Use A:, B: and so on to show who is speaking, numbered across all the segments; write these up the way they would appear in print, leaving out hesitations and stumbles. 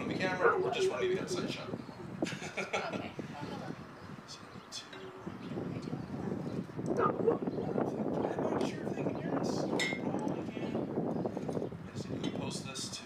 A: from the camera, or just running the outside shot.
B: Okay.
A: I'm not sure if they can hear us. Probably can. I just need to post this to.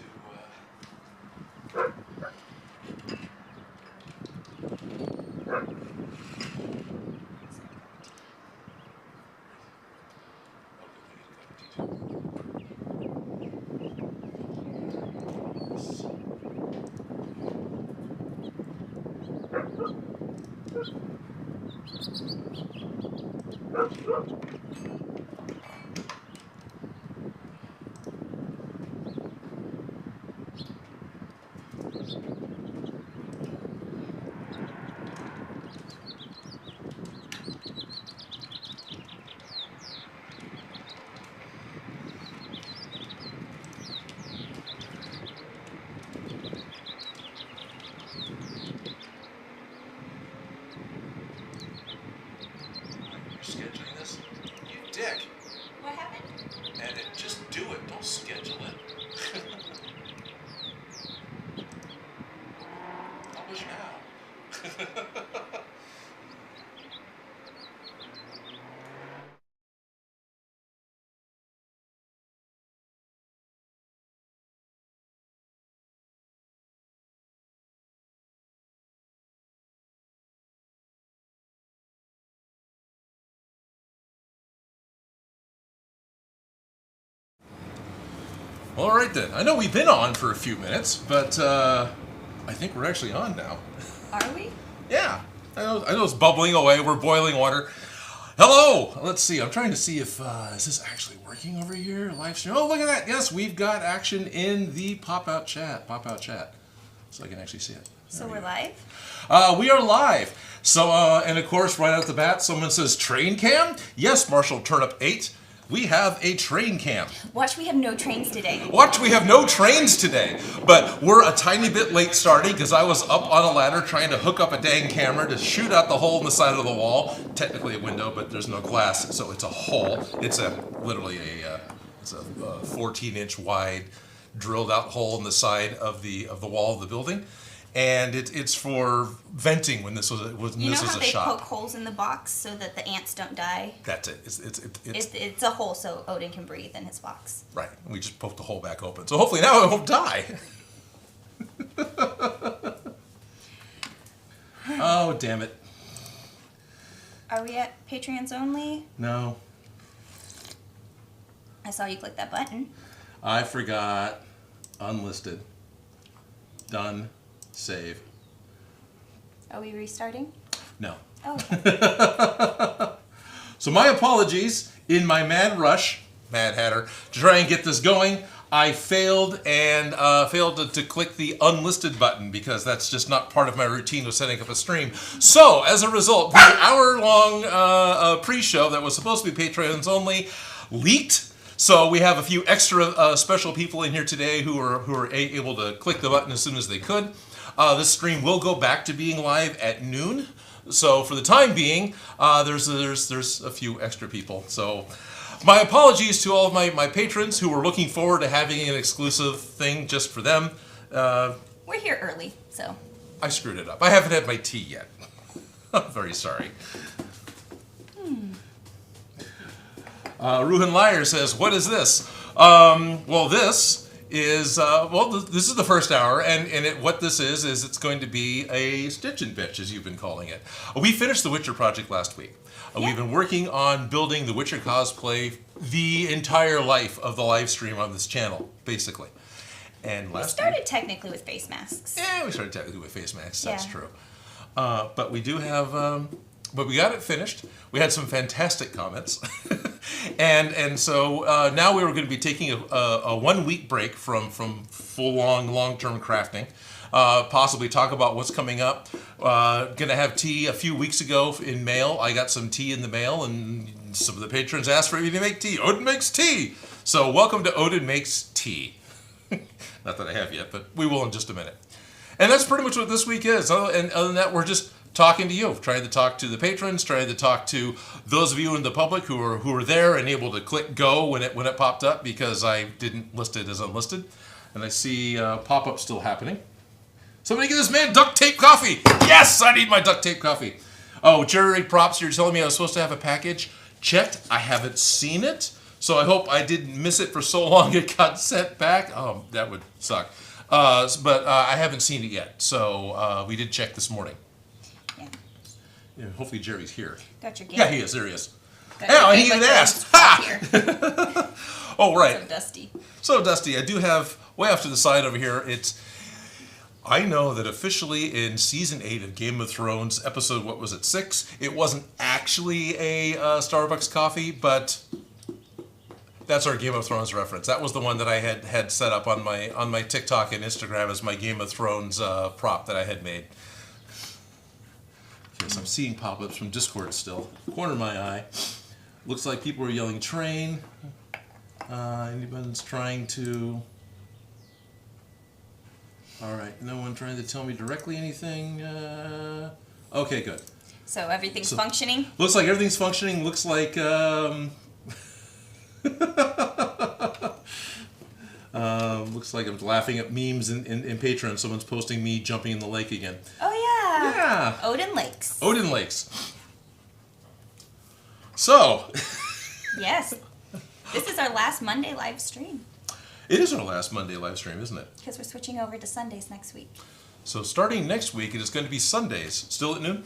A: Scheduling this? You dick.
B: What happened?
A: And it, just do it. Don't schedule it. Publish now. All right then. I know we've been on for a few minutes, but I think we're actually on now.
B: Are we?
A: Yeah. I know it's bubbling away. We're boiling water. Hello. Let's see. I'm trying to see if is this actually working over here? Live stream. Oh, look at that. Yes, we've got action in the pop-out chat. Pop-out chat. So I can actually see it.
B: So we're live?
A: We are live. So, and of course, right out the bat, someone says train cam. Yes, Marshall Turnip 8. We have a train cam.
B: Watch, we have no trains today.
A: Watch, we have no trains today. But we're a tiny bit late starting because I was up on a ladder trying to hook up a dang camera to shoot out the hole in the side of the wall. Technically a window, but there's no glass, so it's a hole. It's literally a 14-inch wide drilled out hole in the side of the wall of the building. And it's for venting when this was a shop.
B: You know how they poke holes in the box so that the ants don't die?
A: That's it.
B: It's a hole so Odin can breathe in his box.
A: Right. We just poked the hole back open. So hopefully now it won't die. Oh, damn it.
B: Are we at Patreons only?
A: No.
B: I saw you click that button.
A: I forgot. Unlisted. Done. Save.
B: Are we restarting?
A: No.
B: Oh, okay.
A: So my apologies. In my mad rush, Mad Hatter, to try and get this going, I failed to click the unlisted button because that's just not part of my routine of setting up a stream. So as a result, the hour-long pre-show that was supposed to be Patreons only leaked. So we have a few extra special people in here today who are able to click the button as soon as they could. This stream will go back to being live at noon. So for the time being, there's a few extra people. So my apologies to all of my patrons who were looking forward to having an exclusive thing just for them.
B: We're here early, so.
A: I screwed it up. I haven't had my tea yet. I'm very sorry. Ruhan Liar says, what is this? Well, this is, this is the first hour, and what this is it's going to be a Stitch and Bitch, as you've been calling it. We finished the Witcher project last week.
B: Yeah.
A: We've been working on building the Witcher cosplay the entire life of the live stream on this channel, basically. And
B: We started technically with face masks.
A: Yeah, we started technically with face masks, that's
B: Yeah.
A: true. But we do have... But we got it finished. We had some fantastic comments. and so now we were going to be taking a 1 week break from full-on long-term crafting. Possibly talk about what's coming up. Going to have tea a few weeks ago in mail. I got some tea in the mail, and some of the patrons asked for me to make tea. Odin Makes tea! So welcome to Odin Makes tea. Not that I have yet, but we will in just a minute. And that's pretty much what this week is. And other than that, we're just talking to you, trying to talk to the patrons, trying to talk to those of you in the public who are there and able to click go when it popped up because I didn't list it as unlisted. And I see pop-up still happening. Somebody get this man duct tape coffee. Yes, I need my duct tape coffee. Oh, Jerry Props, you're telling me I was supposed to have a package checked. I haven't seen it, so I hope I didn't miss it for so long it got sent back. Oh, that would suck. But I haven't seen it yet, so we did check this morning. Yeah, hopefully Jerry's here.
B: Got your game.
A: Yeah, he is. There he is.
B: Got
A: Yeah,
B: your
A: he
B: game
A: even
B: like
A: asked.
B: here.
A: Ha! Oh, right.
B: So dusty.
A: So, Dusty, I do have, way off to the side over here, I know that officially in Season 8 of Game of Thrones, episode, 6, it wasn't actually a Starbucks coffee, but that's our Game of Thrones reference. That was the one that I had set up on my TikTok and Instagram as my Game of Thrones prop that I had made. Okay, so I'm seeing pop-ups from Discord still. Corner of my eye. Looks like people are yelling train. Anybody's trying to... Alright, no one trying to tell me directly anything. Okay, good.
B: So everything's functioning?
A: Looks like everything's functioning. Looks like... looks like I'm laughing at memes in Patreon. Someone's posting me jumping in the lake again.
B: Oh, yeah.
A: Yeah.
B: Odin Makes.
A: Odin Makes. So...
B: Yes. This is our last Monday live stream.
A: It is our last Monday live stream, isn't it?
B: Because we're switching over to Sundays next week.
A: So starting next week, it is going to be Sundays. Still at noon?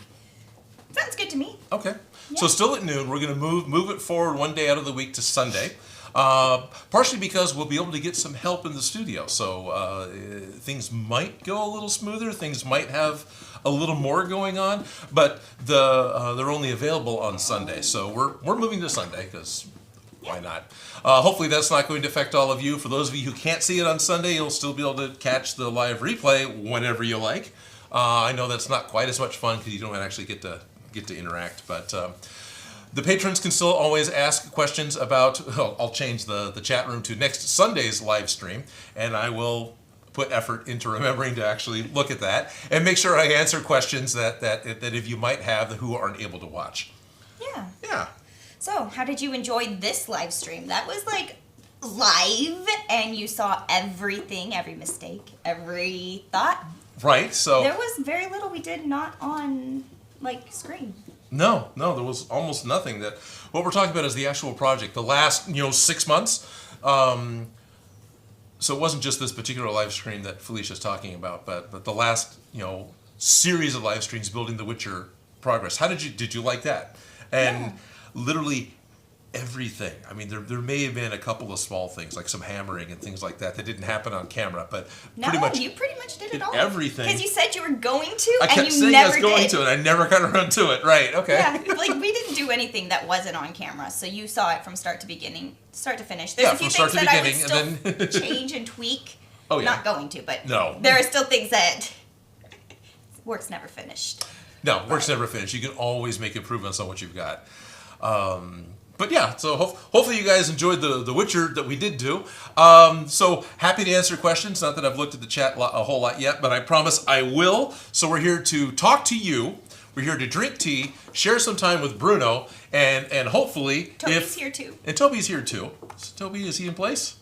B: Sounds good to me.
A: Okay.
B: Yeah.
A: So still at noon. We're going to move it forward one day out of the week to Sunday. Partially because we'll be able to get some help in the studio. So things might go a little smoother. Things might have a little more going on. But they're only available on Sunday. So we're moving to Sunday because... Why not? Hopefully that's not going to affect all of you. For those of you who can't see it on Sunday, you'll still be able to catch the live replay whenever you like. I know that's not quite as much fun because you don't actually get to interact. But the patrons can still always ask questions about... Well, I'll change the chat room to next Sunday's live stream, and I will put effort into remembering to actually look at that and make sure I answer questions that if you might have who aren't able to watch.
B: Yeah.
A: Yeah.
B: So, how did you enjoy this live stream? That was like live, and you saw everything, every mistake, every thought.
A: Right, so...
B: There was very little we did not on, like, screen.
A: No, there was almost nothing. That what we're talking about is the actual project. The last, 6 months. So it wasn't just this particular live stream that Felicia's talking about, but the last, series of live streams building the Witcher progress. How did you like that? And...
B: Yeah.
A: Literally everything. I mean, there may have been a couple of small things, like some hammering and things like that didn't happen on camera, but
B: No, you pretty much did it all.
A: Everything.
B: Because you said you were going to,
A: I kept
B: and you
A: saying
B: never
A: I was going
B: did.
A: to, and I never got around to it. Right, okay.
B: Yeah, like we didn't do anything that wasn't on camera, so you saw it from start to finish. There's
A: Yeah,
B: a few
A: from start
B: things
A: to
B: that
A: beginning,
B: I would
A: and
B: still
A: then...
B: change and tweak.
A: Oh, yeah.
B: Not going to, but
A: No.
B: there are still things that work's never finished.
A: No, work's never finished. You can always make improvements on what you've got. But yeah, so hopefully you guys enjoyed the Witcher that we did do. So happy to answer questions. Not that I've looked at the chat a whole lot yet, but I promise I will. So we're here to talk to you. We're here to drink tea, share some time with Bruno, and hopefully...
B: Toby's here too.
A: And Toby's here too. So Toby, is he in place?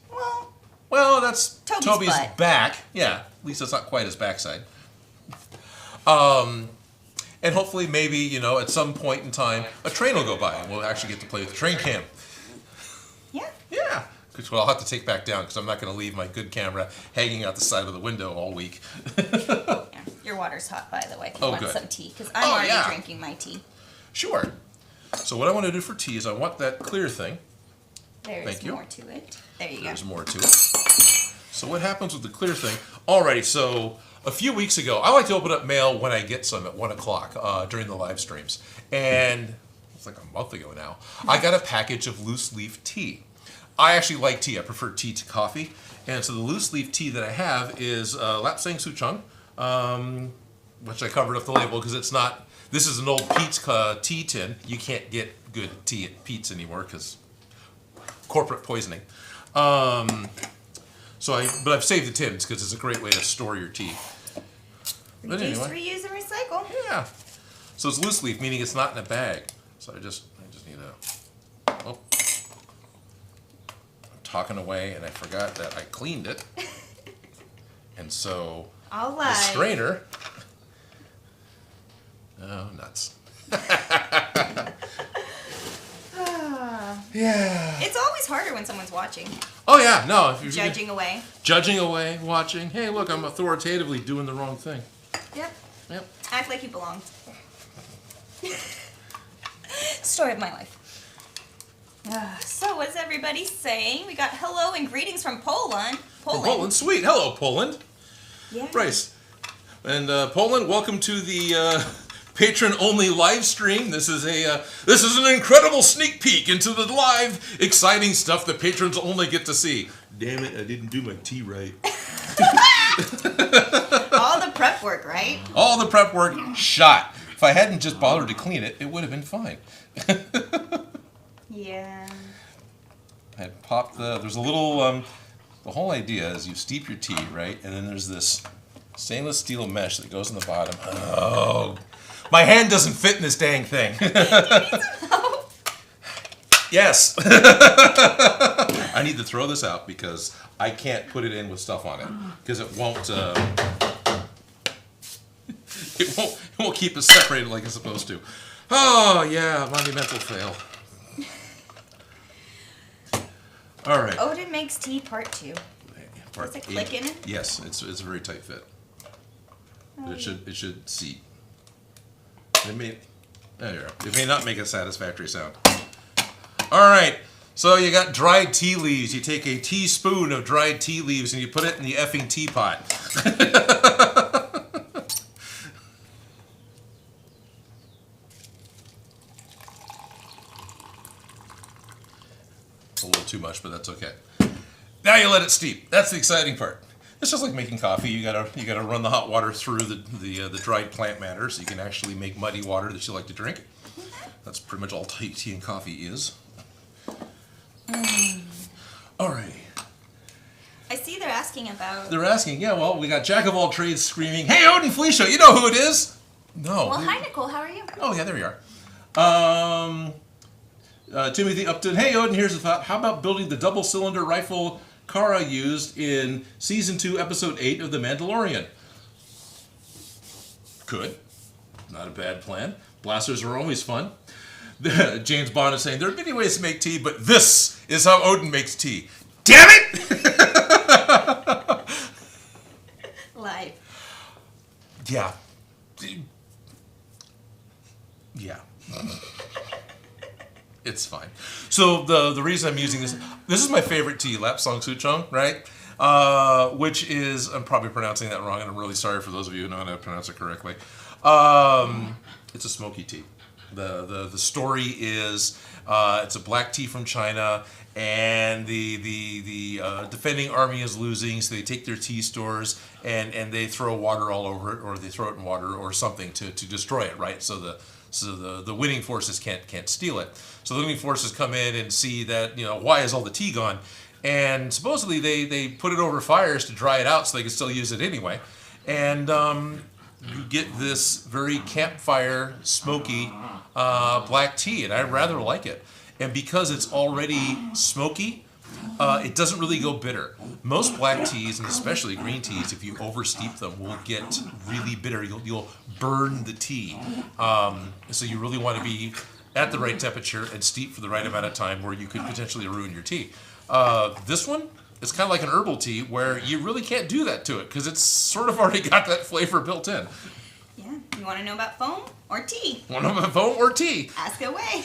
B: Well,
A: that's
B: Toby's butt.
A: back. Yeah, at least that's not quite his backside. And hopefully, maybe, at some point in time, a train will go by and we'll actually get to play with the train cam.
B: Yeah.
A: Yeah. Which I'll have to take back down because I'm not going to leave my good camera hanging out the side of the window all week.
B: Yeah. Your water's hot, by the way, if you want
A: good.
B: some tea. Because I'm already drinking my tea.
A: Sure. So what I want to do for tea is I want that clear thing.
B: There's more to it. There you go.
A: There's more to it. So what happens with the clear thing? Alrighty, so... A few weeks ago, I like to open up mail when I get some at 1 o'clock during the live streams. And it's like a month ago now, I got a package of loose leaf tea. I actually like tea. I prefer tea to coffee. And so the loose leaf tea that I have is Lapsang Souchong, which I covered up the label because it's not, this is an old Pete's tea tin. You can't get good tea at Pete's anymore because corporate poisoning. But I've saved the tins because it's a great way to store your tea.
B: Reduce, reuse, and recycle.
A: Yeah. So it's loose leaf, meaning it's not in a bag. So I just need to... Oh. I'm talking away, and I forgot that I cleaned it. And so
B: All
A: the
B: right.
A: strainer. Oh, nuts. Yeah.
B: It's always harder when someone's watching.
A: Oh, yeah. No. If you're
B: Judging away.
A: Judging away, watching. Hey, look, I'm authoritatively doing the wrong thing.
B: Yep.
A: Yep.
B: Act like you belong. Story of my life. So what's everybody saying? We got hello and greetings from Poland.
A: From Poland. Sweet. Hello, Poland.
B: Yeah.
A: Bryce. And Poland, welcome to the patron-only live stream. This is an incredible sneak peek into the live, exciting stuff that patrons only get to see. Damn it, I didn't do my tea right.
B: All the prep work, right?
A: All the prep work shot. If I hadn't just bothered to clean it, it would have been fine.
B: Yeah.
A: I had popped there's a little, the whole idea is you steep your tea, right? And then there's this stainless steel mesh that goes in the bottom. Oh, my hand doesn't fit in this dang thing. Yes. I need to throw this out because I can't put it in with stuff on it because it won't keep it separated like it's supposed to. Oh yeah, monumental fail. All right.
B: Odin Makes Tea Part 2.
A: Part
B: Is it clicking?
A: Yes, it's a very tight fit. But it should seat. It may not make a satisfactory sound. All right. So you got dried tea leaves. You take a teaspoon of dried tea leaves and you put it in the effing teapot. A little too much, but that's okay. Now you let it steep. That's the exciting part. It's just like making coffee. You gotta run the hot water through the dried plant matter, so you can actually make muddy water that you like to drink. That's pretty much all tea and coffee is. Alrighty.
B: I see they're asking about...
A: They're asking, yeah, well, we got Jack of all trades screaming, "Hey, Odin, Felicia, you know who it is?" No.
B: Well, hi, Nicole. How are you?
A: Oh, yeah, there we are. Timothy Upton, "Hey, Odin, here's a thought. How about building the double-cylinder rifle Kara used in Season 2, Episode 8 of The Mandalorian?" Could. Not a bad plan. Blasters are always fun. James Bond is saying, "There are many ways to make tea, but this is how Odin makes tea." Damn it!
B: Live.
A: Yeah. Yeah. It's fine. So the reason I'm using this is my favorite tea, Lapsang Souchong, right? Which is, I'm probably pronouncing that wrong, and I'm really sorry for those of you who know how to pronounce it correctly. It's a smoky tea. The story is it's a black tea from China, and the defending army is losing, so they take their tea stores and they throw water all over it, or they throw it in water or something to destroy it, right? So the winning forces can't steal it. So the winning forces come in and see that, why is all the tea gone? And supposedly they put it over fires to dry it out so they can still use it anyway. And you get this very campfire, smoky black tea, and I rather like it. And because it's already smoky, it doesn't really go bitter. Most black teas, and especially green teas, if you oversteep them, will get really bitter. You'll burn the tea. So you really want to be at the right temperature and steep for the right amount of time where you could potentially ruin your tea. This one, it's kind of like an herbal tea where you really can't do that to it because it's sort of already got that flavor built in.
B: Yeah. You want to know about foam or tea?
A: Want to know about foam or tea?
B: Ask away.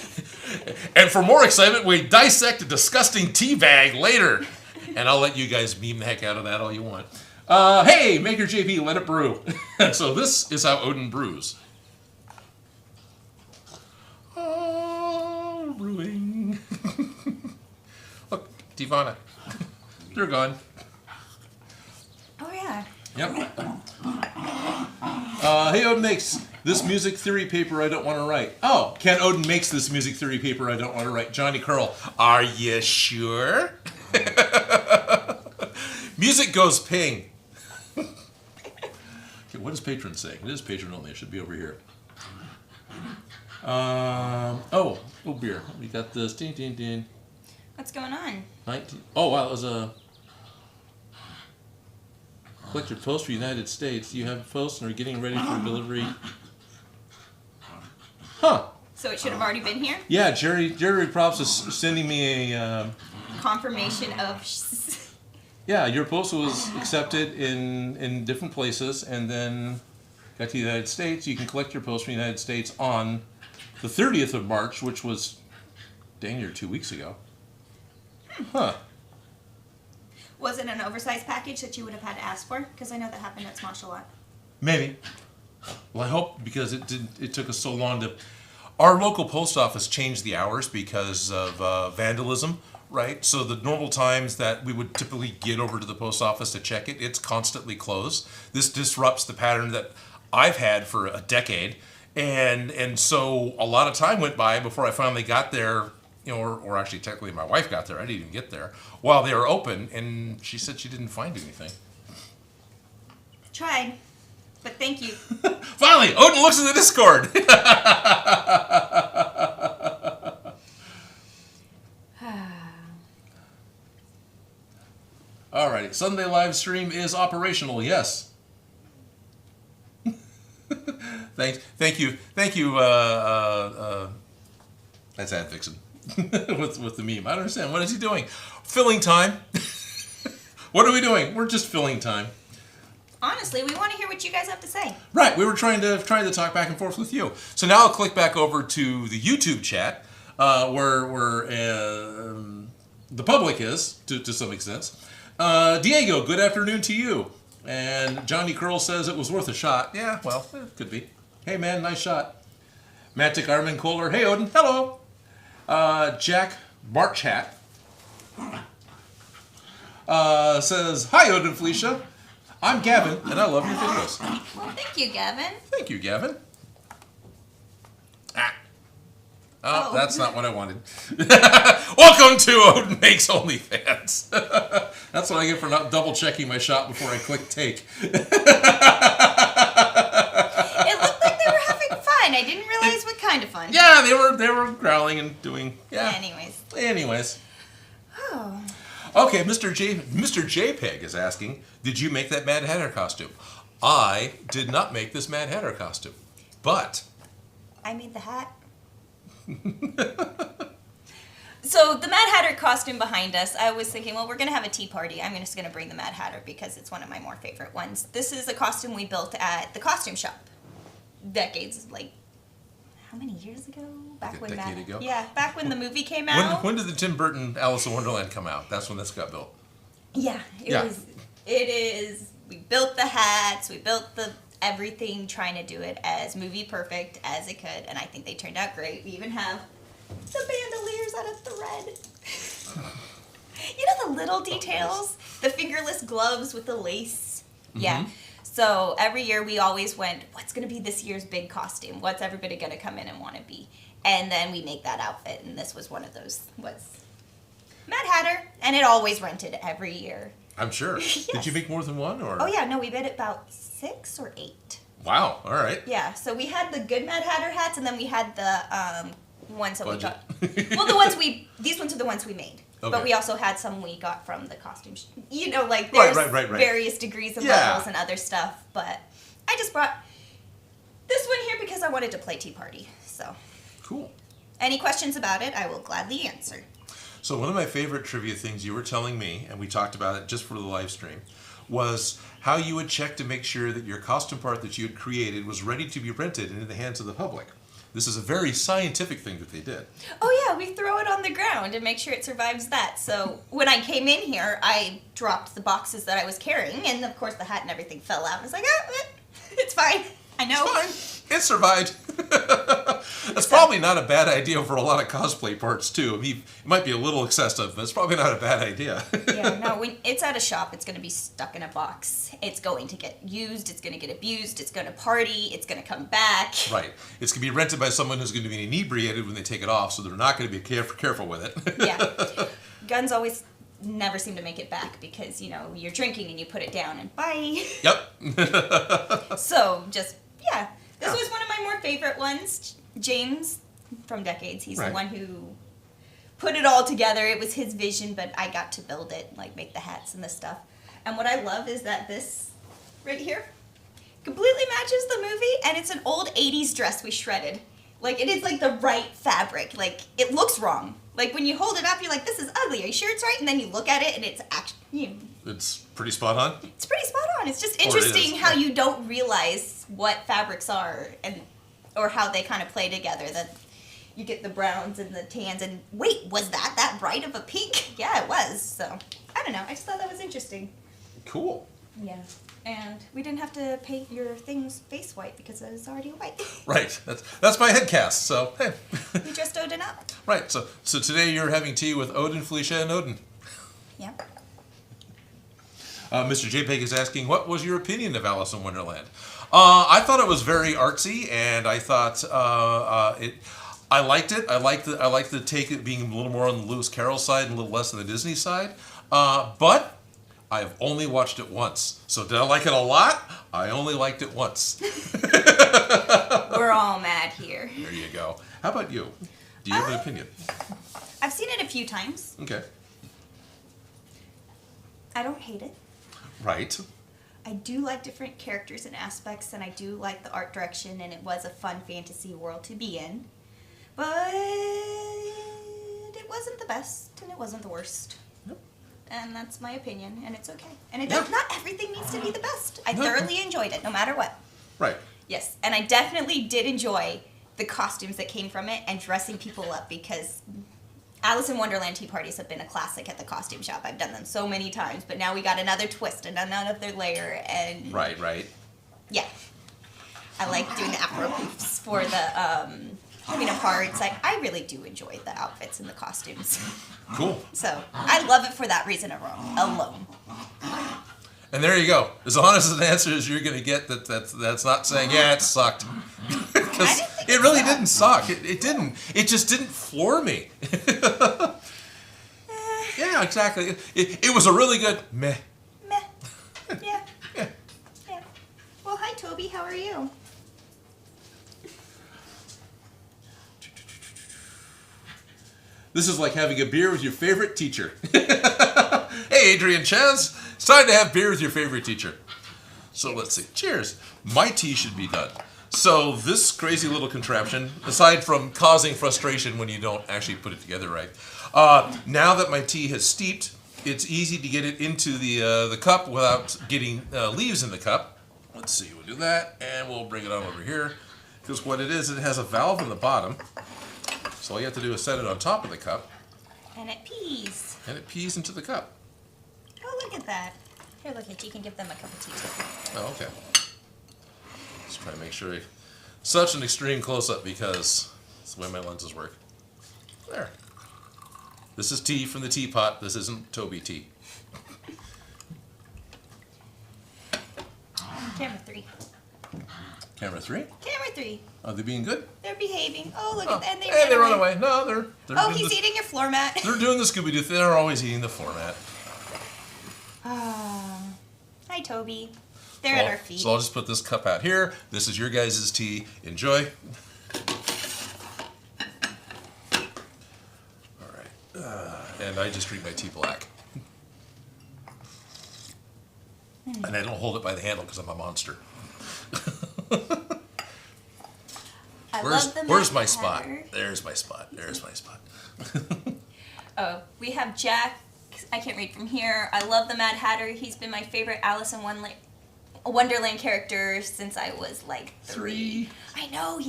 A: And for more excitement, we dissect a disgusting tea bag later. And I'll let you guys meme the heck out of that all you want. Hey, Maker JP, let it brew. So this is how Odin brews. Oh, brewing. Look, Tivana. They're gone.
B: Oh, yeah.
A: Yep. Hey, Odin Makes this music theory paper I don't want to write. Oh, Ken Odin Makes this music theory paper I don't want to write. Johnny Curl, are you sure? Music goes ping. Okay, what is patron saying? It is patron only. It should be over here. Oh, beer. We got this. Ding, ding, ding.
B: What's going on?
A: 19. Oh, wow, that was a... collect your post for the United States. You have a post and are getting ready for delivery. Huh.
B: So it should have already been here?
A: Yeah, Jerry Props is sending me a...
B: confirmation of...
A: yeah, your post was accepted in different places and then got to the United States. You can collect your post from the United States on the 30th of March, which was dang near 2 weeks ago. Huh.
B: Was it an oversized package that you would have had to ask for? Because I know that happened at Smosh a lot.
A: Maybe. Well, I hope, because it took us so long to... Our local post office changed the hours because of vandalism, right? So the normal times that we would typically get over to the post office to check it, it's constantly closed. This disrupts the pattern that I've had for a decade. And so a lot of time went by before I finally got there, or actually technically my wife got there. I didn't even get there while they were open, and she said she didn't find anything.
B: Tried, but thank you.
A: Finally, Odin looks at the Discord. Alrighty, Sunday live stream is operational. Yes. Thank you. That's Ad Vixen with the meme. I don't understand. What is he doing? Filling time. What are we doing? We're just filling time.
B: Honestly, we want to hear what you guys have to say.
A: Right, we were trying to talk back and forth with you. So now I'll click back over to the YouTube chat, where the public is to some extent. Diego, good afternoon to you. And Johnny Curl says it was worth a shot. Yeah, well, it could be. Hey man, nice shot. Mantic Armin Kohler, hey Odin, hello. Jack Marchat says, hi Odin and Felicia. I'm Gavin, and I love your videos.
B: Well, thank you, Gavin.
A: Thank you, Gavin. Oh, that's not what I wanted. Welcome to Odin Makes OnlyFans. That's what I get for not double checking my shot before I click take.
B: It looked like they were having fun. I didn't realize what kind of fun.
A: Yeah, they were growling and doing. Yeah. Anyways.
B: Oh.
A: Okay, Mr. JPEG is asking, did you make that Mad Hatter costume? I did not make this Mad Hatter costume, but
B: I made the hat. So the Mad Hatter costume behind us, I was thinking, well, we're going to have a tea party. I'm just going to bring the Mad Hatter because it's one of my more favorite ones. This is a costume we built at the costume shop. Decades, like, how many years ago?
A: Back when ago?
B: Yeah, back when the movie came out.
A: When did the Tim Burton Alice in Wonderland come out? That's when this got built.
B: Yeah, it is. We built the hats, we built the everything, trying to do it as movie perfect as it could, and I think they turned out great. We even have the bandoliers out of thread. You know, the little details, the fingerless gloves with the lace. Mm-hmm. Yeah. So every year we always went, what's going to be this year's big costume? What's everybody going to come in and want to be? And then we make that outfit, and this was one of those. Was Mad Hatter, and it always rented every year.
A: I'm sure. Yes. Did you make more than one? Or?
B: Oh yeah, no, we made about 6 or 8.
A: Wow, all right.
B: Yeah, so we had the good Mad Hatter hats, and then we had the ones that
A: Budget.
B: we got. Well, these ones are the ones we made. Okay. But we also had some we got from the costume. You know, like there's
A: right.
B: various degrees of levels and other stuff. But I just brought this one here because I wanted to play Tea Party. So
A: cool.
B: Any questions about it, I will gladly answer.
A: So one of my favorite trivia things you were telling me, and we talked about it just for the live stream, was how you would check to make sure that your costume part that you had created was ready to be rented into the hands of the public. This is a very scientific thing that they did.
B: Oh yeah, we throw it on the ground and make sure it survives that. So when I came in here, I dropped the boxes that I was carrying, and of course the hat and everything fell out. I was like, it's fine. I know.
A: It's fine. It survived. That's probably not a bad idea for a lot of cosplay parts, too. I mean, it might be a little excessive, but it's probably not a bad idea.
B: Yeah, no, when it's at a shop, it's going to be stuck in a box. It's going to get used, it's going to get abused, it's going to party, it's going to come back. Right.
A: It's going to be rented by someone who's going to be inebriated when they take it off, so they're not going to be careful with it.
B: Yeah. Guns always never seem to make it back because, you know, you're drinking and you put it down and bye.
A: Yep.
B: So, just, yeah. This was one of my more favorite ones. James from Decades, he's the one who put it all together. It was his vision, but I got to build it, like make the hats and the stuff. And what I love is that this right here, completely matches the movie, and it's an old 80s dress we shredded. Like, it is like the right fabric. Like, it looks wrong. Like, when you hold it up, you're like, this is ugly. Are you sure it's right? And then you look at it, and it's actually...
A: It's pretty spot on?
B: It's pretty spot on. It's just interesting how you don't realize what fabrics are, and or how they kind of play together. That you get the browns and the tans, and wait, was that bright of a pink? Yeah, it was. So, I don't know. I just thought that was interesting.
A: Cool.
B: Yeah. And we didn't have to paint your thing's face white because it was already white.
A: Right. That's my head cast. So hey.
B: You dressed Odin up.
A: Right. So today you're having tea with Odin, Felicia, and Odin.
B: Yeah.
A: Mr. JPEG is asking, what was your opinion of Alice in Wonderland? I thought it was very artsy, and I thought I liked it. I liked the take it being a little more on the Lewis Carroll side and a little less on the Disney side. But I've only watched it once. So did I like it a lot? I only liked it once.
B: We're all mad here.
A: There you go. How about you? Do you have an opinion?
B: I've seen it a few times.
A: Okay.
B: I don't hate it.
A: Right.
B: I do like different characters and aspects, and I do like the art direction, and it was a fun fantasy world to be in. But it wasn't the best, and it wasn't the worst. And that's my opinion, and it's okay. And it does, not everything needs to be the best. I thoroughly enjoyed it, no matter what.
A: Right.
B: Yes, and I definitely did enjoy the costumes that came from it and dressing people up, because Alice in Wonderland tea parties have been a classic at the costume shop. I've done them so many times, but now we got another twist and another layer, and...
A: Right.
B: Yeah. I like doing the afro poofs for the arena parts. I really do enjoy the outfits and the costumes.
A: Cool.
B: So I love it for that reason alone.
A: And there you go. As honest an answer as you're going to get, that's not saying, yeah, it sucked. Because it really didn't suck. It didn't. It just didn't floor me. Yeah, exactly. It was a really good meh.
B: Meh. Yeah. Yeah. Well, hi, Toby. How are you?
A: This is like having a beer with your favorite teacher. Hey, Adrian Chaz. It's time to have beer with your favorite teacher. So let's see. Cheers. My tea should be done. So this crazy little contraption, aside from causing frustration when you don't actually put it together right, now that my tea has steeped, it's easy to get it into the cup without getting leaves in the cup. Let's see. We'll do that, and we'll bring it on over here. Because what it is, it has a valve in the bottom. So all you have to do is set it on top of the cup.
B: And it pees.
A: And it pees into the cup.
B: Oh, look at that. Here, look at you. Can give them a cup of tea, too.
A: Oh, okay. Let's try to make sure. Such an extreme close-up because it's the way my lenses work. There. This is tea from the teapot. This isn't Toby tea.
B: Camera 3.
A: Camera 3?
B: Camera 3.
A: Are they being good?
B: They're behaving. Oh, look at that.
A: And they run away. No, they're
B: oh, he's eating your floor mat.
A: They're doing the Scooby-Doo thing. They're always eating the floor mat.
B: Hi, Toby. They're at our feet.
A: So I'll just put this cup out here. This is your guys' tea. Enjoy. All right. And I just drink my tea black. And I don't hold it by the handle because I'm a monster. Where's my spot? There's my spot. There's my spot.
B: Oh, we have Jack. I can't read from here. I love the Mad Hatter. He's been my favorite Alice in Wonderland character since I was like 3. I know.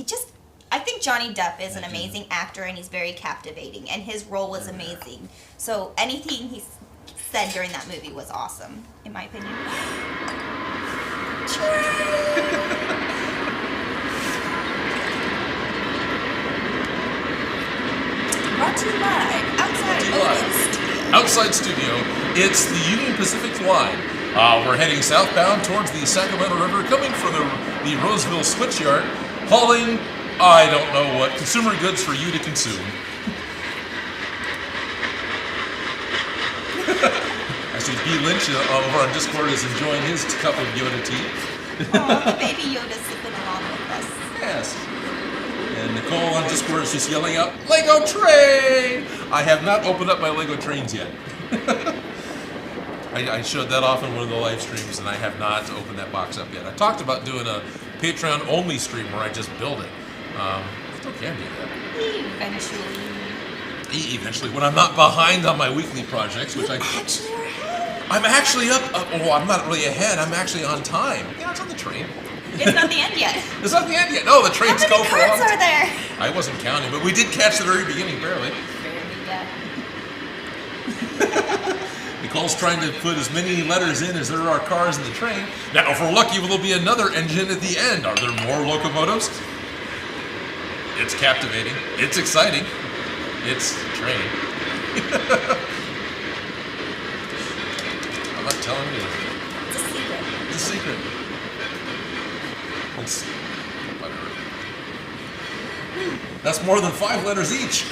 B: I think Johnny Depp is an amazing actor, and he's very captivating, and his role was amazing. So anything he said during that movie was awesome, in my opinion. Brought to you live
A: outside studio. It's the Union Pacific line. We're heading southbound towards the Sacramento River, coming from the Roseville Switchyard, hauling, I don't know what, consumer goods for you to consume. I see B. Lynch over on Discord is enjoying his cup of Yoda tea.
B: Oh, the baby Yoda's sipping along with us.
A: Yes. And Nicole on Discord is just yelling out, Lego train! I have not opened up my Lego trains yet. I showed that off in one of the live streams, and I have not opened that box up yet. I talked about doing a Patreon-only stream where I just build it. Still can do that. Eventually, when I'm not behind on my weekly projects, which
B: Actually, are ahead.
A: I'm actually up. Oh, I'm not really ahead. I'm actually on time. Yeah, it's on the train.
B: It's not the end yet.
A: It's not the end yet. No, the trains
B: How
A: go
B: many
A: for a long
B: cards are there?
A: I wasn't counting, but we did catch the very beginning, barely. Nicole's trying to put as many letters in as there are cars in the train. Now, if we're lucky, there'll be another engine at the end. Are there more locomotives? It's captivating. It's exciting. It's a train. I'm not telling you.
B: It's a secret.
A: It's a secret. It's whatever. That's more than 5 letters each.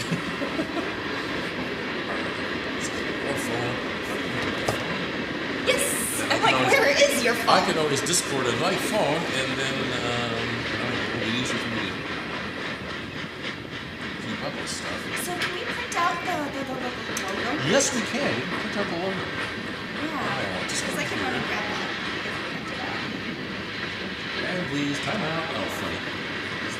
B: Yes. I'm like, where is your phone?
A: I can always Discord on my phone, and then it'll be easier for me to keep up with stuff.
B: So can we print out the logo?
A: Yes, we can. You can print out the logo.
B: Yeah. Just because I can run and grab that. Print it out.
A: And please, time out. Oh, funny.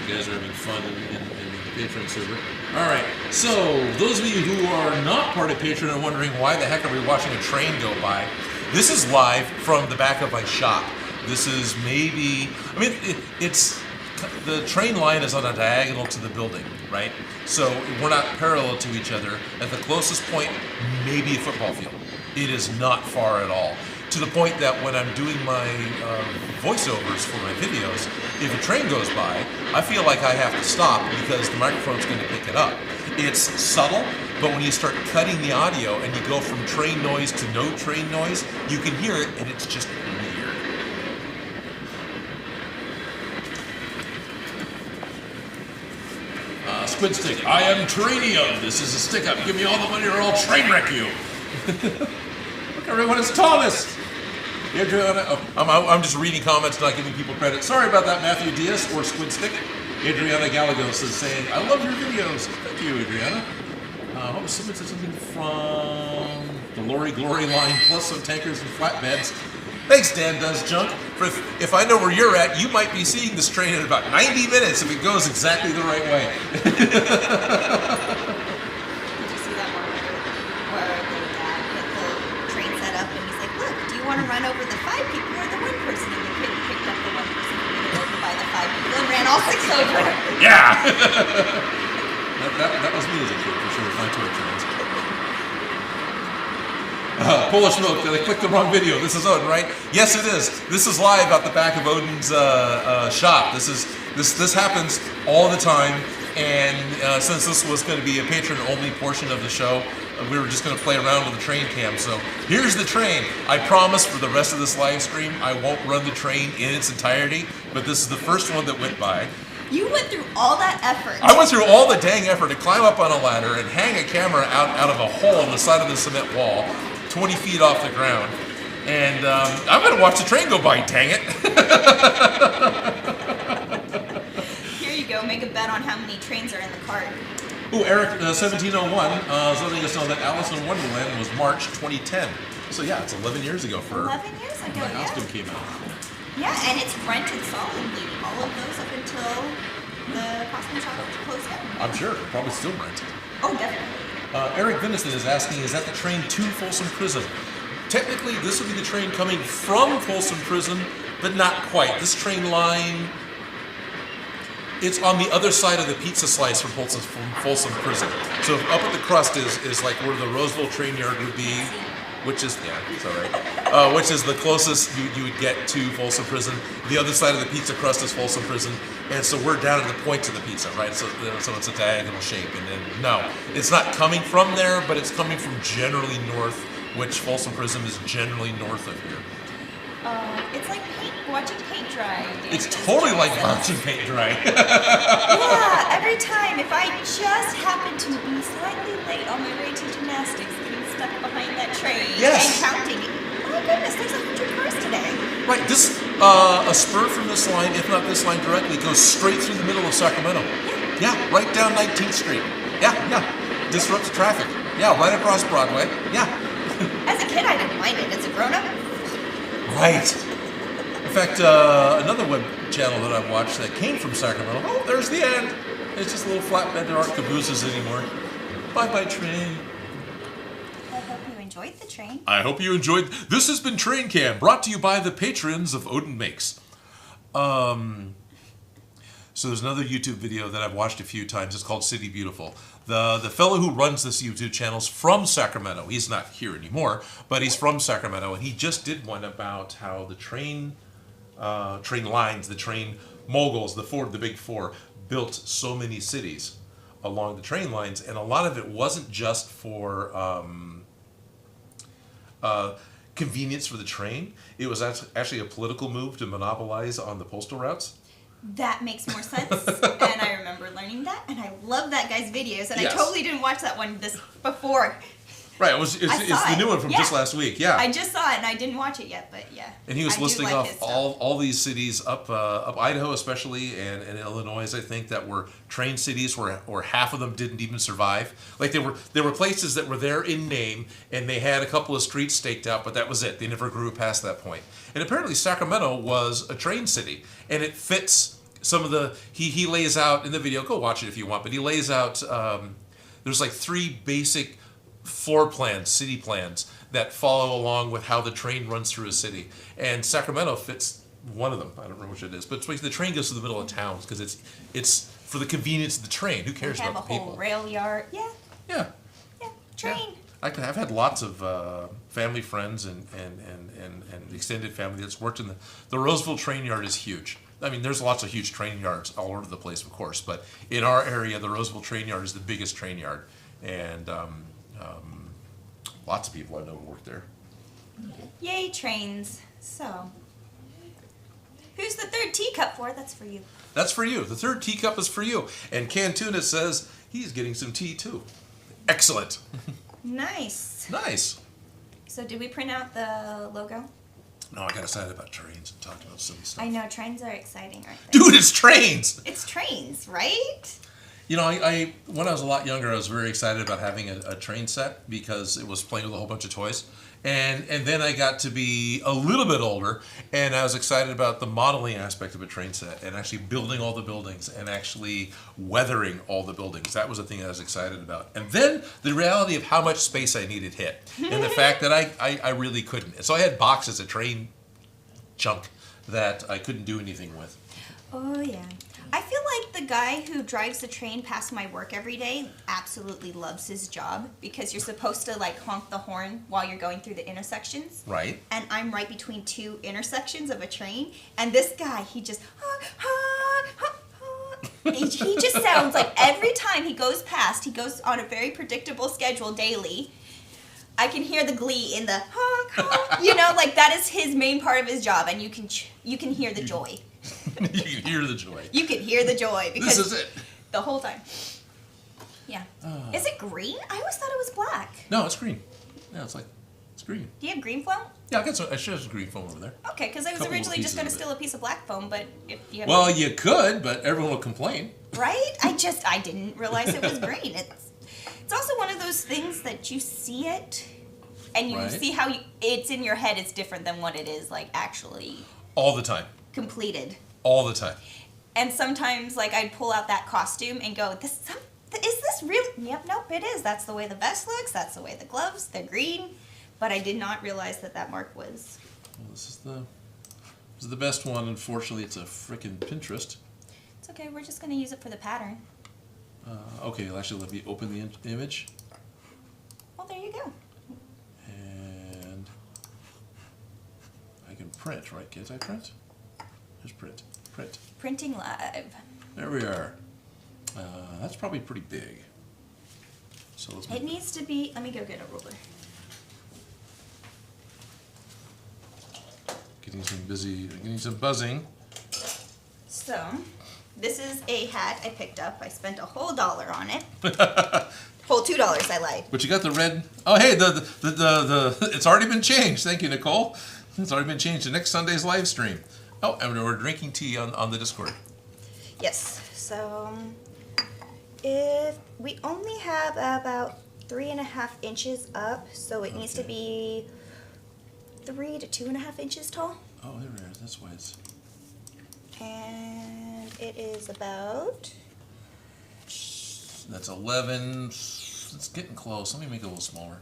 A: You guys are having fun in the Patreon server. All right. So, those of you who are not part of Patreon are wondering why the heck are we watching a train go by? This is live from the back of my shop. This is maybe, I mean, it's, the train line is on a diagonal to the building, right? So we're not parallel to each other. At the closest point, maybe a football field. It is not far at all. To the point that when I'm doing my voiceovers for my videos, if a train goes by, I feel like I have to stop because the microphone's going to pick it up. It's subtle, but when you start cutting the audio and you go from train noise to no train noise, you can hear it, and it's just weird. Squid Stick, I am Tranium. This is a stick up. Give me all the money or I'll train wreck you. Look, everyone, it's Thomas. Adriana, I'm just reading comments, not giving people credit. Sorry about that, Matthew Diaz or Squid Stick. Adriana Gallegos is saying, I love your videos. Thank you, Adriana. Someone said something from the Lorry Glory line, plus some tankers and flatbeds. Thanks, Dan Does Junk. If I know where you're at, you might be seeing this train in about 90 minutes if it goes exactly the right way.
B: Did you see that one where the dad had the train set up and he's like, look, do you want to run over the 5 people or the 1 person? And the kid picked up the 1 person and ran over by the 5 people and ran all 6 over.
A: Yeah! that was me as a kid, for sure, with my toy trains. Polish Milk, they clicked the wrong video. This is Odin, right? Yes, it is. This is live out the back of Odin's shop. This happens all the time, and since this was going to be a patron-only portion of the show, we were just going to play around with the train cam. So here's the train. I promise for the rest of this live stream, I won't run the train in its entirety, but this is the first one that went by.
B: You went through all that effort.
A: I went through all the dang effort to climb up on a ladder and hang a camera out of a hole in the side of the cement wall, 20 feet off the ground. And I'm going to watch the train go by, dang it.
B: Here you go, make a bet on how many trains are in the cart.
A: Ooh, Eric, 1701, is letting us know that Alice in Wonderland was March 2010. So yeah, it's 11 years ago for
B: 11 years ago,
A: my
B: yeah.
A: costume came out.
B: Yeah, and it's rented solidly, all of those up until the costume shop closed down.
A: I'm sure, probably still rented.
B: Oh, definitely.
A: Eric Venison is asking, is that the train to Folsom Prison? Technically, this would be the train coming from Folsom Prison, but not quite. This train line, it's on the other side of the pizza slice from Folsom Prison. So up at the crust is like where the Roseville train yard would be, which is, yeah, it's all right. Which is the closest you would get to Folsom Prison. The other side of the pizza crust is Folsom Prison. And so we're down at the point of the pizza, right? So it's a diagonal shape. And then, no, it's not coming from there, but it's coming from generally north, which Folsom Prison is generally north of here.
B: It's like watching paint dry.
A: It's totally like watching paint dry.
B: Yeah, every time, if I just happen to be slightly late on my way to gymnastics, getting stuck behind that train
A: Yes.
B: and counting it. Oh my goodness, there's 100 cars today.
A: Right, this, a spur from this line, if not this line directly, goes straight through the middle of Sacramento. Yeah, right down 19th Street. Yeah. Disrupts traffic. Yeah, right across Broadway. Yeah.
B: As a kid, I didn't mind it. As a grown-up,
A: Right. In fact, another web channel that I watched that came from Sacramento. Oh, there's the end. It's just a little flatbed. There aren't cabooses anymore. Bye-bye, train.
B: I hope you enjoyed the train.
A: I hope you enjoyed. This has been Train Cam, brought to you by the patrons of Odin Makes. So there's another YouTube video that I've watched a few times. It's called City Beautiful. The fellow who runs this YouTube channel is from Sacramento. He's not here anymore, but he's from Sacramento, and he just did one about how the train lines, the train moguls, the big four, built so many cities along the train lines, and a lot of it wasn't just for convenience for the train. It was actually a political move to monopolize on the postal routes.
B: That makes more sense, and I remember learning that, and I love that guy's videos, and
A: Yes.
B: I totally didn't watch that one before.
A: Right, it's the new one from just last week, yeah.
B: I just saw it, and I didn't watch it yet, but yeah.
A: And he was
B: I do
A: listing
B: like
A: off
B: his stuff.
A: all these cities up Idaho especially and Illinois, I think, that were train cities where half of them didn't even survive. Like there were places that were there in name and they had a couple of streets staked out, but that was it. They never grew past that point. And apparently Sacramento was a train city, and it fits some of the he lays out in the video. Go watch it if you want, but he lays out there's like 3 basic floor plans, city plans, that follow along with how the train runs through a city. And Sacramento fits one of them. I don't remember which it is. But the train goes to the middle of town because it's for the convenience of the train. Who cares
B: have
A: about
B: a
A: the people?
B: whole rail yard. Yeah,
A: Yeah.
B: train.
A: Yeah. I've had lots of family friends and extended family that's worked in the Roseville train yard is huge. I mean, there's lots of huge train yards all over the place, of course, but in our area, the Roseville train yard is the biggest train yard. And lots of people I know work there.
B: Yay, trains. So, who's the third teacup for? That's for you.
A: That's for you. The third teacup is for you. And Cantuna says he's getting some tea too. Excellent.
B: Nice.
A: Nice.
B: So, did we print out the logo?
A: No, I got excited about trains and talked about silly stuff.
B: I know, trains are exciting, aren't they?
A: Dude, it's trains!
B: It's trains, right?
A: You know, I when I was a lot younger, I was very excited about having a train set because it was playing with a whole bunch of toys. And then I got to be a little bit older, and I was excited about the modeling aspect of a train set and actually building all the buildings and actually weathering all the buildings. That was the thing I was excited about. And then the reality of how much space I needed hit, and the fact that I really couldn't. And so I had boxes of train junk that I couldn't do anything with.
B: Oh, yeah. I feel like the guy who drives the train past my work every day absolutely loves his job because you're supposed to like honk the horn while you're going through the intersections.
A: Right.
B: And I'm right between 2 intersections of a train, and this guy, he just he just sounds like every time he goes past, he goes on a very predictable schedule daily. I can hear the glee in the honk honk. You know, like that is his main part of his job, and you can hear the joy.
A: You can hear the joy.
B: You can hear the joy because
A: This is it.
B: the whole time. Yeah. Is it green? I always thought it was black.
A: No, it's green. Yeah, it's green.
B: Do you have green foam?
A: Yeah, I should have some green foam over there.
B: Okay, because I was
A: Couple
B: originally just
A: pieces
B: going to
A: of it.
B: steal a piece of black foam, but if you have
A: Well, you could, but everyone will complain.
B: right? I didn't realize it was green. It's also one of those things that you see it, and you
A: Right.
B: see how it's in your head. It's different than what it is like actually
A: All the time.
B: completed.
A: All the time.
B: And sometimes, like, I'd pull out that costume and go, is this real? Yep, nope, it is. That's the way the vest looks. That's the way the gloves. They're green. But I did not realize that mark was.
A: Well, this is the best one. Unfortunately, it's a frickin' Pinterest.
B: It's okay. We're just going to use it for the pattern.
A: Okay, actually, let me open the image.
B: Well, there you go.
A: And I can print, right? Can't I print? There's print. Print.
B: Printing live.
A: There we are. That's probably pretty big. So let's.
B: It needs to be. Let me go get a ruler.
A: Getting some buzzing.
B: So, this is a hat I picked up. I spent a whole $1 on it. Whole $2, I lied.
A: But you got the red. Oh, hey, the it's already been changed. Thank you, Nicole. It's already been changed to next Sunday's live stream. Oh, and we're drinking tea on the Discord.
B: Yes. So, if we only have about 3.5 inches up, so it needs to be 3 to 2.5 inches tall.
A: Oh, there it is. That's why it's...
B: And it is about...
A: That's 11. It's getting close. Let me make it a little smaller.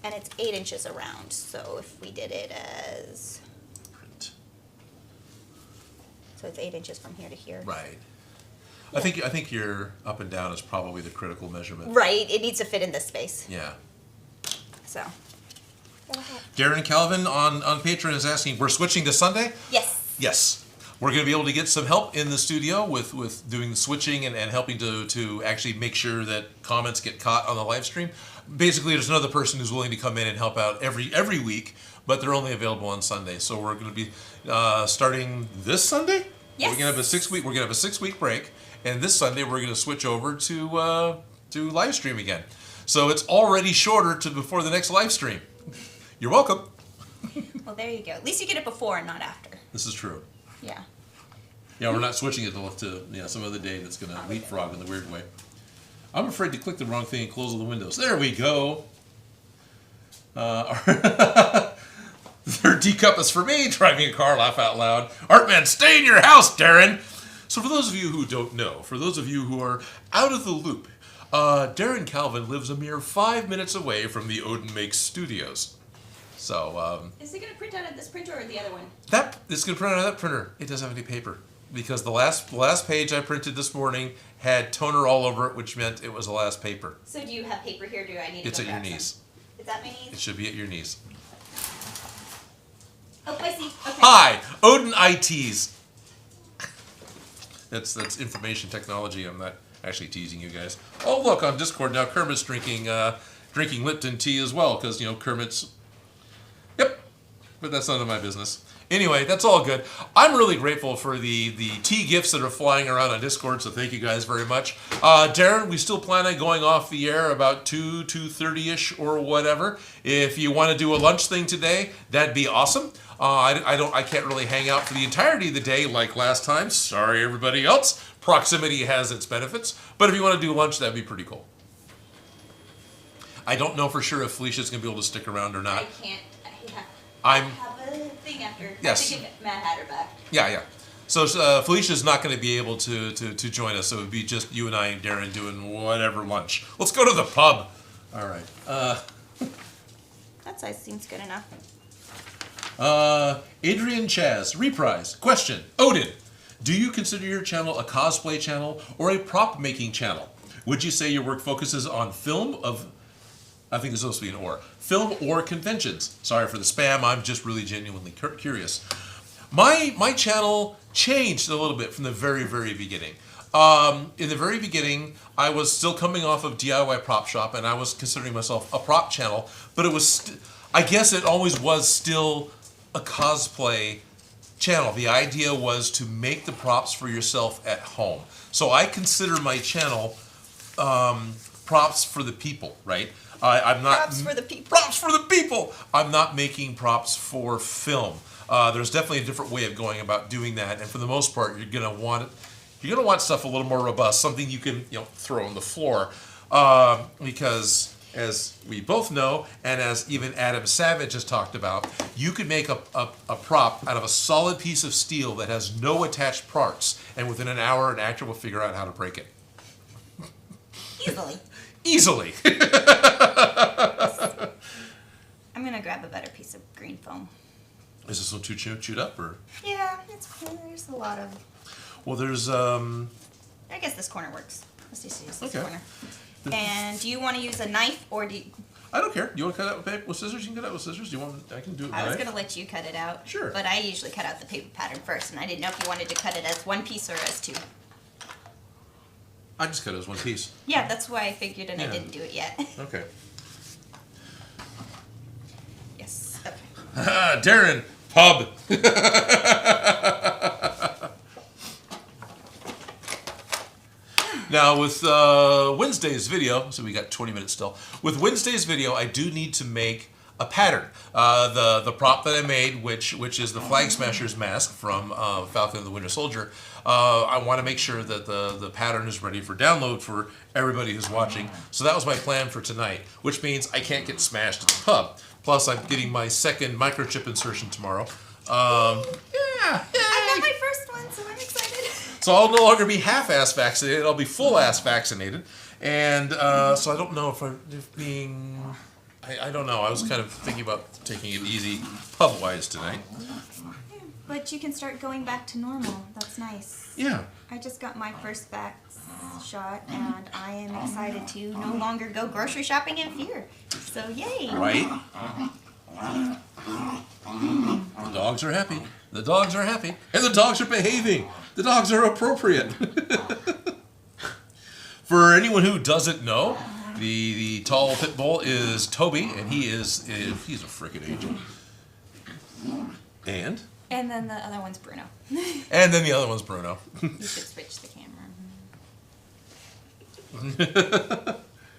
B: And it's 8 inches around, so if we did it as...
A: Print.
B: So it's 8 inches from here to here.
A: Right. Yeah. I think your up and down is probably the critical measurement.
B: Right, it needs to fit in this space.
A: Yeah.
B: So.
A: Darren Calvin on Patreon is asking, we're switching to Sunday?
B: Yes.
A: Yes. We're going to be able to get some help in the studio with doing the switching and helping to actually make sure that comments get caught on the live stream. Basically, there's another person who's willing to come in and help out every week, but they're only available on Sunday. So we're going to be starting this Sunday?
B: Yes.
A: We're going to have a 6-week break, and this Sunday we're going to switch over to live stream again. So it's already shorter to before the next live stream. You're welcome.
B: Well, there you go. At least you get it before and not after.
A: This is true.
B: Yeah.
A: Yeah, we're not switching it to some other day that's going to leapfrog in the weird way. I'm afraid to click the wrong thing and close all the windows. There we go. Third teacup is for me. Driving a car, laugh out loud. Artman, stay in your house, Darren. So for those of you who don't know, for those of you who are out of the loop, Darren Calvin lives a mere 5 minutes away from the Odin Makes studios. So,
B: is it going to print out of this printer or the other one?
A: It's going to print out of that printer. It doesn't have any paper. Because the last page I printed this morning had toner all over it, which meant it was the last paper.
B: So do you have paper here? Do I need to
A: It's
B: go
A: at your
B: grab
A: knees.
B: some? Is that my knees?
A: It should be at your knees.
B: Oh, I see. Okay.
A: Hi, Odin ITs. That's information technology. I'm not actually teasing you guys. Oh, look, on Discord now, Kermit's drinking Lipton tea as well, because, Kermit's... Yep, but that's none of my business. Anyway, that's all good. I'm really grateful for the tea gifts that are flying around on Discord, so thank you guys very much. Darren, we still plan on going off the air about 2:30ish or whatever. If you want to do a lunch thing today, that'd be awesome. I can't really hang out for the entirety of the day like last time. Sorry, everybody else. Proximity has its benefits, but if you want to do lunch, that'd be pretty cool. I don't know for sure if Felicia's going to be able to stick around or not.
B: I can't.
A: I
B: have a thing after.
A: Yes.
B: I have to give Matt Hatter back.
A: Yeah. So Felicia's not going to be able to join us, so it would be just you and I and Darren doing whatever lunch. Let's go to the pub. All right.
B: That size seems good enough.
A: Adrian Chaz, reprise. Question. Odin, do you consider your channel a cosplay channel or a prop making channel? Would you say your work focuses on film of... I think there's supposed to be an or. Film or conventions. Sorry for the spam. I'm just really genuinely curious. My channel changed a little bit from the very, very beginning. In the very beginning, I was still coming off of DIY Prop Shop, and I was considering myself a prop channel, but it was, I guess it always was still a cosplay channel. The idea was to make the props for yourself at home. So I consider my channel props for the people, right? I'm not
B: Props for the people.
A: Props for the people. I'm not making props for film. There's definitely a different way of going about doing that, and for the most part, you're gonna want stuff a little more robust, something you can throw on the floor, because as we both know, and as even Adam Savage has talked about, you could make a prop out of a solid piece of steel that has no attached parts, and within an hour, an actor will figure out how to break it. Easily.
B: I'm gonna grab a better piece of green foam.
A: Is this one too chewed up, or?
B: Yeah, there's a lot of...
A: Well, there's
B: I guess this corner works. Let's just use this corner. And do you want to use a knife or do you...
A: I don't care. Do you want to cut out with scissors? You can cut out with scissors. Do you want? I can do it with
B: I was
A: knife.
B: gonna let you cut it out.
A: Sure.
B: But I usually cut out the paper pattern first, and I didn't know if you wanted to cut it as one piece or as two.
A: I just cut it as one piece.
B: Yeah, that's why I figured, and I didn't do it yet.
A: Okay.
B: Yes. Okay.
A: Darren, pub. Now with Wednesday's video, so we got 20 minutes still. With Wednesday's video, I do need to make a pattern. The prop that I made, which is the Flag Smasher's mask from Falcon and the Winter Soldier. I want to make sure that the pattern is ready for download for everybody who's watching. So that was my plan for tonight, which means I can't get smashed at the pub. Plus, I'm getting my second microchip insertion tomorrow.
B: I got my first one, so I'm excited.
A: So I'll no longer be half-ass vaccinated. I'll be full-ass vaccinated. And so I don't know if being... I don't know. I was kind of thinking about taking it easy pub-wise tonight.
B: But you can start going back to normal. That's nice.
A: Yeah.
B: I just got my first vax shot, and I am excited to no longer go grocery shopping in fear. So yay!
A: Right? The dogs are happy. The dogs are happy. And the dogs are behaving. The dogs are appropriate. For anyone who doesn't know, the tall pit bull is Toby, and he's a frickin' angel. And
B: then the other one's Bruno.
A: And then the other one's Bruno.
B: You should switch the camera.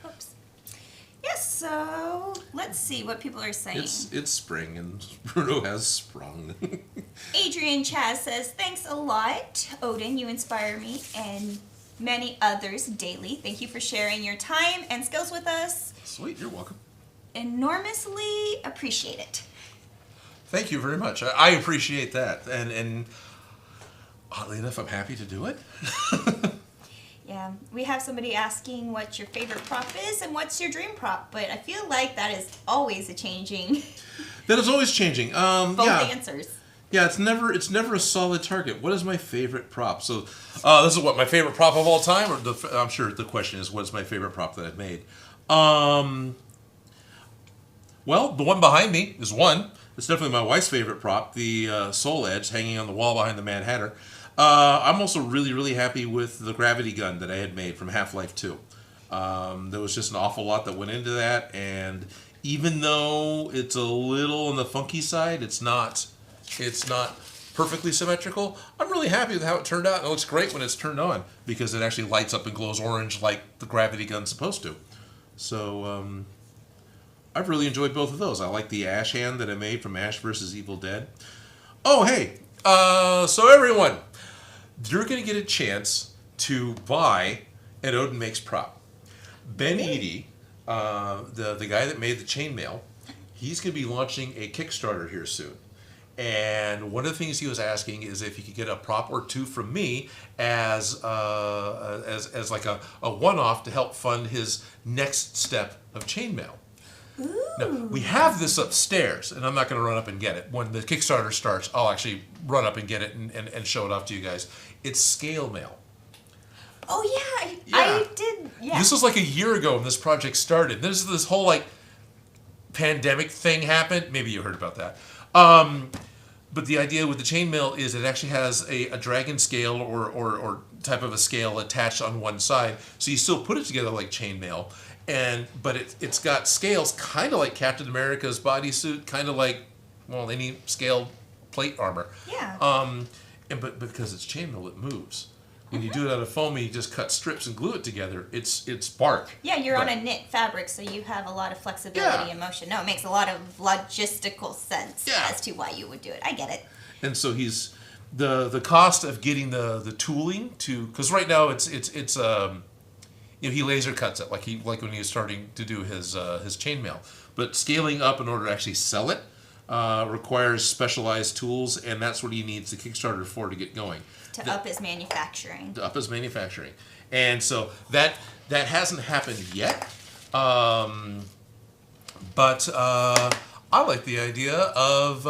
B: Oops. Yes, so let's see what people are saying.
A: It's spring, and Bruno has sprung.
B: Adrian Chaz says, thanks a lot, Odin. You inspire me and many others daily. Thank you for sharing your time and skills with us.
A: Sweet, you're welcome.
B: Enormously appreciate it.
A: Thank you very much. I appreciate that. And oddly enough, I'm happy to do it.
B: Yeah, we have somebody asking what your favorite prop is and what's your dream prop, but I feel like that is always a changing.
A: That is always changing.
B: Both answers.
A: Yeah, it's never a solid target. What is my favorite prop? So this is what my favorite prop of all time, or I'm sure the question is, what's my favorite prop that I've made? Well, the one behind me is one. It's definitely my wife's favorite prop, the Soul Edge hanging on the wall behind the Mad Hatter. I'm also really, really happy with the gravity gun that I had made from Half-Life 2. There was just an awful lot that went into that, and even though it's a little on the funky side, it's not perfectly symmetrical. I'm really happy with how it turned out, and it looks great when it's turned on, because it actually lights up and glows orange like the gravity gun's supposed to. So, I've really enjoyed both of those. I like the Ash hand that I made from Ash vs. Evil Dead. Oh, hey, so everyone, you're going to get a chance to buy an Odin Makes prop. Ben Eady, the guy that made the chainmail, he's going to be launching a Kickstarter here soon. And one of the things he was asking is if he could get a prop or two from me as like a one-off to help fund his next step of chainmail.
B: Ooh.
A: Now, we have this upstairs, and I'm not going to run up and get it. When the Kickstarter starts, I'll actually run up and get it and show it off to you guys. It's scale mail.
B: Oh, yeah. I did. Yeah.
A: This was like a year ago when this project started. This whole, like, pandemic thing happened. Maybe you heard about that. But the idea with the chainmail is it actually has a dragon scale or type of a scale attached on one side. So you still put it together like chainmail. But it's got scales kind of like Captain America's bodysuit, kind of like, well, any scaled plate armor.
B: Yeah.
A: But because it's chainmail, it moves. When you do it out of foam and you just cut strips and glue it together, it's bark.
B: Yeah, you're on a knit fabric, so you have a lot of flexibility and motion. No, it makes a lot of logistical sense as to why you would do it. I get it.
A: And so he's the cost of getting the tooling to, because right now it's he laser cuts it like when he was starting to do his chainmail. But scaling up in order to actually sell it requires specialized tools, and that's what he needs the Kickstarter for to get going.
B: To up his manufacturing.
A: And so that hasn't happened yet. But I like the idea of,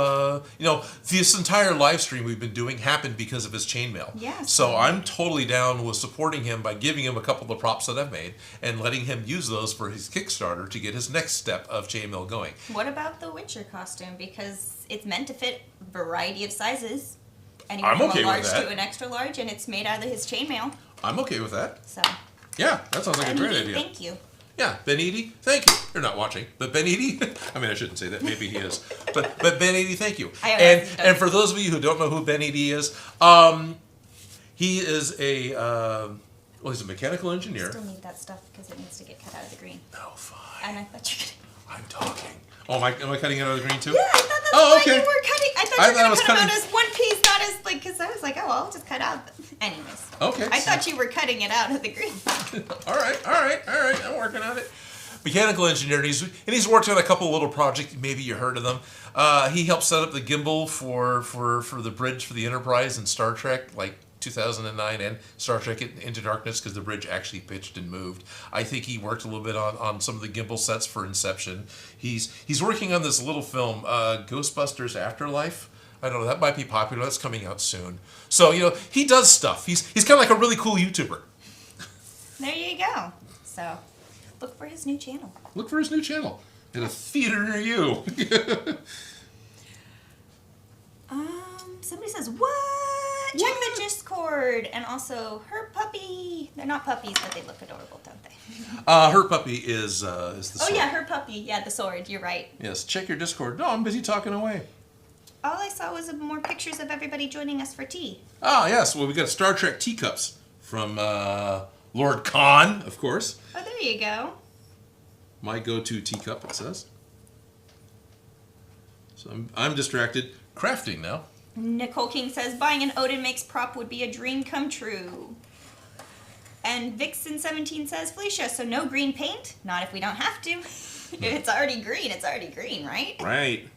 A: this entire live stream we've been doing happened because of his chainmail.
B: Yes.
A: So I'm totally down with supporting him by giving him a couple of the props that I've made and letting him use those for his Kickstarter to get his next step of chainmail going.
B: What about the Witcher costume? Because it's meant to fit a variety of sizes. Anywhere from a large to an extra large, and it's made out of his chainmail.
A: I'm okay with that.
B: So.
A: Yeah, that sounds like a great idea.
B: Thank you.
A: Yeah, Ben Eady, thank you. You're not watching, but Ben Eady, I mean, I shouldn't say that. Maybe he is. But Ben Eady, thank you. And for those of you who don't know who Ben Eady is, he is he's a mechanical engineer.
B: I still need that stuff because it needs to get cut out of the green.
A: No, fine.
B: And I thought you could.
A: I'm talking. Oh, am I cutting it out of the green too?
B: Yeah, I thought that's
A: Oh,
B: why
A: okay.
B: you were cutting. I thought you were going to cut them out as one piece, not as like. Because I was like, oh, I'll just cut out. Anyways.
A: Okay.
B: I thought you were cutting it out of the green.
A: All right. I'm working on it. Mechanical engineer, he's worked on a couple of little projects. Maybe you heard of them. He helped set up the gimbal for the bridge for the Enterprise in Star Trek, like 2009, and Star Trek Into Darkness, because the bridge actually pitched and moved. I think he worked a little bit on some of the gimbal sets for Inception. He's working on this little film, Ghostbusters Afterlife. I don't know, that might be popular. That's coming out soon. So, he does stuff. He's kind of like a really cool YouTuber.
B: There you go. So, look for his new channel.
A: Look for his new channel. In a theater near you.
B: Somebody says, what? Check the Discord. And also, her puppy. They're not puppies, but they look adorable, don't they?
A: Her puppy is the sword.
B: Oh, yeah, her puppy. Yeah, the sword. You're right.
A: Yes, check your Discord. No, I'm busy talking away.
B: All I saw was more pictures of everybody joining us for tea.
A: Ah, yes. Well, we got Star Trek teacups from Lord Khan, of course.
B: Oh, there you go.
A: My go-to teacup, it says. So I'm distracted. Crafting now.
B: Nicole King says, buying an Odin Makes prop would be a dream come true. And Vixen17 says, Felicia, so no green paint? Not if we don't have to. If it's already green, right?
A: Right.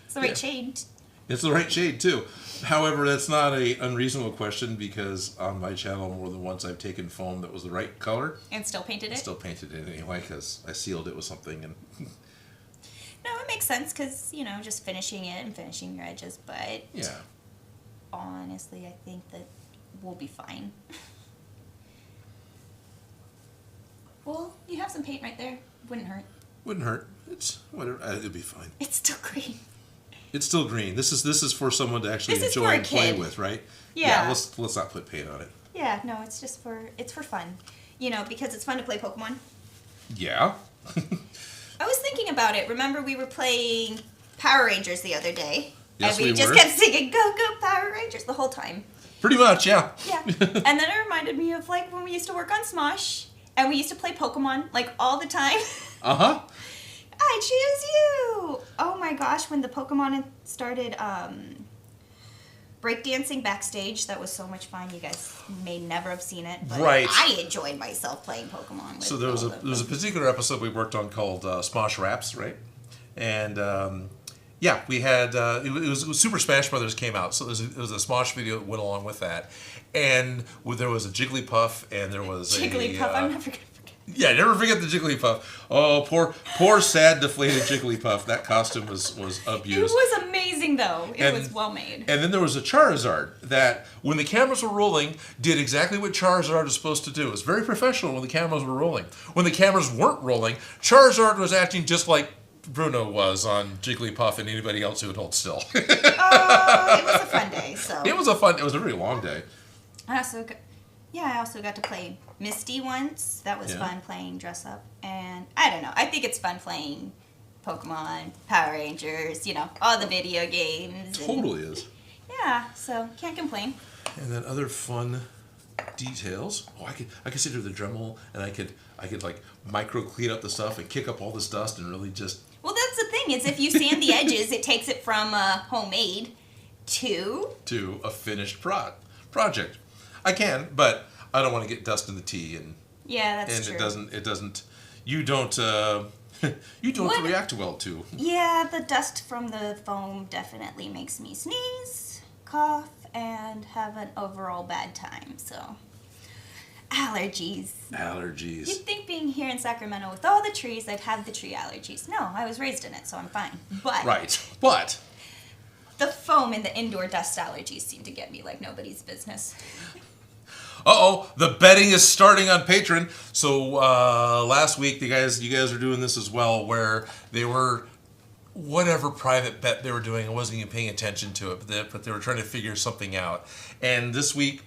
B: It's the right shade.
A: It's the right shade, too. However, that's not an unreasonable question, because on my channel more than once I've taken foam that was the right color.
B: And still painted it?
A: Still painted it anyway, because I sealed it with something. And
B: No, it makes sense, because, just finishing it and finishing your edges, but...
A: Yeah.
B: Honestly, I think that we'll be fine. Well, you have some paint right there. Wouldn't hurt.
A: Wouldn't hurt. It's whatever. It'll be fine.
B: It's still green.
A: It's still green. This is for someone to actually
B: This is
A: enjoy
B: for a
A: and play
B: kid.
A: with, right?
B: Yeah.
A: Let's not put paint on it.
B: Yeah, no, it's just for fun. Because it's fun to play Pokemon.
A: Yeah.
B: I was thinking about it. Remember we were playing Power Rangers the other day?
A: Yes,
B: and we just
A: were.
B: kept singing Go Go Power Rangers the whole time.
A: Pretty much, yeah.
B: Yeah. And then it reminded me of when we used to work on Smosh and we used to play Pokemon all the time.
A: Uh-huh.
B: I choose you! Oh my gosh, when the Pokemon started breakdancing backstage, that was so much fun. You guys may never have seen it, but
A: Right.
B: I enjoyed myself playing Pokemon. With
A: So there was a particular episode we worked on called Smosh Raps, right? And we had it was Super Smash Brothers came out, so it was a Smosh video that went along with that, and there was a Jigglypuff, and there was
B: Jigglypuff. I'm never gonna forget.
A: Yeah, never forget the Jigglypuff. Oh, poor sad deflated Jigglypuff. That costume was abused.
B: It was amazing though. It was well made.
A: And then there was a Charizard that, when the cameras were rolling, did exactly what Charizard is supposed to do. It was very professional when the cameras were rolling. When the cameras weren't rolling, Charizard was acting just like Bruno was on Jigglypuff and anybody else who would hold still.
B: Oh, it was a fun day. So
A: It was a very long day.
B: I also got to play Misty once. That was fun playing dress up. And I don't know. I think it's fun playing Pokemon, Power Rangers, all the video games.
A: Totally is.
B: Yeah, so can't complain.
A: And then other fun details. Oh, I could sit here with the Dremel and I could micro clean up the stuff and kick up all this dust and really just.
B: Well, that's the thing, is if you sand the edges, it takes it from homemade to
A: a finished project. I can, but I don't want to get dust in the tea, and
B: that's true.
A: It doesn't. You don't react well to.
B: Yeah, the dust from the foam definitely makes me sneeze, cough, and have an overall bad time. So, allergies.
A: Allergies.
B: You'd think being here in Sacramento with all the trees, I'd have the tree allergies. No, I was raised in it, so I'm fine.
A: But
B: the foam and the indoor dust allergies seem to get me like nobody's business.
A: the betting is starting on Patreon. So last week, you guys are doing this as well, where they were whatever private bet they were doing. I wasn't even paying attention to it, but they were trying to figure something out. And this week,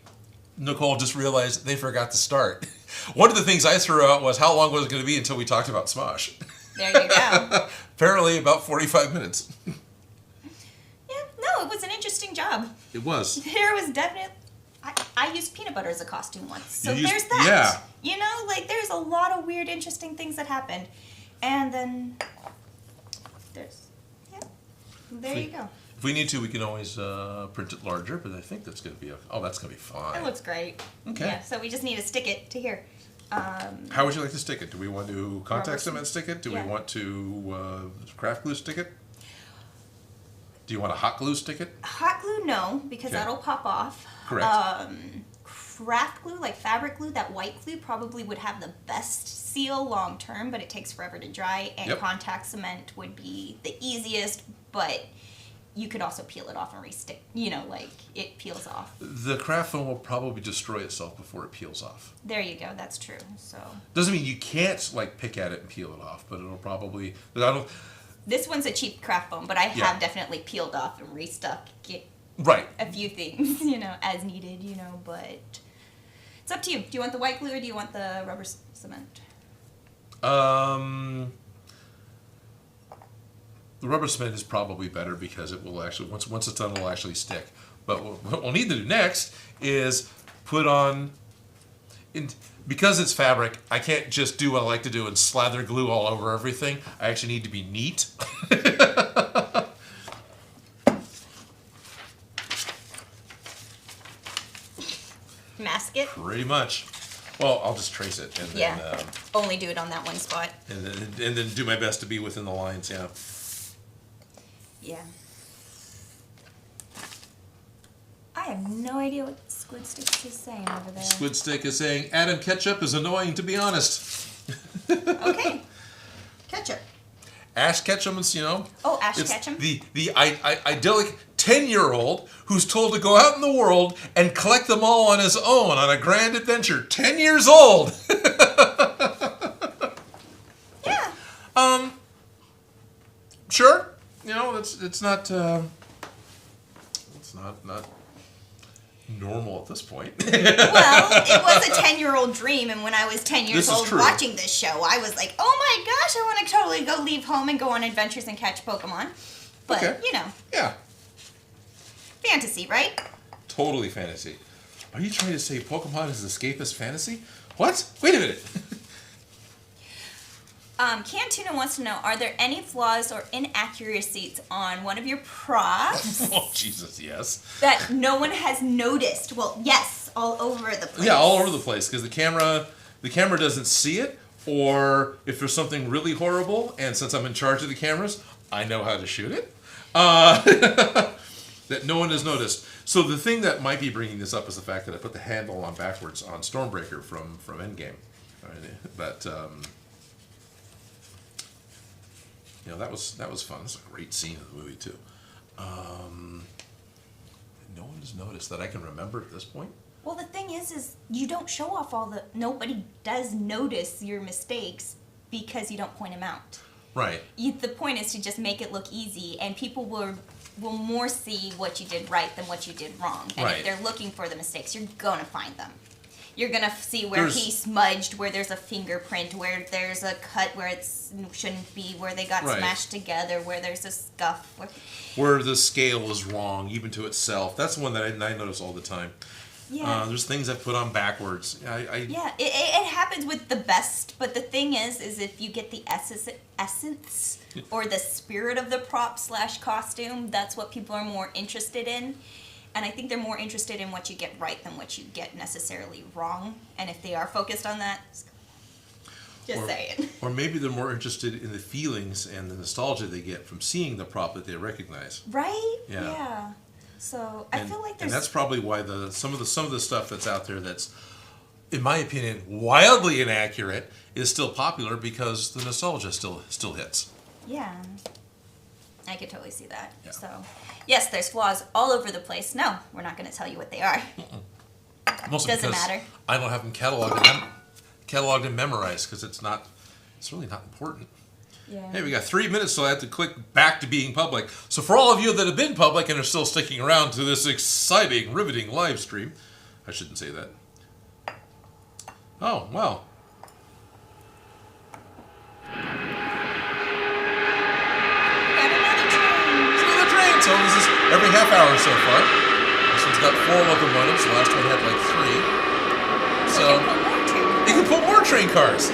A: Nicole just realized they forgot to start. One of the things I threw out was how long was it going to be until we talked about Smosh.
B: There you go.
A: Apparently about 45 minutes.
B: Yeah, no, it was an interesting job.
A: It was.
B: There was definitely... I used peanut butter as a costume once, so there's that.
A: Yeah.
B: There's a lot of weird, interesting things that happened. And then There you go.
A: If we need to, we can always print it larger, but I think that's going to be that's going to be fine.
B: It looks great.
A: Okay.
B: Yeah, so we just need to stick it to here.
A: How would you like to stick it? Do we want to contact cement stick it? Do we
B: Yeah.
A: want to craft glue stick it? Do you want a hot glue stick it?
B: Hot glue, no, because
A: Okay.
B: that'll pop off.
A: Correct.
B: Craft glue, like fabric glue, that white glue probably would have the best seal long term, but it takes forever to dry. And
A: Yep.
B: contact cement would be the easiest, but you could also peel it off and restick. You know, like it peels off.
A: The craft foam will probably destroy itself before it peels off.
B: There you go. That's true. So
A: Doesn't mean you can't like pick at it and peel it off, but it'll probably. I don't.
B: this one's a cheap craft foam, but I
A: Yeah.
B: have definitely peeled off and restuck it
A: Right.
B: a few things, you know, as needed, you know, but it's up to you. Do you want the white glue or do you want the rubber cement?
A: The rubber cement is probably better because it will actually once it's done, it'll actually stick. But what we'll need to do next is put on. Because it's fabric, I can't just do what I like to do and slather glue all over everything. I actually need to be neat.
B: Mask it?
A: Pretty much. Well, I'll just trace it and then,
B: Yeah. Only do it on that one spot.
A: and then do my best to be within the lines. Yeah.
B: Yeah. I have no idea what Squid Sticks is saying over there.
A: Squid Stick is saying Adam Ketchup is annoying, to be honest.
B: Okay. Ketchup.
A: Ash Ketchum is,
B: Oh, Ash
A: it's
B: Ketchum?
A: the idyllic 10-year-old who's told to go out in the world and collect them all on his own on a grand adventure. 10 years old.
B: Yeah.
A: Sure. It's not normal at this point.
B: Well, it was a 10-year-old dream, and when I was 10 years
A: This is
B: old
A: true.
B: watching this show, I was like, oh my gosh, I want to totally go leave home and go on adventures and catch Pokemon. But,
A: Okay. Yeah.
B: fantasy, right?
A: Totally fantasy. Are you trying to say Pokemon is escapist fantasy? What? Wait a minute.
B: Cantuna wants to know, are there any flaws or inaccuracies on one of your props
A: Oh, Jesus, yes.
B: that no one has noticed? Well, yes, all over the place.
A: Yeah, all over the place because the camera doesn't see it, or if there's something really horrible, and since I'm in charge of the cameras, I know how to shoot it. That no one has noticed. So the thing that might be bringing this up is the fact that I put the handle on backwards on Stormbreaker from Endgame. But that was fun. It's a great scene of the movie too. No one has noticed that I can remember at this point.
B: Well, the thing is you don't show off nobody does notice your mistakes because you don't point them out.
A: Right.
B: The point is to just make it look easy, and people will more see what you did right than what you did wrong. And
A: Right.
B: if they're looking for the mistakes, you're going to find them. You're going to see where he smudged, where there's a fingerprint, where there's a cut where it shouldn't be, where they got
A: Right.
B: smashed together, where there's a scuff.
A: Where the scale is wrong, even to itself. That's the one that I notice all the time.
B: Yeah.
A: There's things I've put on backwards.
B: Yeah, it happens with the best, but the thing is if you get the essence or the spirit of the prop / costume, that's what people are more interested in. And I think they're more interested in what you get right than what you get necessarily wrong. And if they are focused on that, just saying.
A: Or maybe they're more interested in the feelings and the nostalgia they get from seeing the prop that they recognize.
B: Right?
A: Yeah.
B: So I feel like there's...
A: And that's probably why some of the stuff that's out there that's, in my opinion, wildly inaccurate is still popular because the nostalgia still hits.
B: Yeah. I could totally see that.
A: Yeah.
B: So, yes, there's flaws all over the place. No, we're not going to tell you what they are.
A: Mostly
B: Doesn't
A: because
B: matter.
A: I don't have them cataloged and memorized because it's really not important.
B: Yeah.
A: Hey, we got 3 minutes, so I have to click back to being public. So for all of you that have been public and are still sticking around to this exciting, riveting live stream, I shouldn't say that. Oh, well.
B: Got another train.
A: It's another train. So this is every half hour so far. This one's got 4 locomotives. The last one had like 3. So you can put more train cars.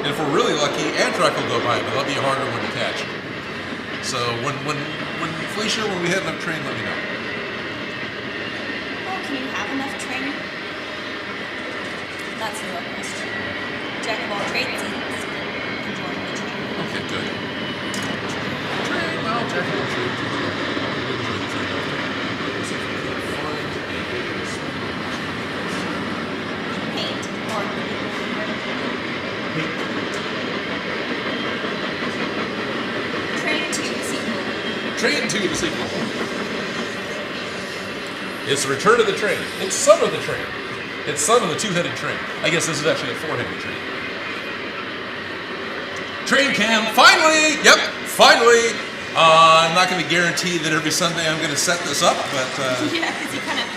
A: And if we're really lucky, Amtrak will go by, but that'll be a harder one to catch. So So when Felicia, when we had enough train, let me know.
B: Well, can you have enough train? That's the real question. Jack of all trades is enjoying the train.
A: Okay, good. Train, well, Jack of all trades.
B: Paint or Train 2 sequel.
A: Train 2, the sequel. It's the return of the train. It's son of the train. It's son of the two-headed train. I guess this is actually a four-headed train. Train cam, finally! Yep, finally! I'm not going to guarantee that every Sunday I'm going to set this up, but...
B: Yeah, because you kind of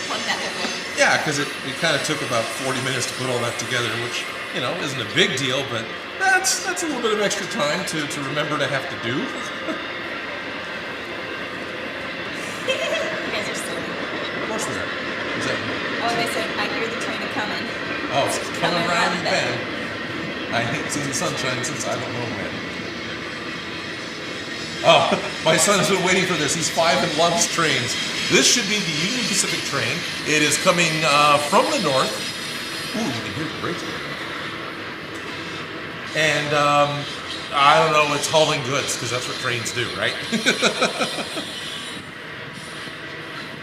B: plugged that in.
A: Yeah, because it kind of took about 40 minutes to put all that together, which, you know, isn't a big deal, but that's a little bit of extra time to remember to have to do.
B: You guys are silly.
A: Of course we are. Is that...
B: Oh, they said, I hear the train a-coming.
A: Oh, it's coming around the bend. I ain't seen the sunshine since I don't know when. Oh, my son's been waiting for this. He's 5 and loves trains. This should be the Union Pacific train. It is coming from the north. Ooh, you can hear the brakes going. And I don't know, it's hauling goods, because that's what trains do, right?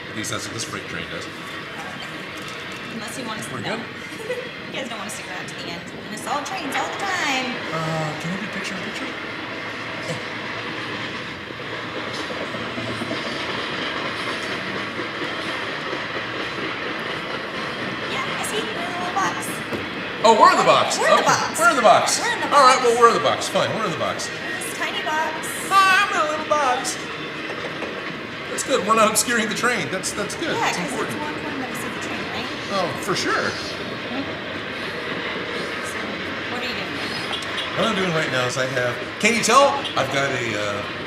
A: At least that's what this freight train does.
B: Unless you want to
A: We're
B: no.
A: good?
B: You guys don't want to stick around to the end. And it's all trains all the time.
A: Can I do picture?
B: Yeah, I see. We're in a little box.
A: Oh, we're in the box.
B: We're in the box.
A: We're in the box.
B: We're in the
A: All right,
B: box.
A: well, we're in the box. Fine, we're in the box.
B: We're in this tiny box.
A: I'm in a little box. That's good. We're not obscuring the train. That's good.
B: Yeah,
A: That's
B: because it's
A: important.
B: more important that we see the train, right?
A: Oh, for sure.
B: So, what are you doing right now?
A: What I'm doing right now is I have. Can you tell? I've got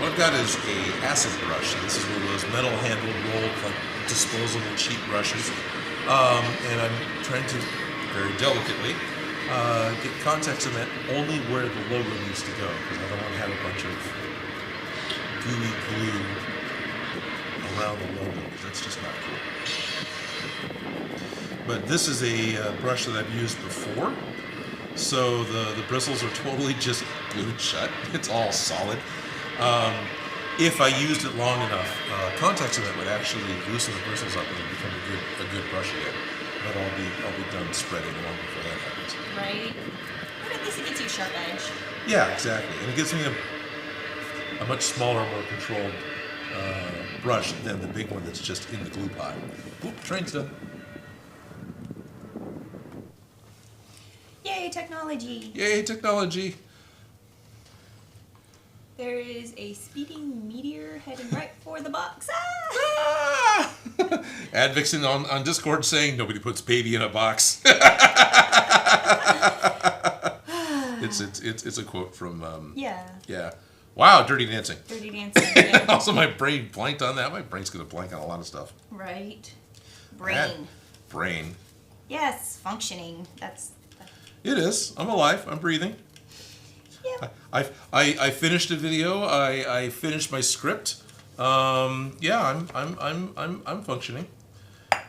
A: what I've got is a acid brush. This is one of those metal handled rolled like disposable cheap brushes, and I'm trying to very delicately get contact cement only where the logo needs to go, because I don't want to have a bunch of gooey glue around the logo, because that's just not cool. But this is a brush that I've used before, so the bristles are totally just glued shut. It's all solid. If I used it long enough, contact cement would actually loosen the bristles up and it'd become a good brush again. But I'll be done spreading long before that happens.
B: Right. But at least it gets you a sharp edge.
A: Yeah, exactly. And it gives me a much smaller, more controlled brush than the big one that's just in the glue pot. Oop, train's done.
B: Yay, technology.
A: Yay, technology.
B: There is a speeding meteor heading right for the box. Ah!
A: Ah! Advixen on Discord saying nobody puts baby in a box. It's a quote from yeah. Wow, Dirty Dancing.
B: Dirty Dancing. Yeah.
A: Also, my brain blanked on that. My brain's gonna blank on a lot of stuff.
B: Right. Brain.
A: Brain.
B: Yes, functioning. That's
A: It is. I'm alive. I'm breathing.
B: yeah.
A: I finished a video. I finished my script. Yeah, I'm functioning,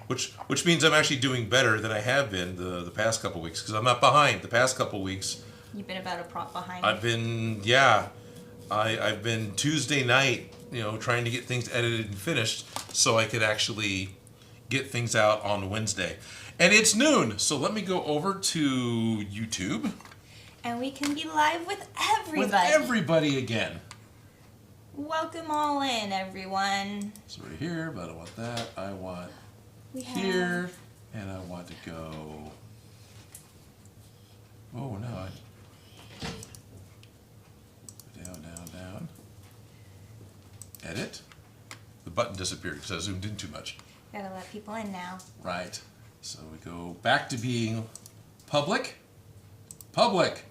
A: which means I'm actually doing better than I have been the past couple weeks, because I'm not behind. The past couple weeks,
B: You've been about a prop behind.
A: I've been I've been Tuesday night, trying to get things edited and finished so I could actually get things out on Wednesday. And it's noon, so let me go over to YouTube.
B: And we can be live with everybody.
A: With everybody again.
B: Welcome all in, everyone.
A: So right here, but I don't want that. I want
B: We have
A: here, and I want to go. Oh no! Down. Edit. The button disappeared because I zoomed in too much.
B: Gotta let people in now.
A: Right. So we go back to being public. Public.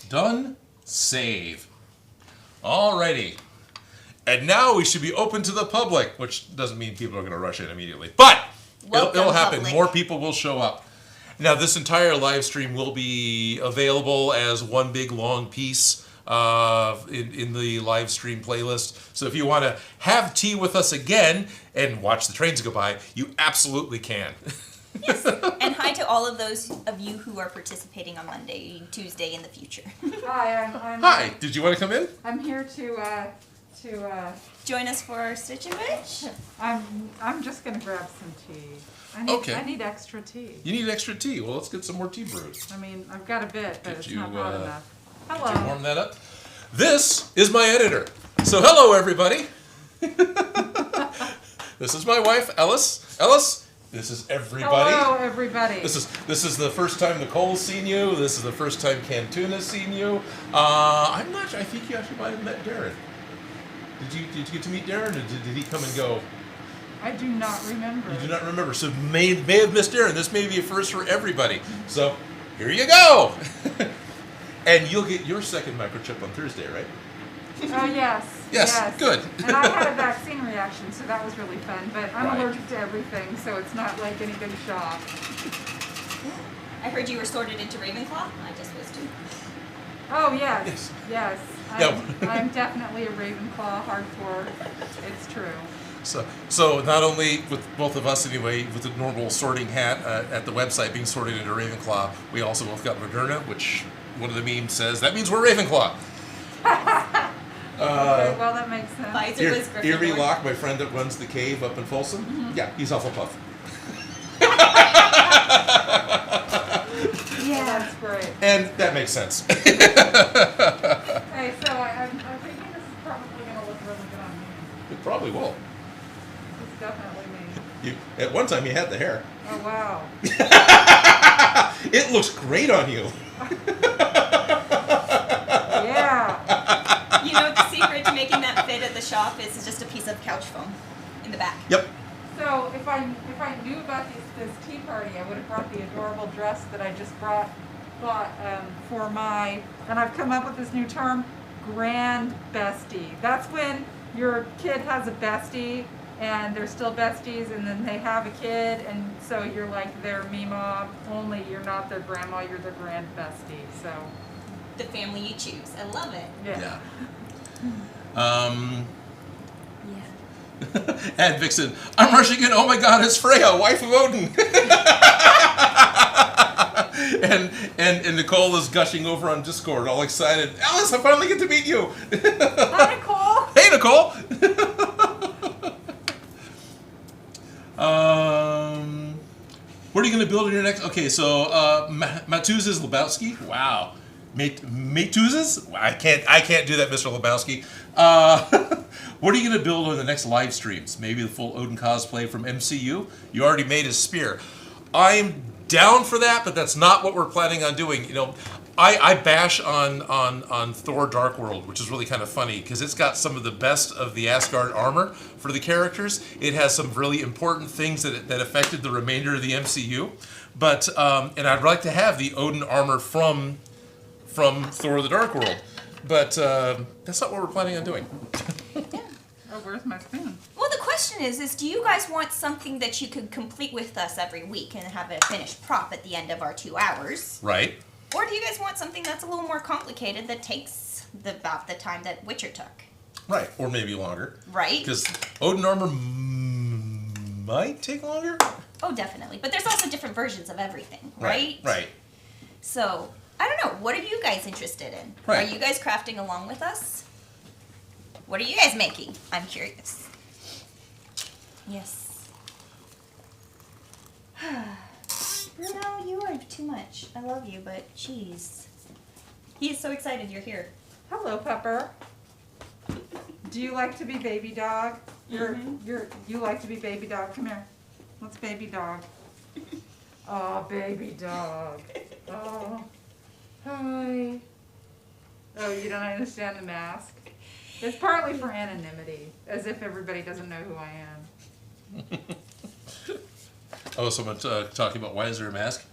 A: Done. Save. Alrighty. And now we should be open to the public, which doesn't mean people are going to rush in immediately. But it'll happen.
B: Public.
A: More people will show up. Now, this entire live stream will be available as one big long piece in the live stream playlist. So if you want to have tea with us again and watch the trains go by, you absolutely can.
B: Yes, and hi to all of those of you who are participating on Monday, Tuesday in the future.
C: Hi,
A: Hi, did you want to come in?
C: I'm here to
B: Join us for our Stitch and Witch.
C: I'm just gonna grab some tea. I need extra tea.
A: You need extra tea. Well, let's get some more tea brewed.
C: I mean, I've got a bit, but it's
A: you,
C: not hot enough.
A: Did you
C: Hello.
A: warm that up? This is my editor. So hello, everybody. This is my wife, Ellis. Ellis, this is everybody.
C: Hello, everybody.
A: This is the first time Nicole's seen you. This is the first time Cantuna's seen you. I'm not sure. I think you actually might have met Darren. Did you get to meet Darren, or did he come and go?
C: I do not remember.
A: You do not remember. So may have missed Darren. This may be a first for everybody. So here you go. And you'll get your second microchip on Thursday, right?
C: Oh, yes.
A: Yes, good.
C: And I had a vaccine reaction, so that was really fun. But I'm
A: Right.
C: allergic to everything, so it's not like any big shock.
B: I heard you were sorted into Ravenclaw. I just was too.
C: Oh, yes.
A: Yes.
C: Yes. I'm definitely a Ravenclaw hardcore. It's true.
A: So not only with both of us anyway, with the normal sorting hat at the website being sorted into Ravenclaw, we also both got Moderna, which one of the memes says that means we're Ravenclaw.
C: Okay, well, that makes sense.
B: Pfizer was Gryffindor.
A: Erie Locke, my friend that runs the cave up in Folsom, yeah, he's Hufflepuff.
C: Yeah. That's great.
A: And that makes sense.
C: Hey, so I'm thinking this is probably going to look really good on me.
A: It probably will.
C: It's definitely me.
A: At one time you had the hair.
C: Oh, wow.
A: It looks great on you.
C: Yeah.
B: You know the secret to making that fit at the shop is just a piece of couch foam in the back.
A: Yep.
C: So if I knew about this tea party, I would have brought the adorable dress that I just bought for my, and I've come up with this new term, grand bestie. That's when your kid has a bestie and they're still besties, and then they have a kid, and so you're like their Mima, only you're not their grandma, you're their grand bestie. So
B: The family you choose. I love it.
A: Yeah.
B: Yeah.
A: And Vixen, I'm rushing in. Oh my God, it's Freya, wife of Odin. and Nicole is gushing over on Discord, all excited. Alice, I finally get to meet you.
C: Hi, Nicole.
A: Hey, Nicole. What are you going to build in your next? Okay, so Matuz's Lebowski. Wow. Matuz's? I can't do that, Mr. Lebowski. What are you going to build on the next live streams? Maybe the full Odin cosplay from MCU? You already made his spear. I'm down for that, but that's not what we're planning on doing. You know, I bash on Thor Dark World, which is really kind of funny because it's got some of the best of the Asgard armor for the characters. It has some really important things that affected the remainder of the MCU. But and I'd like to have the Odin armor from Thor the Dark World. But that's not what we're planning on doing.
C: Oh, where's my spoon?
B: Well, the question is do you guys want something that you could complete with us every week and have a finished prop at the end of our 2 hours?
A: Right.
B: Or do you guys want something that's a little more complicated that takes about the time that Witcher took?
A: Right. Or maybe longer.
B: Right?
A: Because Odin armor might take longer.
B: Oh, definitely. But there's also different versions of everything, right?
A: Right.
B: So, I don't know. What are you guys interested in?
A: Right.
B: Are you guys crafting along with us? What are you guys making? I'm curious. Yes. Bruno, you are too much. I love you, but jeez. He is so excited you're here.
C: Hello, Pepper. Do you like to be baby dog? You like to be baby dog? Come here. Let's baby dog. Oh, baby dog. Oh, hi. Oh, you don't understand the mask? It's partly for anonymity, as if everybody doesn't know who I am.
A: Oh, someone talking about why is there a mask?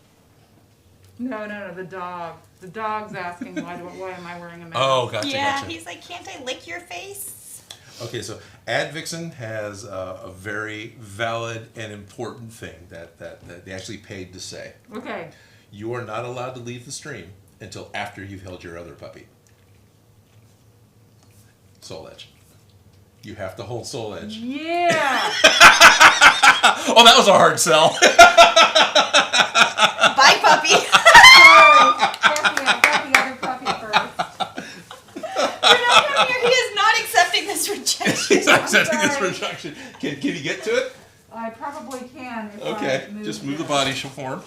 C: No, the dog. The dog's asking why am I wearing a mask?
A: Oh, gotcha,
B: Yeah,
A: gotcha.
B: he's like, can't I lick your face?
A: Okay, so Ad Vixen has a very valid and important thing that they actually paid to say.
C: Okay.
A: You are not allowed to leave the stream until after you've held your other puppy. Soul Edge. You have to hold Soul Edge.
C: Yeah.
A: Oh, that was a hard sell.
B: Bye, puppy.
C: Sorry. Jackie, I got the other puppy first.
B: Bruno, come here. He is not accepting this rejection.
A: He's not accepting this
C: sorry.
A: rejection. Can you get to it?
C: I probably can. If
A: Okay,
C: I
A: just move the
C: this,
A: body form.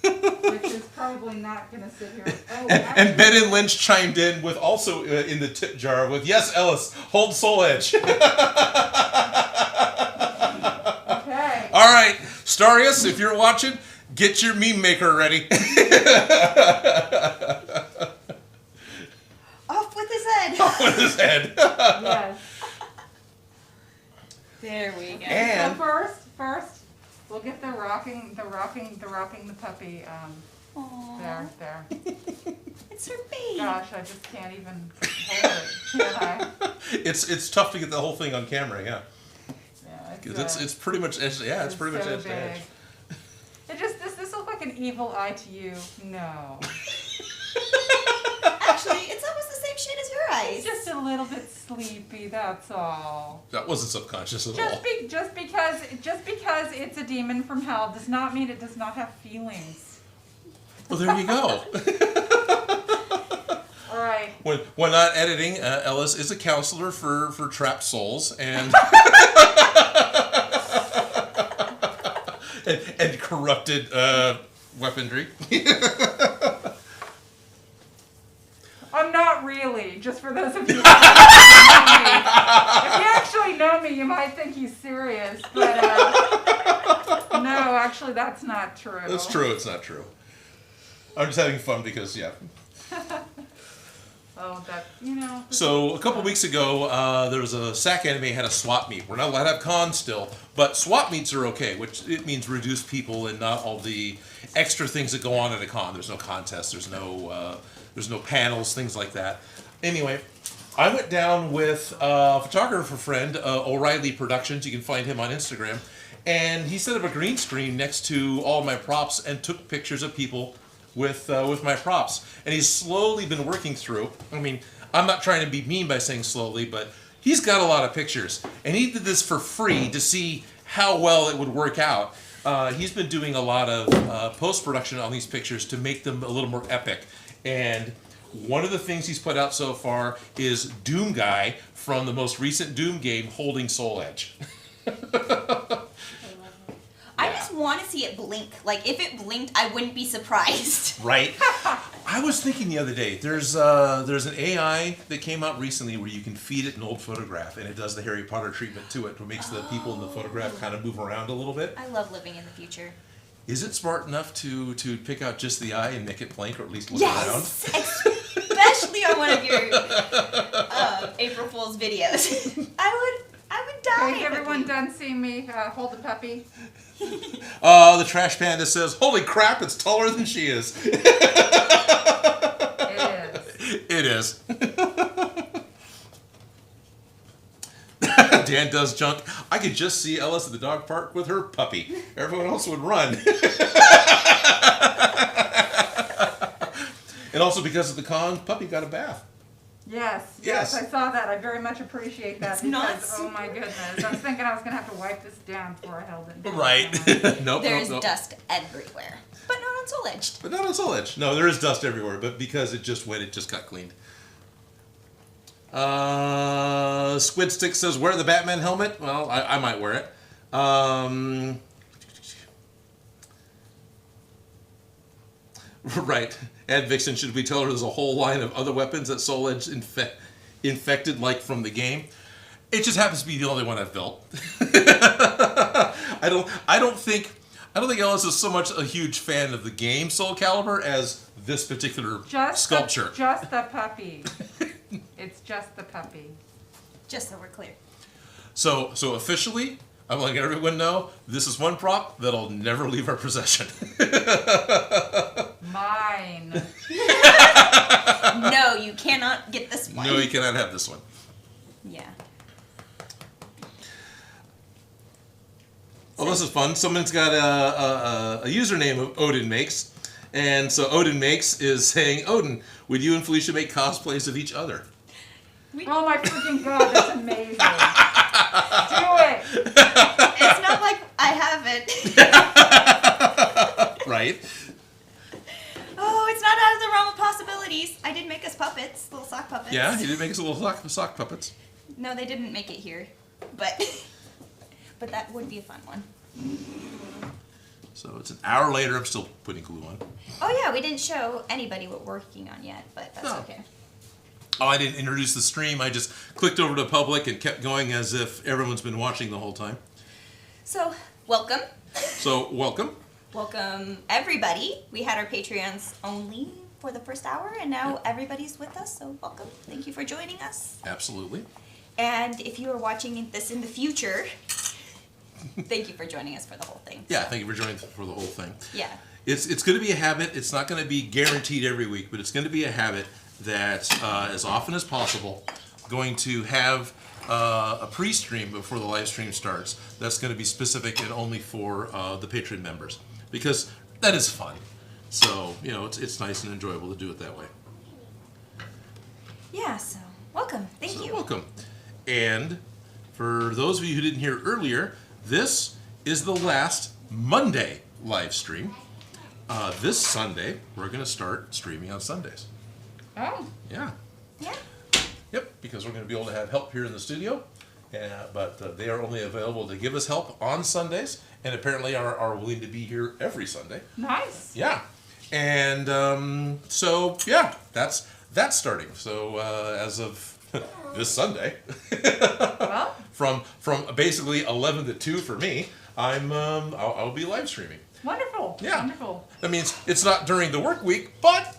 C: Which is probably not going to sit here. Oh,
A: And Ben and Lynch chimed in with also in the tip jar with, yes, Ellis, hold Soul Edge.
C: Okay.
A: All right, Starius, if you're watching, get your meme maker ready.
B: Off with his head.
A: With his head.
C: Yes.
B: There we go.
A: And
C: So first, we'll get the rocking the puppy.
B: Aww.
C: There.
B: It's her baby.
C: Gosh, I just can't even hold it, can I?
A: it's tough to get the whole thing on camera, yeah.
C: Yeah,
A: 'Cause it's pretty much edge, yeah, it's pretty much
C: so
A: edge to edge.
C: big. It just this look like an evil eye to you? No.
B: Actually, it's almost the same shade as your eyes.
C: It's just a little bit sleepy, that's all.
A: That wasn't subconscious at all.
C: Just because it's a demon from hell does not mean it does not have feelings.
A: Well, there you go.
C: All right.
A: When not editing, Ellis is a counselor for trapped souls and and corrupted weaponry.
C: I'm not really, just for those of you who don't know me. If you actually know me, you might think he's serious, but no, actually that's not true.
A: That's true. It's not true. I'm just having fun because, yeah.
C: Oh, that,
A: So a couple weeks ago, there was a SAC anime had a swap meet. We're not allowed to have cons still, but swap meets are okay, which it means reduced people and not all the extra things that go on at a con. There's no contest. There's no panels, things like that. Anyway, I went down with a photographer friend, O'Reilly Productions. You can find him on Instagram, and he set up a green screen next to all my props and took pictures of people with my props, and he's slowly been working through. I mean, I'm not trying to be mean by saying slowly, but he's got a lot of pictures, and he did this for free to see how well it would work out. He's been doing a lot of post-production on these pictures to make them a little more epic, and one of the things he's put out so far is Doom Guy from the most recent Doom game holding Soul Edge.
B: I just want to see it blink. Like, if it blinked, I wouldn't be surprised.
A: Right? I was thinking the other day, there's an AI that came out recently where you can feed it an old photograph, and it does the Harry Potter treatment to it, which makes the people in the photograph kind of move around a little bit.
B: I love living in the future.
A: Is it smart enough to pick out just the eye and make it blink, or at least look
B: Yes! Especially on one of your April Fool's videos. I would die.
C: Okay, is everyone done seeing me hold the puppy?
A: around? The trash panda says, "Holy crap, it's taller than she is."
C: It
A: It is. Dan does junk. I could just see Ellis at the dog park with her puppy. Everyone else would run. And also because of the con, puppy got a bath.
C: Yes,
A: Yes.
C: I saw that. I very much appreciate that
B: It's not
C: because, oh my goodness, I was thinking I was going to have to wipe this down before I held it.
A: Right. Nope.
B: There's
A: nope.
B: dust everywhere. But not on Soul Edge.
A: But not on Soul Edge. No, there is dust everywhere, but because it just got cleaned. Squid Stick says, wear the Batman helmet. Well, I might wear it. Right. Ed Vixen, should we tell her there's a whole line of other weapons that Soul Edge infected, like from the game? It just happens to be the only one I've built. I don't think Ellis is so much a huge fan of the game Soul Calibur as this particular sculpture.
C: Just the puppy. It's just the puppy.
B: Just so we're clear.
A: So officially, I'm letting everyone know this is one prop that'll never leave our possession.
C: Mine.
B: No, you cannot get this one.
A: No, you cannot have this one.
B: Yeah.
A: Well, this is fun. Someone's got a username of Odin Makes. And so Odin Makes is saying, Odin, would you and Felicia make cosplays of each other?
B: We
C: Oh my freaking God, that's amazing. Do it.
B: It's not like I haven't.
A: Right?
B: Oh, it's not out of the realm of possibilities. I did make us puppets, little sock puppets.
A: Yeah, you did make us a little sock puppets.
B: No, they didn't make it here, but that would be a fun one.
A: So it's an hour later. I'm still putting glue on.
B: Oh yeah, we didn't show anybody what we're working on yet, but that's
A: No.
B: okay.
A: Oh, I didn't introduce the stream. I just clicked over to public and kept going as if everyone's been watching the whole time.
B: So, welcome.
A: So, welcome.
B: Welcome, everybody. We had our Patreons only for the first hour, and now
A: Yep.
B: everybody's with us, so welcome. Thank you for joining us.
A: Absolutely.
B: And if you are watching this in the future, thank you for joining us for the whole thing.
A: Yeah, thank you for joining for the whole thing.
B: Yeah.
A: It's going to be a habit. It's not going to be guaranteed every week, but it's going to be a habit that as often as possible, going to have a pre-stream before the live stream starts. That's going to be specific and only for the Patreon members, because that is fun. So, you know, it's nice and enjoyable to do it that way.
B: Yeah, so welcome. Thank you.
A: Welcome. And for those of you who didn't hear earlier, this is the last Monday live stream. This Sunday, we're going to start streaming on Sundays.
C: Oh.
A: Yeah.
B: Yeah.
A: Yep, because we're going to be able to have help here in the studio, but they are only available to give us help on Sundays, and apparently are willing to be here every Sunday.
C: Nice.
A: Yeah, and so yeah, that's starting. So as of this Sunday,
C: Well,
A: from basically 11 to 2 for me, I'll be live streaming.
C: wonderful.
A: Yeah.
C: Wonderful.
A: That means it's not during the work week, but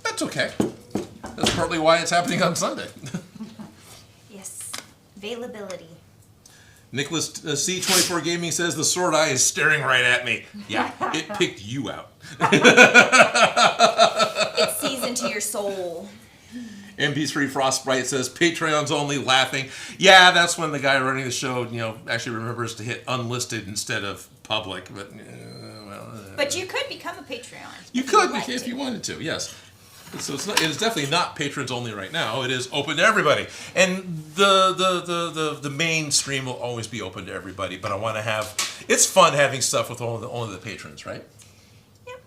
A: that's okay. That's partly why it's happening on Sunday.
B: Yes. Availability.
A: Nicholas C24 Gaming says the sword eye is staring right at me. Yeah, it picked you out.
B: It sees into your soul.
A: MP3 Frostbite says Patreons only, laughing. Yeah, that's when the guy running the show, actually remembers to hit unlisted instead of public. But
B: But you could become a Patreon.
A: you could
B: like
A: if
B: to.
A: you wanted to. Yes. So it is definitely not patrons only right now. It is open to everybody, and the main stream will always be open to everybody. But I want to have it's fun having stuff with only the patrons, right?
B: Yep.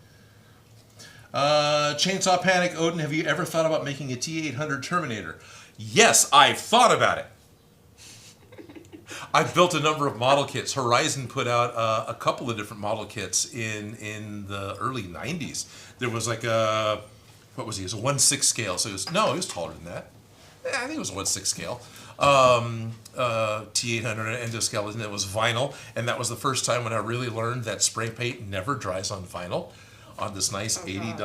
A: Chainsaw Panic Odin, have you ever thought about making a T800 Terminator? Yes, I've thought about it. I've built a number of model kits. Horizon put out a couple of different model kits in the early 90s. There was like a what was he? It was a 1/6 scale. So he was taller than that. Yeah, I think it was a 1/6 scale. T800 endoskeleton. It was vinyl, and that was the first time when I really learned that spray paint never dries on vinyl. On this nice $80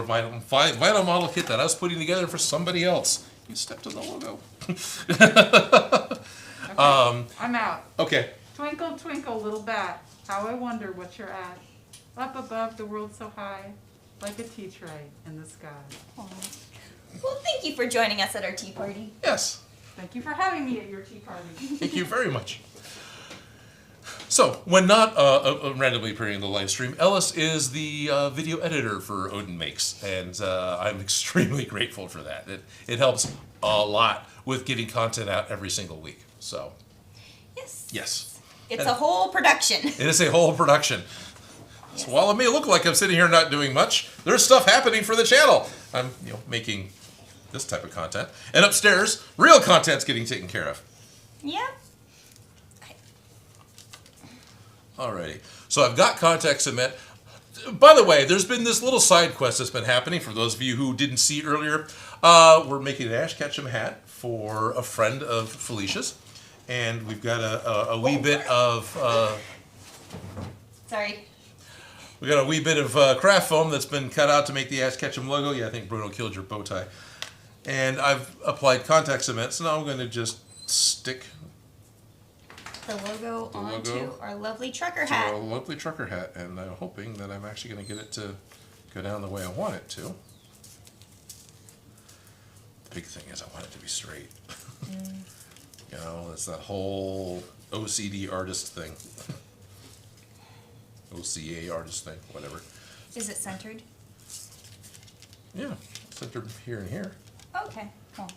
A: vinyl model kit that I was putting together for somebody else. You stepped on the logo.
C: Okay, I'm out.
A: Okay.
C: Twinkle, twinkle, little bat, how I wonder what you're at. Up above the world so high, like a tea tray in the sky.
B: Aw. Well, thank you for joining us at our tea party.
A: Yes.
C: Thank you for having me at your tea party.
A: Thank you very much. So, when not randomly appearing in the live stream, Ellis is the video editor for Odin Makes, and I'm extremely grateful for that. It helps a lot with getting content out every single week. So,
B: Yes.
A: yes.
B: It's a whole production.
A: It is a whole production. So while it may look like I'm sitting here not doing much, there's stuff happening for the channel. I'm making this type of content. And upstairs, real content's getting taken care of.
B: Yeah.
A: Alrighty. So I've got contact submit. By the way, there's been this little side quest that's been happening for those of you who didn't see earlier. We're making an Ash Ketchum hat for a friend of Felicia's. And we've got a wee bit of...
B: Sorry.
A: We got a wee bit of craft foam that's been cut out to make the Ash Ketchum logo. Yeah, I think Bruno killed your bow tie. And I've applied contact cement, so now I'm going to just stick
B: The logo
A: The
B: onto
A: logo
B: our lovely trucker
A: to
B: hat.
A: a lovely trucker hat, and I'm hoping that I'm actually going to get it to go down the way I want it to. The big thing is I want it to be straight. It's that whole OCD artist thing. OCA artist thing, whatever.
B: Is it centered?
A: Yeah, centered here and here.
B: Okay, cool.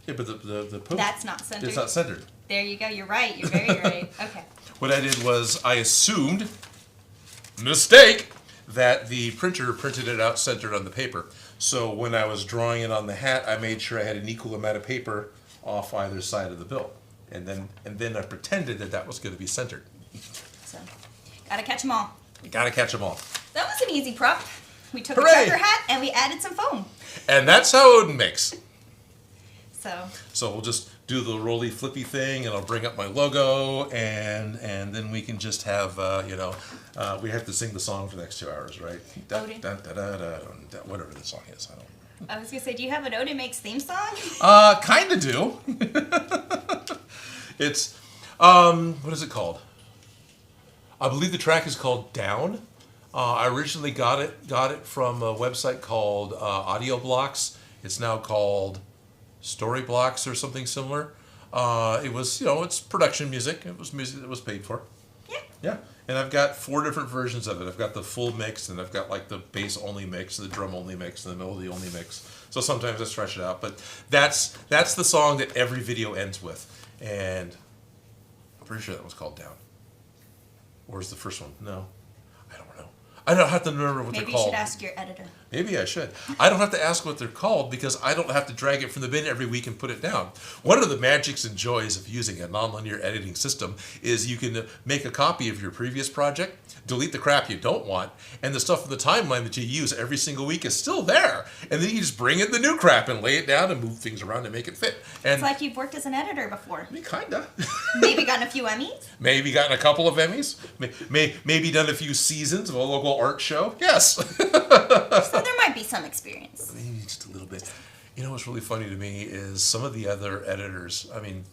A: Yeah, but the post.
B: That's not centered.
A: It's not centered.
B: There you go. You're right. You're very right. Okay.
A: What I did was I assumed, mistake, that the printer printed it out centered on the paper. So when I was drawing it on the hat, I made sure I had an equal amount of paper off either side of the bill. And then I pretended that was going to be centered.
B: So, gotta catch them all.
A: You gotta catch them all.
B: That was an easy prop. We took
A: Hooray!
B: a trucker hat and we added some foam.
A: And that's how Odin makes.
B: So
A: we'll just do the roly flippy thing, and I'll bring up my logo, and then we can just have we have to sing the song for the next 2 hours, right?
B: Odin.
A: Whatever the song is, I don't.
B: I was gonna say, do you have an Odin Makes theme song?
A: Kinda do. It's what is it called? I believe the track is called Down. I originally got it from a website called Audio Blocks. It's now called Story Blocks or something similar. It was, it's production music. It was music that was paid for.
B: Yeah.
A: Yeah. And I've got 4 different versions of it. I've got the full mix, and I've got like the bass only mix, the drum only mix, and the melody only mix. So sometimes I stretch it out, but that's the song that every video ends with. And I'm pretty sure that was called Down. Or is the first one? No. I don't know. I don't have to remember what
B: Maybe
A: they're
B: you
A: called.
B: should ask your editor.
A: Maybe I should. I don't have to ask what they're called because I don't have to drag it from the bin every week and put it down. One of the magics and joys of using a nonlinear editing system is you can make a copy of your previous project, delete the crap you don't want, and the stuff in the timeline that you use every single week is still there. And then you just bring in the new crap and lay it down and move things around and make it fit. And
B: It's like you've worked as an editor before.
A: I mean, kinda.
B: Maybe gotten a few Emmys.
A: Maybe gotten a couple of Emmys. Maybe done a few seasons of a local art show. Yes.
B: So there might be some experience.
A: Maybe just a little bit. You know what's really funny to me is some of the other editors. I mean,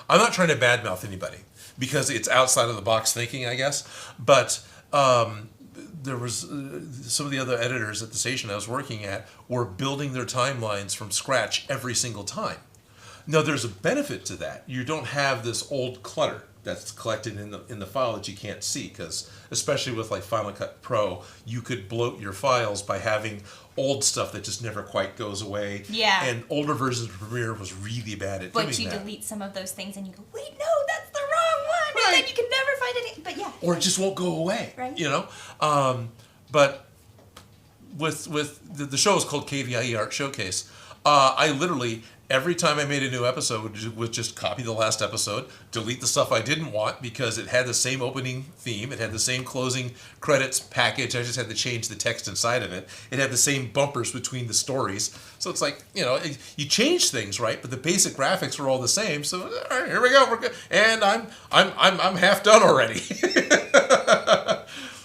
A: I'm not trying to badmouth anybody because it's outside of the box thinking, I guess. But there was some of the other editors at the station I was working at were building their timelines from scratch every single time. Now, there's a benefit to that. You don't have this old clutter that's collected in the file that you can't see, because especially with like Final Cut Pro, you could bloat your files by having old stuff that just never quite goes away.
B: Yeah.
A: And older versions of Premiere was really bad at doing that.
B: But you delete some of those things and you go, wait, no, that's the wrong one.
A: Right.
B: And then you can never find it. But yeah.
A: Or it just won't go away.
B: Right.
A: But with the show is called KVIE Art Showcase. I literally, every time I made a new episode, would just copy the last episode, delete the stuff I didn't want because it had the same opening theme, it had the same closing credits package, I just had to change the text inside of it. It had the same bumpers between the stories. So it's like, you change things, right? But the basic graphics were all the same. So all right, here we go, we're good. And I'm half done already.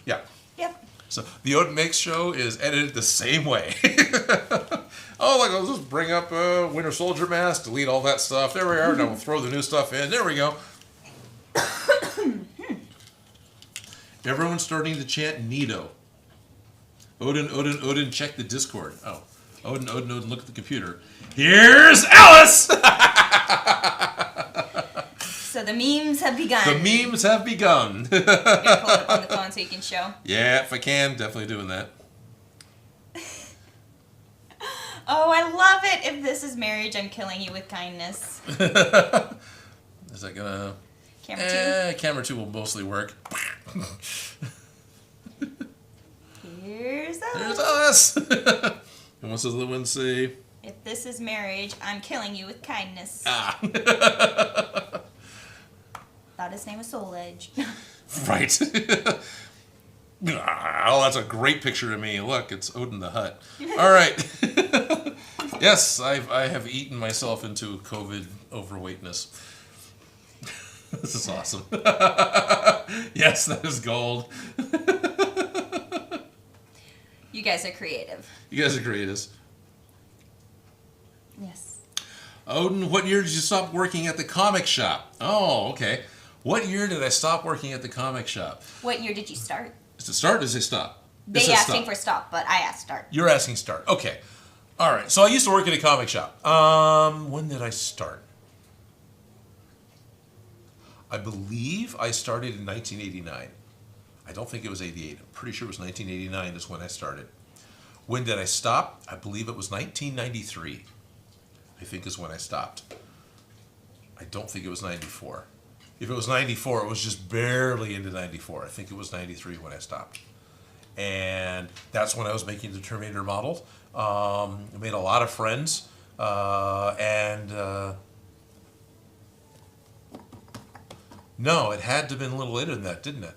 A: Yeah.
B: Yep.
A: So the Odin Makes show is edited the same way. Oh, I'll just bring up Winter Soldier mask, delete all that stuff. There we are. Now we'll throw the new stuff in. There we go. Everyone's starting to chant Nido. Odin, Odin, Odin, check the Discord. Oh, Odin, Odin, Odin, look at the computer. Here's Ellis!
B: So the memes have begun.
A: The memes have begun.
B: You're gonna pull it up on the phone so you can show.
A: Yeah, if I can, definitely doing that.
B: Oh, I love it. If this is marriage, I'm killing you with kindness.
A: Is that gonna...
B: Camera 2.
A: Camera 2 will mostly work.
B: Here's
A: There's
B: us.
A: us! And what's the other one say?
B: If this is marriage, I'm killing you with kindness.
A: Ah.
B: Thought his name was Soul Edge.
A: Right. Oh, that's a great picture of me. Look, it's Odin the Hutt. All right. Yes, I have eaten myself into COVID overweightness. This is awesome. Yes, that is gold.
B: You guys are creative.
A: You guys are creators.
B: Yes.
A: Odin, what year did you stop working at the comic shop? Oh, okay. What year did I stop working at the comic shop?
B: What year did you start?
A: Is it start or is it stop?
B: They asking for stop, but I asked start.
A: You're asking start. Okay. All right. So I used to work at a comic shop. When did I start? I believe I started in 1989. I don't think it was 88. I'm pretty sure it was 1989 is when I started. When did I stop? I believe it was 1993. I think is when I stopped. I don't think it was 94. If it was 94, it was just barely into 94. I think it was 93 when I stopped. And that's when I was making the Terminator model. I made a lot of friends. No, it had to have been a little later than that, didn't it?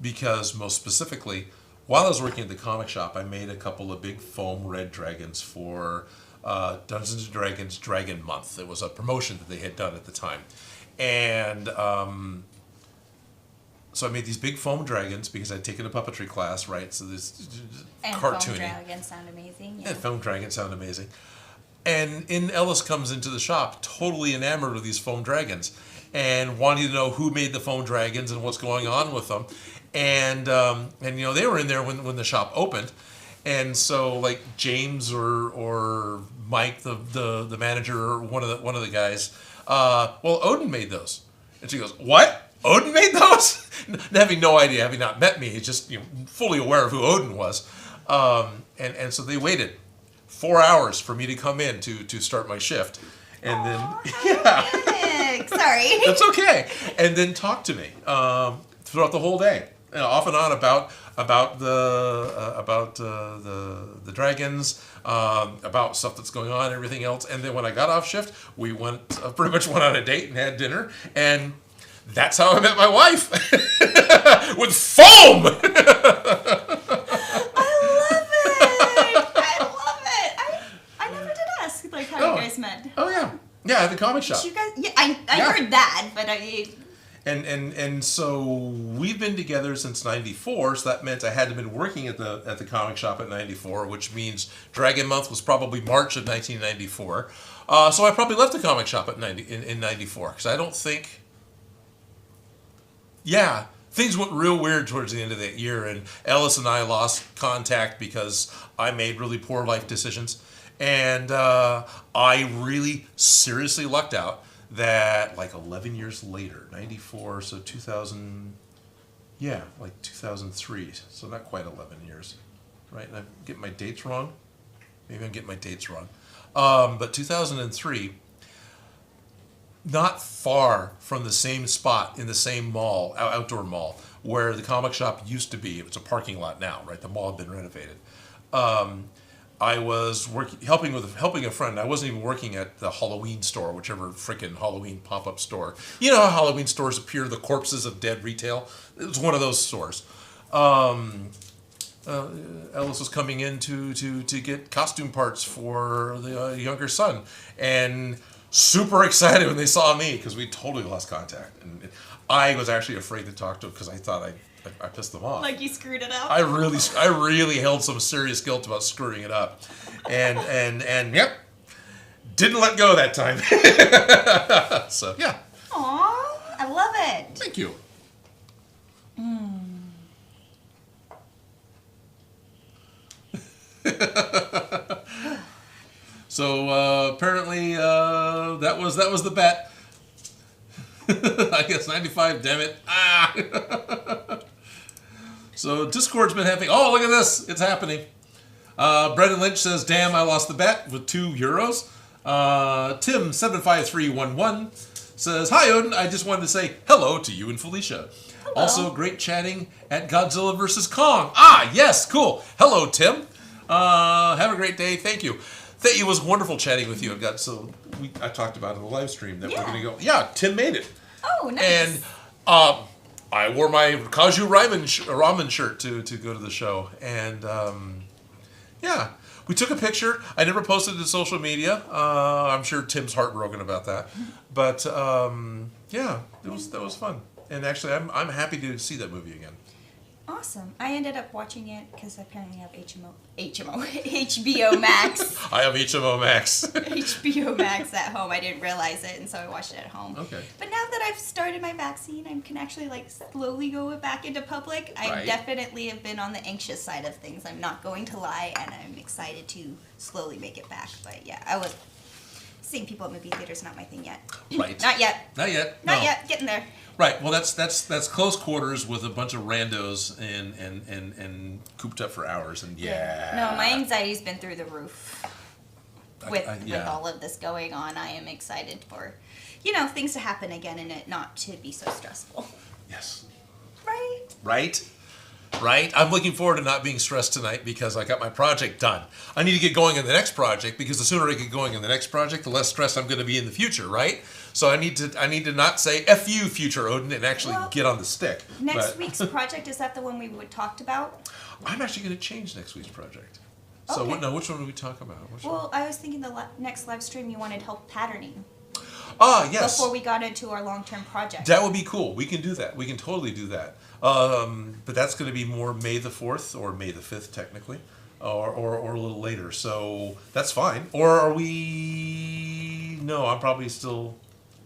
A: Because most specifically, while I was working at the comic shop, I made a couple of big foam red dragons for Dungeons and Dragons Dragon Month. It was a promotion that they had done at the time. And so I made these big foam dragons because I'd taken a puppetry class, right? So this cartoony.
B: Foam dragons sound amazing. Yeah.
A: And foam dragons sound amazing. And Ellis comes into the shop totally enamored with these foam dragons and wanting to know who made the foam dragons and what's going on with them. And you know, they were in there when the shop opened. And so like James or Mike, the manager, or one of the guys, well, Odin made those. And she goes, "What? Odin made those?" Having no idea, having not met me, just, you know, fully aware of who Odin was. And so they waited 4 hours for me to come in to start my shift. And then
B: sorry.
A: That's okay. And then talk to me throughout the whole day, you know, off and on about the dragons, about stuff that's going on, everything else. And then when I got off shift, we pretty much went on a date and had dinner, and that's how I met my wife. With foam.
B: I never did ask like how you guys met.
A: Oh yeah, at the comic shop.
B: You guys, yeah, I heard that, but I.
A: And so we've been together since '94. So that meant I had to have been working at the comic shop at '94, which means Dragon Month was probably March of 1994. So I probably left the comic shop in '94 because I don't think. Yeah, things went real weird towards the end of that year, and Ellis and I lost contact because I made really poor life decisions, and I really seriously lucked out that like 11 years later, 94, so 2000, yeah, like 2003, so not quite 11 years, right? And I'm getting my dates wrong? Maybe I'm getting my dates wrong. But 2003, not far from the same spot in the same mall, outdoor mall, where the comic shop used to be. It's a parking lot now, right? The mall had been renovated. I was helping a friend. I wasn't even working at the Halloween store, whichever frickin' Halloween pop-up store. You know how Halloween stores appear the corpses of dead retail? It was one of those stores. Ellis was coming in to get costume parts for the younger son, and super excited when they saw me because we totally lost contact. And I was actually afraid to talk to him because I thought I pissed them off.
B: Like you screwed it up?
A: I really held some serious guilt about screwing it up. And yep, didn't let go that time. So, yeah.
B: Aw, I love it.
A: Thank you. So, apparently, that was the bet. I guess 95, damn it. So Discord's been having, oh, look at this, it's happening. Brendan Lynch says, damn, I lost the bet with €2. Tim75311 says, hi Odin, I just wanted to say hello to you and Felicia.
B: Hello.
A: Also great chatting at Godzilla vs. Kong. Ah, yes, cool. Hello, Tim. Have a great day, thank you. It was wonderful chatting with you. I talked about it in the live stream that we're going to go. Yeah, Tim made it.
B: Oh, nice.
A: And I wore my Kaju ramen shirt to go to the show. And yeah, we took a picture. I never posted it to social media. I'm sure Tim's heartbroken about that. But yeah, that was fun. And actually, I'm happy to see that movie again.
B: Awesome. I ended up watching it because I apparently have HBO Max.
A: I have HMO Max.
B: HBO Max at home. I didn't realize it, and so I watched it at home.
A: Okay.
B: But now that I've started my vaccine, I can actually like slowly go back into public. I
A: Right.
B: definitely have been on the anxious side of things. I'm not going to lie, and I'm excited to slowly make it back. But yeah, I was seeing people at movie theaters, not my thing yet.
A: Right.
B: Not yet.
A: Not yet.
B: Not
A: No.
B: yet. Getting there.
A: Right. Well, that's close quarters with a bunch of randos and cooped up for hours. And yeah.
B: No, my anxiety's been through the roof. with
A: yeah.
B: all of this going on, I am excited for, things to happen again and it not to be so stressful.
A: Yes.
B: Right?
A: Right? I'm looking forward to not being stressed tonight because I got my project done. I need to get going in the next project because the sooner I get going in the next project, the less stressed I'm going to be in the future, right? So I need to not say F you, future Odin, and actually get on the stick.
B: Next week's project, is that the one we talked about?
A: I'm actually going to change next week's project.
B: Okay.
A: So which one do we talk about?
B: I was thinking the next live stream you wanted help patterning.
A: Ah, yes.
B: Before we got into our long-term project.
A: That would be cool. We can do that. We can totally do that. But that's going to be more May the 4th or May the 5th, technically, or a little later. So that's fine. Or are we... No, I'm probably still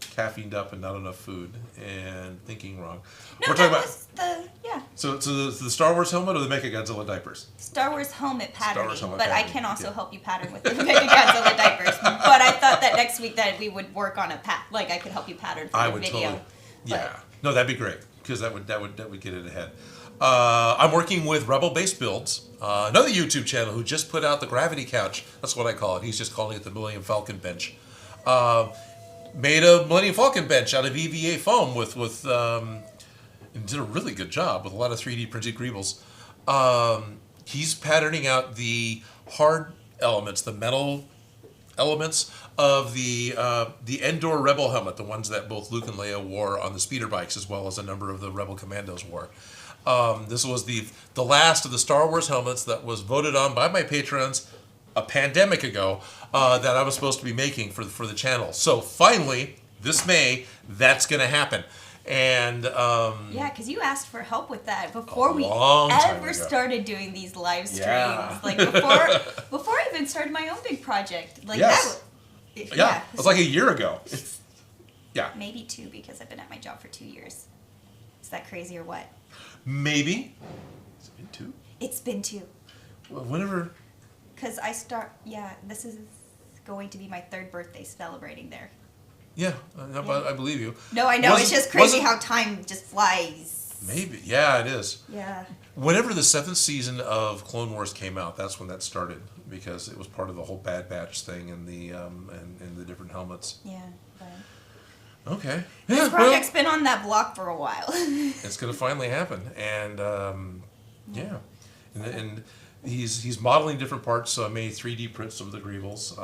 A: caffeined up and not enough food and thinking wrong.
B: No,
A: We're talking
B: that
A: about...
B: was the... Yeah.
A: So the Star Wars helmet or the Mechagodzilla diapers?
B: Star Wars helmet patterning,
A: Wars helmet
B: but I
A: patterning,
B: can also
A: yeah.
B: help you pattern with the Mechagodzilla diapers. But I thought that next week that we would work on I could help you pattern for the video.
A: Totally. Yeah. No, that'd be great because that would get it ahead. I'm working with Rebel Base Builds, another YouTube channel who just put out the Gravity Couch. That's what I call it. He's just calling it the Millennium Falcon Bench. Made a Millennium Falcon bench out of EVA foam and did a really good job with a lot of 3D printed greebles. He's patterning out the hard elements, the metal elements of the Endor Rebel helmet, the ones that both Luke and Leia wore on the speeder bikes, as well as a number of the Rebel commandos wore. This was the last of the Star Wars helmets that was voted on by my patrons a pandemic ago that I was supposed to be making for the channel. So finally, this May, that's going to happen. And
B: yeah, because you asked for help with that before we ever started doing these live streams.
A: Yeah.
B: Like before I even started my own big project. Like
A: yes.
B: That,
A: yeah, it was like a year ago. Yeah.
B: Maybe 2 because I've been at my job for 2 years. Is that crazy or what?
A: Maybe. Has it been 2?
B: It's been 2.
A: Well, whenever.
B: Because this is going to be my 3rd birthday celebrating there.
A: Yeah, I believe you.
B: No, I know. It's just crazy how time just flies.
A: Maybe. Yeah, it is.
B: Yeah.
A: Whenever the 7th season of Clone Wars came out, that's when that started because it was part of the whole Bad Batch thing and the and the different helmets.
B: Yeah. But
A: okay.
B: this project's been on that block for a while.
A: It's gonna finally happen, and yeah, and he's modeling different parts. So I made 3D prints of the greebles.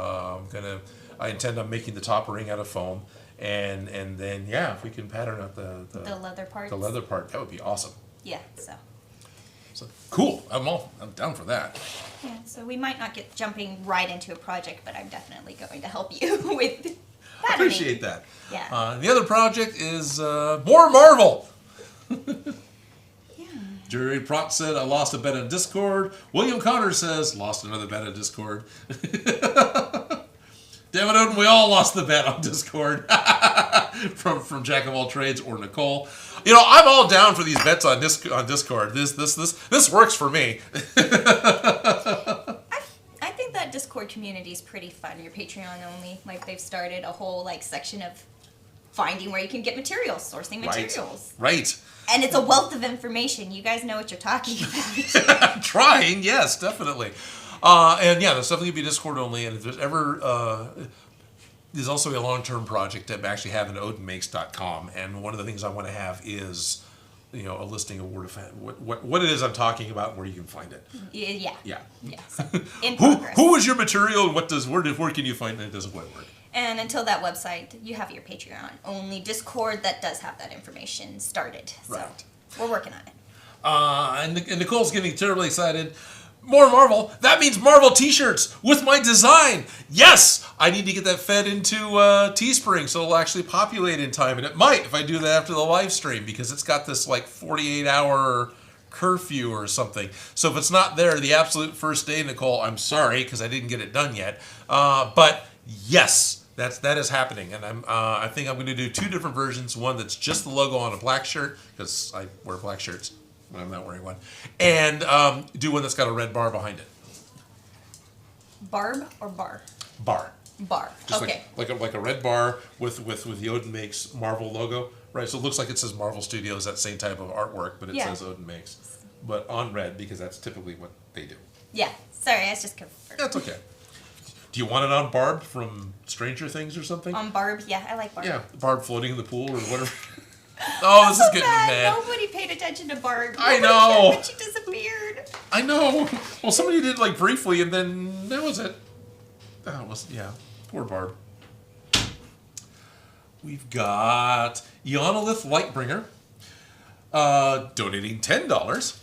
A: I intend on making the top ring out of foam, and then if we can pattern out the
B: leather part.
A: The leather part, that would be awesome.
B: Yeah.
A: So cool. I'm down for that.
B: Yeah. So we might not get jumping right into a project, but I'm definitely going to help you with patterning.
A: I appreciate that.
B: Yeah.
A: The other project is more Marvel.
B: Yeah.
A: Jerry Prott said, I lost a bet on Discord. William Connor says, lost another bet on Discord. Damn it, Odin, we all lost the bet on Discord. from Jack of all trades or Nicole. I'm all down for these bets on Discord. This works for me.
B: I think that Discord community is pretty fun. Your Patreon only. Like they've started a whole section of finding where you can get materials, sourcing materials.
A: Right.
B: And it's a wealth of information. You guys know what you're talking about.
A: Trying, yes, definitely. And yeah, there's definitely going to be Discord only. And if there's ever, there's also a long-term project that I actually have in odinmakes.com. And one of the things I want to have is, a listing of what it is I'm talking about and where you can find it.
B: Yeah.
A: Yeah.
B: So, in progress.
A: Who is your material and where can you find it? It doesn't quite work.
B: And until that website, you have your Patreon. Only Discord that does have that information started. So
A: Right.
B: We're working on it.
A: And Nicole's getting terribly excited. More Marvel. That means Marvel T-shirts with my design. Yes, I need to get that fed into Teespring so it'll actually populate in time, and it might if I do that after the live stream because it's got this 48-hour curfew or something. So if it's not there the absolute first day, Nicole, I'm sorry because I didn't get it done yet. But yes, that is happening, and I think I'm going to do 2 different versions. One that's just the logo on a black shirt because I wear black shirts when I'm not wearing one, and do one that's got a red bar behind it.
B: Barb or bar?
A: Bar.
B: Bar.
A: Just
B: okay.
A: like a red bar with the Odin Makes Marvel logo, right? So it looks like it says Marvel Studios, that same type of artwork, but it says Odin Makes, but on red because that's typically what they do.
B: Yeah. Sorry, I was just confirmed.
A: That's okay. Do you want it on Barb from Stranger Things or something?
B: On Barb, yeah, I like Barb.
A: Yeah, Barb floating in the pool or whatever. Oh, this is getting
B: bad.
A: mad.
B: Nobody paid attention to Barb.
A: I
B: Nobody
A: know.
B: cared when she disappeared.
A: I know. Well, somebody did like briefly, and then that was it. That was Poor Barb. We've got Ionolith Lightbringer, donating $10.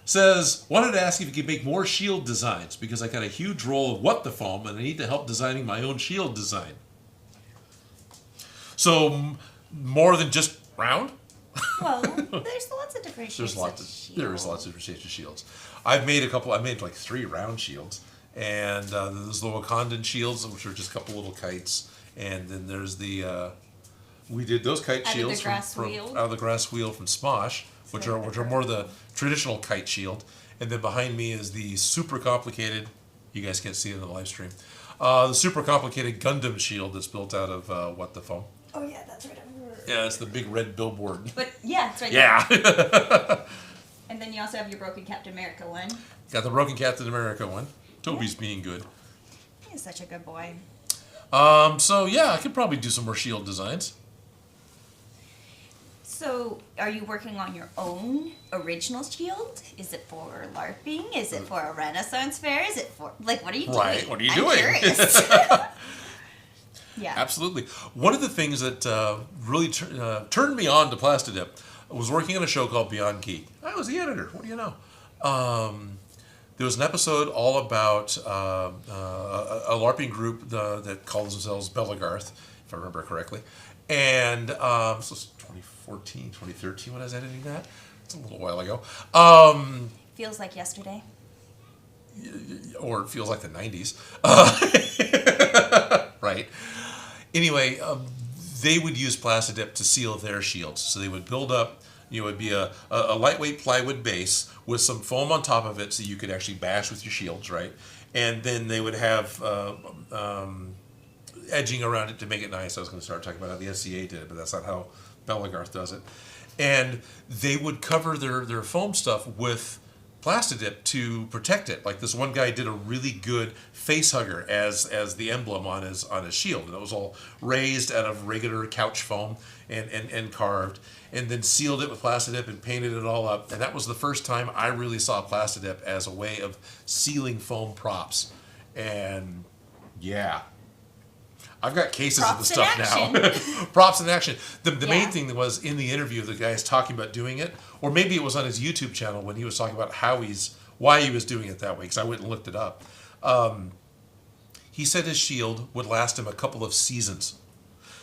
A: Says, wanted to ask if you could make more shield designs because I got a huge roll of What the Foam and I need to help designing my own shield design. So more than just round?
B: Well, there's lots of different shapes
A: There is lots of different shapes of shields. I made like 3 round shields, and there's the Wakandan shields, which are just a couple little kites, and then there's the we did those kite shields from out of the grass wheel from Smosh, which are more the traditional kite shield, and then behind me is the super complicated. You guys can't see it in the live stream. The super complicated Gundam shield that's built out of What the Foam.
B: Oh yeah, that's right.
A: Yeah, it's the big red billboard.
B: But yeah, it's right
A: Yeah.
B: there. And then you also have your Broken Captain America one.
A: Got the Broken Captain America one. Toby's being good.
B: He's such a good boy.
A: So yeah, I could probably do some more shield designs.
B: So, are you working on your own original shield? Is it for LARPing? Is it for a Renaissance fair? Is it for what are you doing?
A: Right, what are you
B: I'm
A: doing?
B: Curious. Yeah.
A: Absolutely. One of the things that really turned me on to Plastidip was working on a show called Beyond Geek. I was the editor. What do you know? There was an episode all about a LARPing group that calls themselves Belagarth, if I remember correctly. And so it's 2014, 2013 when I was editing that. It's a little while ago.
B: Feels like yesterday.
A: Or it feels like the 90s. Right. Anyway, they would use Plastidip to seal their shields. So they would build up, it would be a lightweight plywood base with some foam on top of it so you could actually bash with your shields, right? And then they would have edging around it to make it nice. I was going to start talking about how the SCA did it, but that's not how Belagarth does it. And they would cover their foam stuff with Plastidip to protect it. Like this one guy did a really good face hugger as the emblem on his shield, and it was all raised out of regular couch foam and carved, and then sealed it with Plastidip and painted it all up. And that was the first time I really saw Plastidip as a way of sealing foam props. And yeah, I've got cases of the stuff now. Props in action. The main thing that was in the interview, the guy's talking about doing it, or maybe it was on his YouTube channel when he was talking about why he was doing it that way, because I went and looked it up. He said his shield would last him a couple of seasons.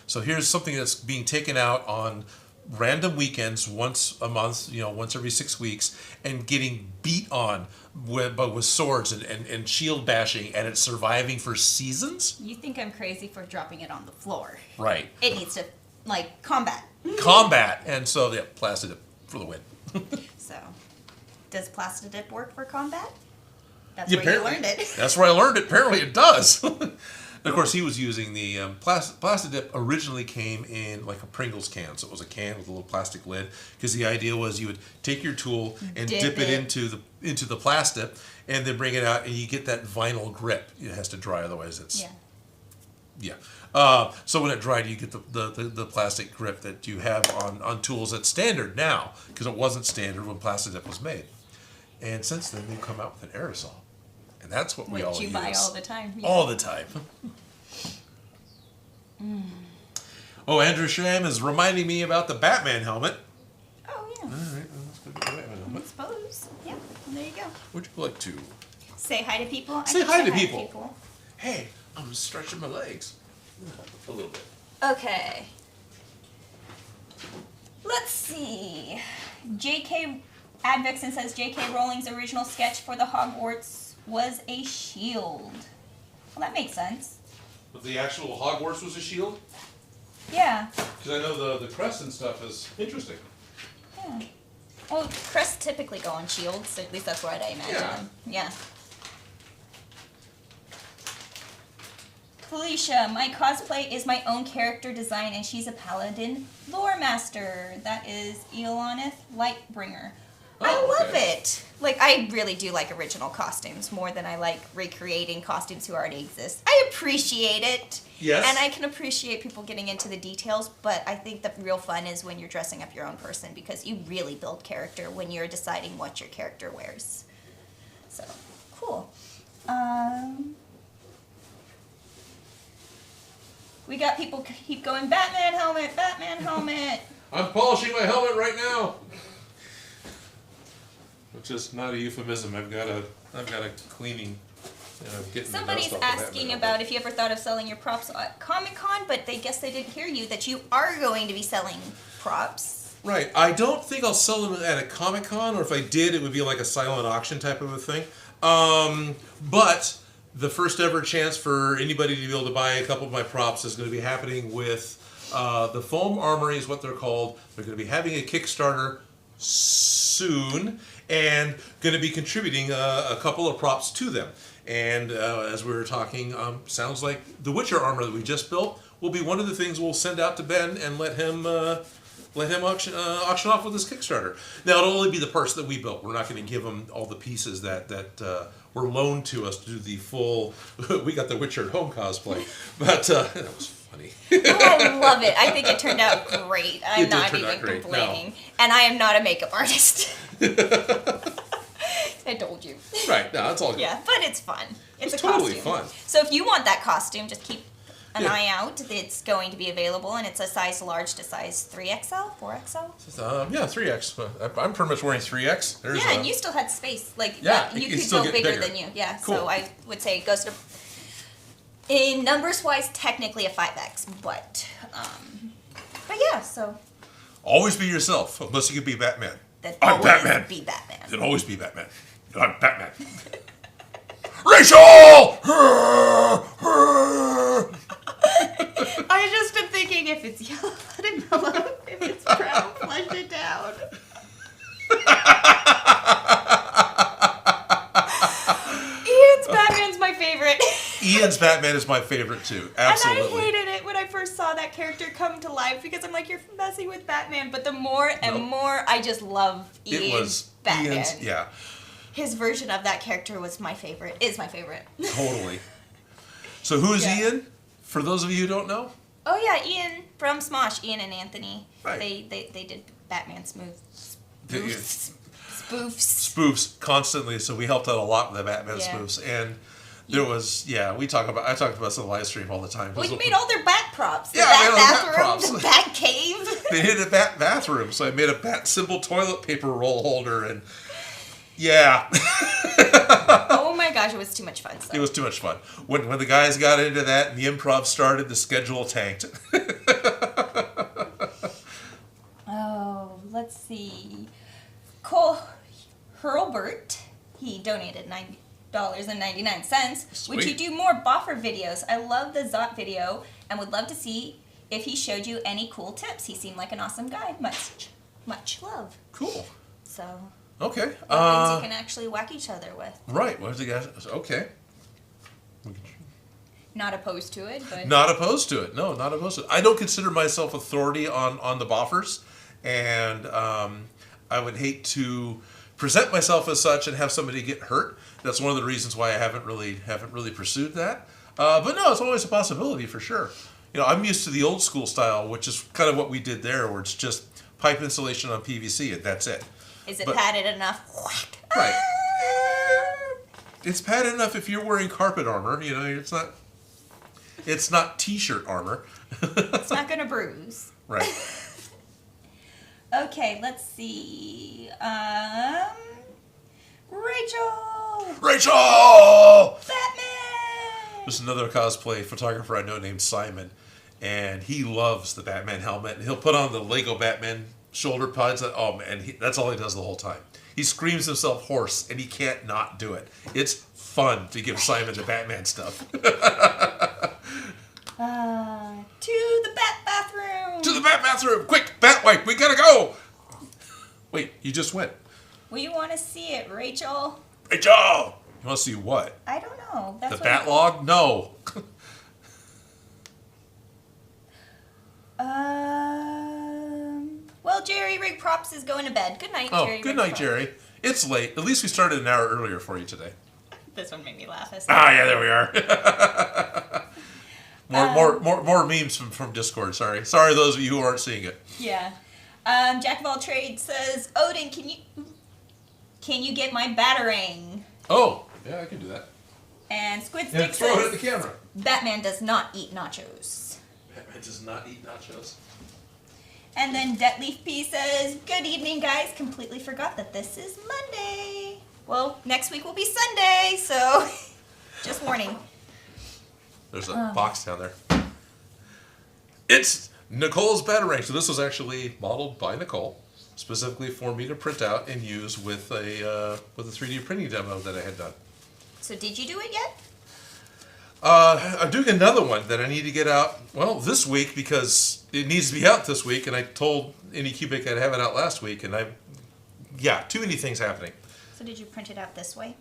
A: So here's something that's being taken out on random weekends once a month, once every 6 weeks, and getting beat on with swords and shield bashing, and it's surviving for seasons?
B: You think I'm crazy for dropping it on the floor.
A: Right.
B: It needs to, combat.
A: Combat. And so, yeah, Plastidip for the win.
B: So, does Plastidip work for combat? That's where you learned it.
A: That's where I learned it. Apparently it does. Of course, he was using the Plastidip originally came in like a Pringles can, so it was a can with a little plastic lid. Because the idea was you would take your tool and dip it into the plastic, and then bring it out, and you get that vinyl grip. It has to dry, otherwise it's so when it dried, you get the plastic grip that you have on tools that's standard now, because it wasn't standard when Plastidip was made. And since then, they've come out with an aerosol. And that's what we all use.
B: Which you buy all the time. Yeah.
A: All the time. Oh, Andrew Sham is reminding me about the Batman helmet.
B: Oh, yeah.
A: All right, let's go get the Batman
B: I
A: helmet.
B: suppose. Yeah, well, there you go.
A: Would you like to?
B: Say hi to people.
A: Say hi to people. Hey, I'm stretching my legs. A little bit.
B: Okay. Let's see. J.K. Advixen says J.K. Rowling's original sketch for the Hogwarts was a shield. Well, that makes sense.
A: But the actual Hogwarts was a shield?
B: Yeah.
A: Because I know the crest and stuff is interesting.
B: Yeah. Well, crests typically go on shields, so at least that's what I imagine. Yeah. Felicia, my cosplay is my own character design, and she's a paladin lore master. That is Eolonith Lightbringer. I love
A: okay.
B: it. Like, I really do like original costumes more than I like recreating costumes who already exist. I appreciate it.
A: Yes.
B: And I can appreciate people getting into the details, but I think the real fun is when you're dressing up your own person because you really build character when you're deciding what your character wears. So, cool. We got people keep going, Batman helmet, Batman helmet.
A: I'm polishing my helmet right now. Which is not a euphemism. I've got a cleaning. Getting
B: Somebody's
A: the dust off the
B: asking
A: Batman
B: about
A: helmet.
B: if you ever thought of selling your props at Comic-Con, but they guess they didn't hear you that you are going to be selling props.
A: Right. I don't think I'll sell them at a Comic-Con, or if I did, it would be like a silent auction type of a thing. But the first ever chance for anybody to be able to buy a couple of my props is going to be happening with the Foam Armory is what they're called. They're going to be having a Kickstarter soon and going to be contributing a couple of props to them. And as we were talking, sounds like the Witcher armor that we just built will be one of the things we'll send out to Ben and let him auction off with his Kickstarter. Now it'll only be the parts that we built. We're not going to give him all the pieces that were loaned to us to do the full. We got the Witcher at home cosplay, but that was funny.
B: Oh, I love it. I think it turned out great. I'm
A: It did
B: not
A: turn
B: even
A: out great.
B: complaining. And I am not a makeup artist. I told you.
A: Right, no, it's all good.
B: Yeah, but it's fun. It's a
A: totally
B: costume.
A: fun.
B: So if you want that costume, just keep an
A: Yeah.
B: eye out. It's going to be available, and it's a size large to size 3XL, 4XL.
A: Yeah, 3X. I'm pretty much wearing 3X. There's
B: Yeah, and you still had space. Like,
A: Yeah,
B: you
A: it
B: could
A: still
B: go
A: get
B: bigger
A: bigger.
B: than you. Yeah,
A: Cool.
B: so I would say it goes to, in numbers wise, technically a 5X, but yeah, so
A: always be yourself, unless you can be Batman.
B: then
A: I'm
B: always
A: Batman.
B: be Batman.
A: Then always be Batman. I'm Batman. Rachel!
B: I just been thinking if it's yellow, let it mellow. If it's brown, flush it down. Ian's Batman's my favorite.
A: Ian's Batman is my favorite too. Absolutely.
B: And I hated it when I first saw that character come to life because I'm like, you're messing with Batman. But the more and
A: Nope.
B: more, I just love Ian's
A: It was
B: Batman.
A: Ian's, yeah,
B: His version of that character was my favorite. Is my favorite.
A: totally. So who is
B: Yeah.
A: Ian? For those of you who don't know,
B: Oh yeah, Ian from Smosh. Ian and Anthony.
A: Right.
B: They did Batman spoofs.
A: They-
B: Spoofs.
A: spoofs constantly. So we helped out a lot with the Batman
B: Yeah.
A: spoofs, and there was I talked about this on the live stream all the time.
B: Well, you made all their bat props. The
A: Yeah, I
B: bat
A: made all the bat
B: bathroom,
A: props.
B: the bat cave.
A: They hit a bat bathroom, so I made a bat symbol toilet paper roll holder, and yeah.
B: Oh my gosh, it was too much fun. So.
A: It was too much fun. When the guys got into that and the improv started, the schedule tanked.
B: Oh, let's see. Cole Hurlbert, he donated $9.99. Would you
A: Sweet.
B: do more boffer videos? I love the Zot video and would love to see if he showed you any cool tips. He seemed like an awesome guy. Much love.
A: Cool.
B: So,
A: Okay.
B: things you can actually whack each other with.
A: Right. What was the guy? Okay.
B: Not opposed to it, but
A: Not opposed to it. No, not opposed to it. I don't consider myself authority on the boffers, and I would hate to present myself as such and have somebody get hurt. That's one of the reasons why I haven't really pursued that. But no, it's always a possibility for sure. I'm used to the old school style, which is kind of what we did there, where it's just pipe insulation on PVC and that's it.
B: is it
A: But-
B: padded enough?
A: Right. It's padded enough if you're wearing carpet armor. It's not t-shirt armor.
B: It's not going to bruise.
A: Right.
B: Okay, let's see. Rachel!
A: Rachel!
B: Batman!
A: There's another cosplay photographer I know named Simon, and he loves the Batman helmet. And he'll put on the Lego Batman shoulder pads. Oh man, that's all he does the whole time. He screams himself hoarse, and he can't not do it. It's fun to give Simon the Batman stuff.
B: To the bat bathroom!
A: To the Bat bathroom! Quick, Bat wipe, we gotta go! Wait, you just went.
B: We want to see it, Rachel.
A: Rachel! You want to see what?
B: I don't know. That's
A: The
B: what
A: bat log? No.
B: Well, Well, Jerry Rig Props is going to bed. Good night,
A: Oh,
B: Jerry.
A: good
B: Rig
A: night,
B: Props.
A: Jerry. It's late. At least we started an hour earlier for you today.
B: This one made me laugh.
A: Yeah, there we are. More memes from Discord. Sorry, those of you who aren't seeing it.
B: Yeah. Jack of all trades says, Odin, can you get my batarang?
A: Oh, yeah, I can do that.
B: And Squid
A: And
B: Stick
A: throw it at the
B: says,
A: camera.
B: Batman does not eat nachos.
A: Batman does not eat nachos.
B: And then Detleaf P says, good evening, guys. Completely forgot that this is Monday. Well, next week will be Sunday, so just warning.
A: There's a box down there. It's Nicole's batarang. So this was actually modeled by Nicole, specifically for me to print out and use with a 3D printing demo that I had done.
B: So did you do it yet?
A: I'm doing another one that I need to get out, well, this week because it needs to be out this week, and I told Anycubic I'd have it out last week, and too many things happening.
B: So did you print it out this way?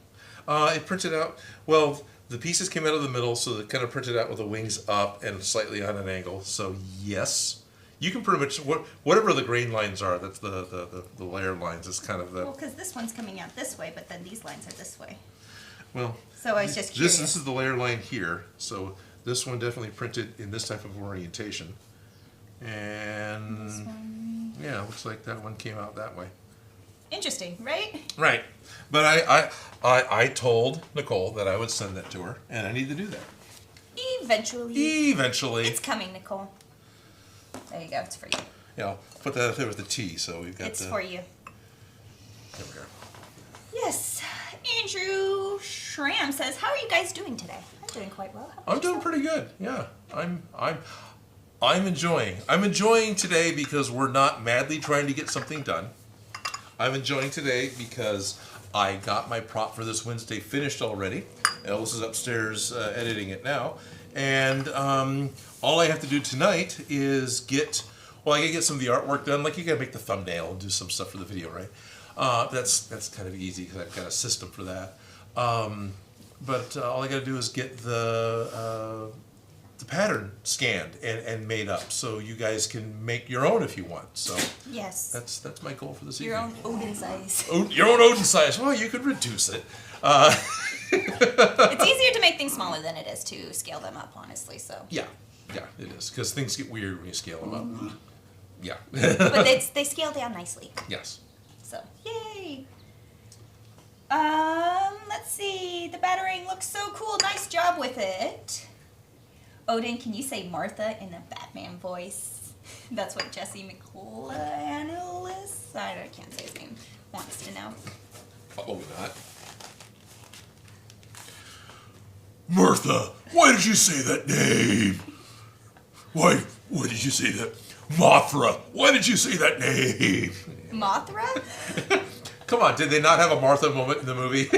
A: It printed out, well, the pieces came out of the middle, so it kind of printed out with the wings up and slightly on an angle, so yes. You can pretty much, whatever the grain lines are, that's the layer lines, is kind of the...
B: Well, because this one's coming out this way, but then these lines are this way.
A: Well,
B: So I was just curious.
A: this is the layer line here, so this one definitely printed in this type of orientation. And
B: This one.
A: yeah, looks like that one came out that way.
B: Interesting, right?
A: Right, but I told Nicole that I would send that to her, and I need to do that.
B: Eventually.
A: Eventually.
B: It's coming, Nicole. There you go. It's for you.
A: Yeah, put that up there with the T, so we've got
B: It's for you.
A: There we go.
B: Yes. Andrew Schramm says, how are you guys doing today? I'm doing quite well. How about
A: I'm doing
B: yourself?
A: pretty good. Yeah, I'm enjoying. I'm enjoying today because we're not madly trying to get something done. I'm enjoying today because I got my prop for this Wednesday finished already. Ellis is upstairs editing it now, and all I have to do tonight is I gotta get some of the artwork done. Like you gotta make the thumbnail and do some stuff for the video, right? That's kind of easy because I've got a system for that. But all I gotta do is get the pattern scanned and made up, so you guys can make your own if you want. So
B: Yes.
A: that's my goal for this
B: Your
A: evening.
B: own Odin size.
A: Your own Odin size. Well, you could reduce it.
B: It's easier to make things smaller than it is to scale them up, honestly. So.
A: Yeah, it is because things get weird when you scale them up. Yeah.
B: But they scale down nicely.
A: Yes.
B: So, yay! Let's see. The batarang looks so cool. Nice job with it. Odin, can you say Martha in a Batman voice? That's what Jesse McClanulis, I can't say his name, wants to know.
A: Oh, not. Martha, why did you say that name? Why did you say that? Mothra, why did you say that name?
B: Mothra?
A: Come on, did they not have a Martha moment in the movie?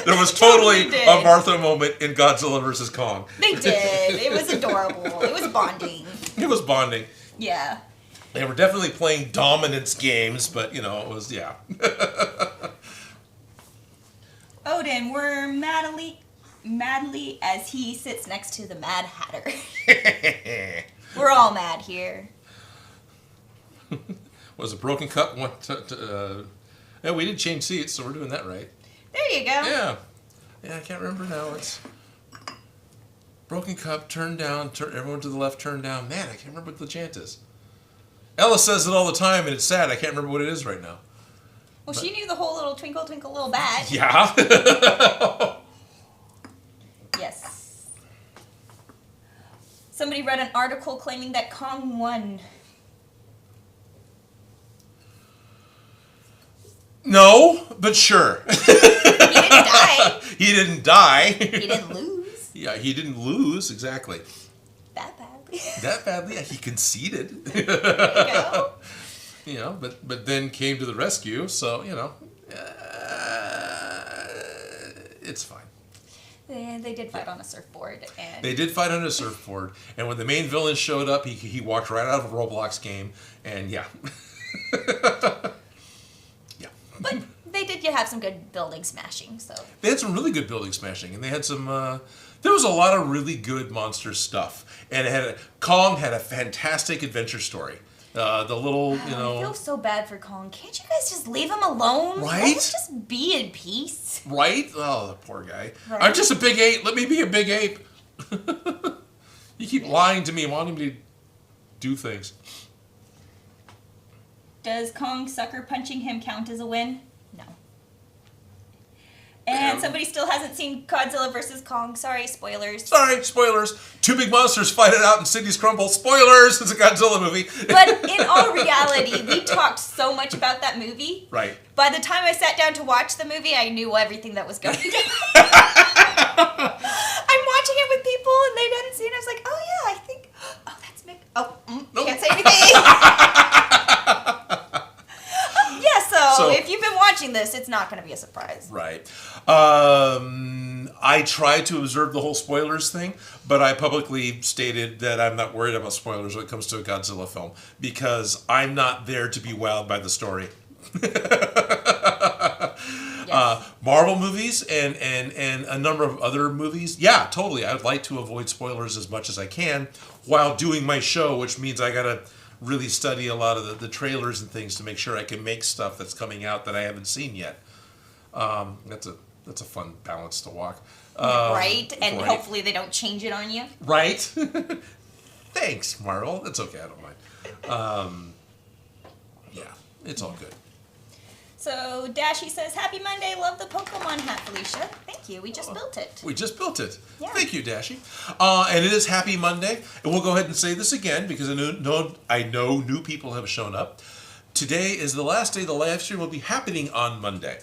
A: There was totally
B: Totally did.
A: a Martha moment in Godzilla vs. Kong.
B: They did. It was adorable. It was bonding.
A: It was bonding.
B: Yeah.
A: They were definitely playing dominance games, but it was, yeah.
B: Odin, we're madly as he sits next to the Mad Hatter. We're all mad here.
A: Was a broken cup? Yeah, we did change seats, so we're doing that right.
B: There you go.
A: Yeah, I can't remember now. It's broken cup, turn down, everyone to the left, turn down. Man, I can't remember what the chant is. Ellis says it all the time, and it's sad. I can't remember what it is right now.
B: Well, she knew the whole little twinkle, twinkle, little bat.
A: Yeah.
B: Yes. Somebody read an article claiming that Kong won.
A: No, but sure.
B: He didn't die.
A: He didn't die.
B: He didn't lose
A: Yeah, he didn't lose, exactly.
B: that badly.
A: That badly, yeah, he conceded.
B: There you go.
A: But then came to the rescue, so, it's fine.
B: They did fight on a surfboard, and
A: They did fight on a surfboard, and when the main villain showed up, he walked right out of a Roblox game, and yeah.
B: but they did have some good building smashing. So
A: They had some really good building smashing, and they had some There was a lot of really good monster stuff, and Kong had a fantastic adventure story. The little,
B: I feel so bad for Kong. Can't you guys just leave him alone?
A: Right?
B: Let him just be in peace.
A: Right? Oh, the poor guy.
B: Right?
A: I'm just a big ape. Let me be a big ape. You keep lying to me, wanting me to do things.
B: Does Kong sucker punching him count as a win? No. And somebody still hasn't seen Godzilla vs. Kong. Sorry, spoilers.
A: Sorry, spoilers. Two big monsters fight it out in Sydney's Crumble. Spoilers! It's a Godzilla movie.
B: But in all reality, we talked so much about that movie.
A: Right.
B: By the time I sat down to watch the movie, I knew everything that was going on. I'm watching it with people, and they hadn't seen it. I was like, oh yeah, I think, oh, that's Mick. Oh,
A: Nope.
B: Can't say anything. So if you've been watching this, it's not going to be a surprise.
A: Right. I tried to observe the whole spoilers thing, but I publicly stated that I'm not worried about spoilers when it comes to a Godzilla film because I'm not there to be wowed by the story.
B: Yes.
A: Marvel movies and a number of other movies, yeah, totally. I'd like to avoid spoilers as much as I can while doing my show, which means I got to really study a lot of the trailers and things to make sure I can make stuff that's coming out that I haven't seen yet. That's a fun balance to walk.
B: Right? And
A: right.
B: hopefully they don't change it on you.
A: Right? Thanks, Marvel. That's okay. I don't mind. Yeah, it's all good.
B: So Dashy says, Happy Monday, love the Pokemon hat, Felicia. Thank you, we just built it.
A: We just built it.
B: Yeah.
A: Thank you, Dashy. And it is Happy Monday. And we'll go ahead and say this again because I know new people have shown up. Today is the last day the live stream will be happening on Monday.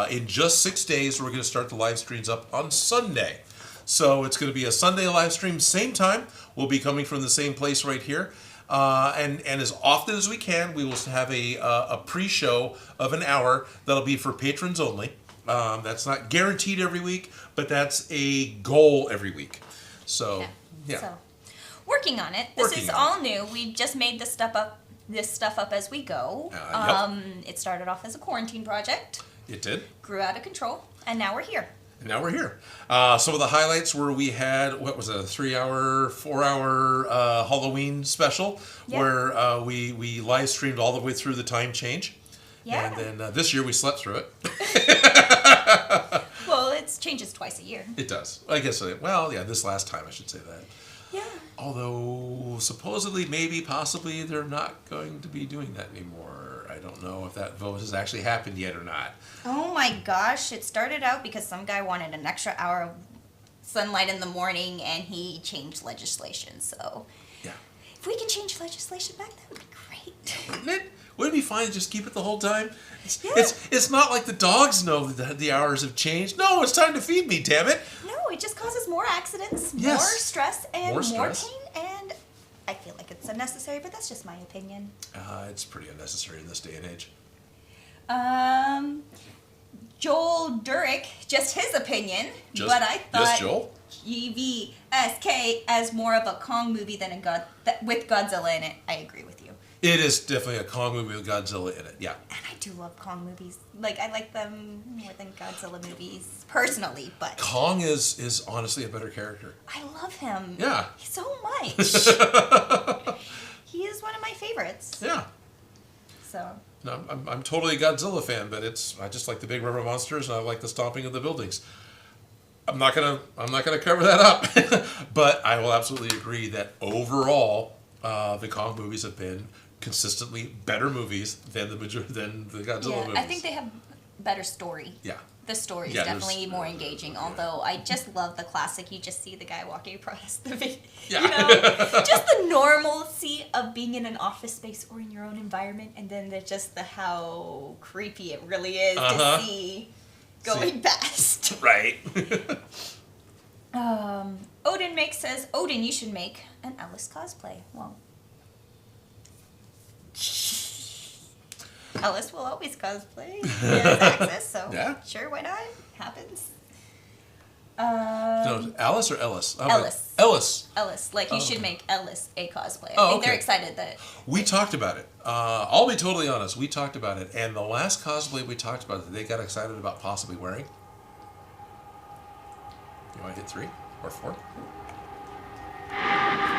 A: In just 6 days, we're going to start the live streams up on Sunday. So it's going to be a Sunday live stream, same time. We'll be coming from the same place right here. And as often as we can, we will have a pre-show of an hour that'll be for patrons only. That's not guaranteed every week, but that's a goal every week. So, yeah.
B: So, working on it. This is all new. We just made this stuff up as we go.
A: Yep.
B: It started off as a quarantine project.
A: It did.
B: Grew out of control, and now we're here.
A: And now we're here. Some of the highlights were we had, what was it, a 3-hour, 4-hour Halloween special where we live streamed all the way through the time change.
B: Yeah.
A: And then this year we slept through it.
B: Well, it changes twice a year.
A: It does. I guess, this last time I should say that.
B: Yeah.
A: Although, supposedly, maybe, possibly, they're not going to be doing that anymore. I don't know if that vote has actually happened yet or not.
B: Oh my gosh, it started out because some guy wanted an extra hour of sunlight in the morning and he changed legislation. So,
A: yeah.
B: If we can change legislation back, that would be great.
A: Wouldn't it? Wouldn't it be fine to just keep it the whole time?
B: Yeah.
A: It's not like the dogs know that the hours have changed. No, it's time to feed me, damn it.
B: No, it just causes more accidents,
A: Yes.
B: more stress, and more
A: stress.
B: pain, and I feel like it's unnecessary, but that's just my opinion.
A: It's pretty unnecessary in this day and age.
B: Joel Durick, just his opinion, but I thought
A: Just Joel?
B: GVSK as more of a Kong movie than with Godzilla in it. I agree with you.
A: It is definitely a Kong movie with Godzilla in it, yeah.
B: And I do love Kong movies. Like, I like them more than Godzilla movies, personally, but
A: Kong is honestly a better character.
B: I love him.
A: Yeah.
B: So much. He is one of my favorites.
A: Yeah.
B: So.
A: No, I'm totally a Godzilla fan, but I just like the big rubber monsters and I like the stomping of the buildings. I'm not gonna cover that up, but I will absolutely agree that overall, the Kong movies have been consistently better movies than the Godzilla movies.
B: I think they have better story.
A: Yeah.
B: The story is definitely more engaging, although I just love the classic, you just see the guy walking across the just the normalcy of being in an office space or in your own environment, and then there's just how creepy it really is to see going past.
A: Right.
B: Odin Makes says, Odin, you should make an Ellis cosplay. Well, Ellis will always cosplay. He has access, so sure, why not? Happens.
A: No, Alice or Ellis?
B: Ellis.
A: Ellis.
B: Like, you should make Ellis a cosplay.
A: Oh,
B: I think they're
A: okay.
B: excited that...
A: We talked about it. I'll be totally honest. We talked about it. And the last cosplay we talked about that they got excited about possibly wearing. You want to hit 3? Or 4.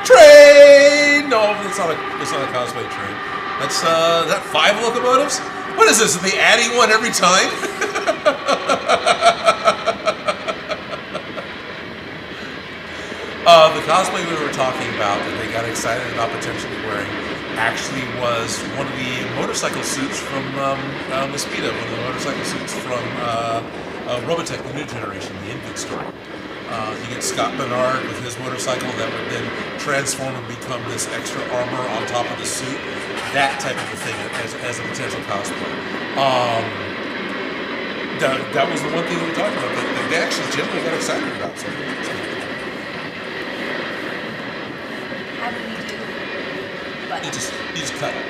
A: Train! No, it's not a cosplay train. That's that 5 locomotives? What is this? Are they adding one every time? The cosplay we were talking about that they got excited about potentially wearing actually was one of the motorcycle suits from Mosquito, one of the motorcycle suits from Robotech, the new generation, the Invid story. You get Scott Bernard with his motorcycle that would then transform and become this extra armor on top of the suit. That type of a thing as a potential cosplay. That was the one thing that we talked about that they actually generally got excited about. So.
B: How do we do?
A: You just cut it.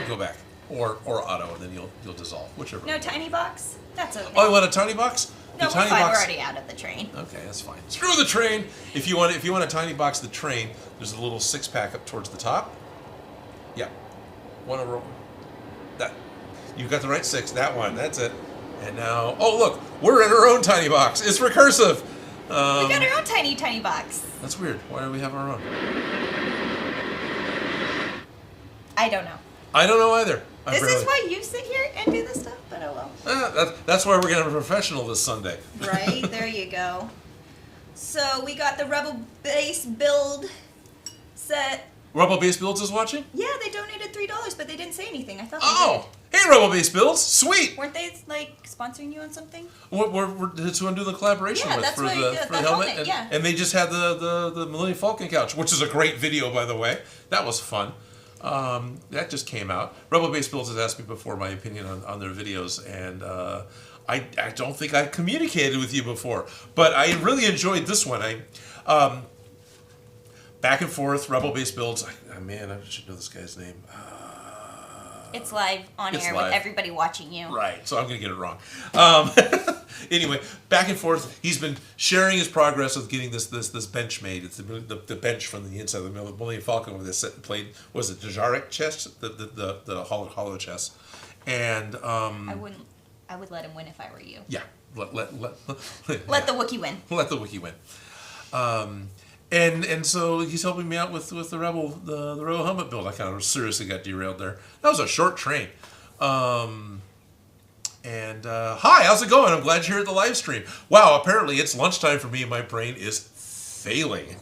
A: Go back. Or auto, and then you'll dissolve. Whichever.
B: No tiny box? That's okay.
A: Oh, you want a tiny box?
B: No,
A: the tiny
B: we're fine.
A: box.
B: We're already out of the train.
A: Okay, that's fine. Screw the train. If you want a tiny box of the train, there's a little 6-pack up towards the top. Yeah. One over. That. You've got the right 6. That one. That's it. And now, oh look, we're in our own tiny box. It's recursive.
B: We got our own tiny box.
A: That's weird. Why do we have our own?
B: I don't know.
A: I don't know either.
B: This is why you sit here and do this stuff, but oh well.
A: That's why we're going to have a professional this Sunday.
B: Right, there you go. So we got the Rebel Base build set.
A: Rebel Base Builds is watching?
B: Yeah, they donated $3, but they didn't say anything. I thought
A: Hey, Rebel Base Builds, sweet.
B: did. Weren't they like sponsoring you on something?
A: That's who I'm doing the collaboration
B: Yeah,
A: with
B: that's
A: for
B: what
A: the helmet. And,
B: yeah.
A: and they just had the Millennium Falcon couch, which is a great video, by the way. That was fun. That just came out. Rebel Base Builds has asked me before my opinion on their videos, and I don't think I communicated with you before, but I really enjoyed this one. Back and forth, Rebel Base Builds. Man, I should know this guy's name.
B: It's live on
A: It's
B: air
A: live.
B: with everybody watching you.
A: Right, so I'm going to get it wrong. Anyway, back and forth. He's been sharing his progress with getting this bench made. It's the bench from the inside of the Millennium Falcon where they set and played. Was it Dejaric chest? The hollow chest. And
B: I would let him win if I were you.
A: yeah, let
B: Let the Wookiee win.
A: let the Wookiee win. And so he's helping me out with the Rebel helmet build. I kind of seriously got derailed there. That was a short train. Hi, how's it going? I'm glad you're here at the live stream. Wow, apparently it's lunchtime for me and my brain is failing.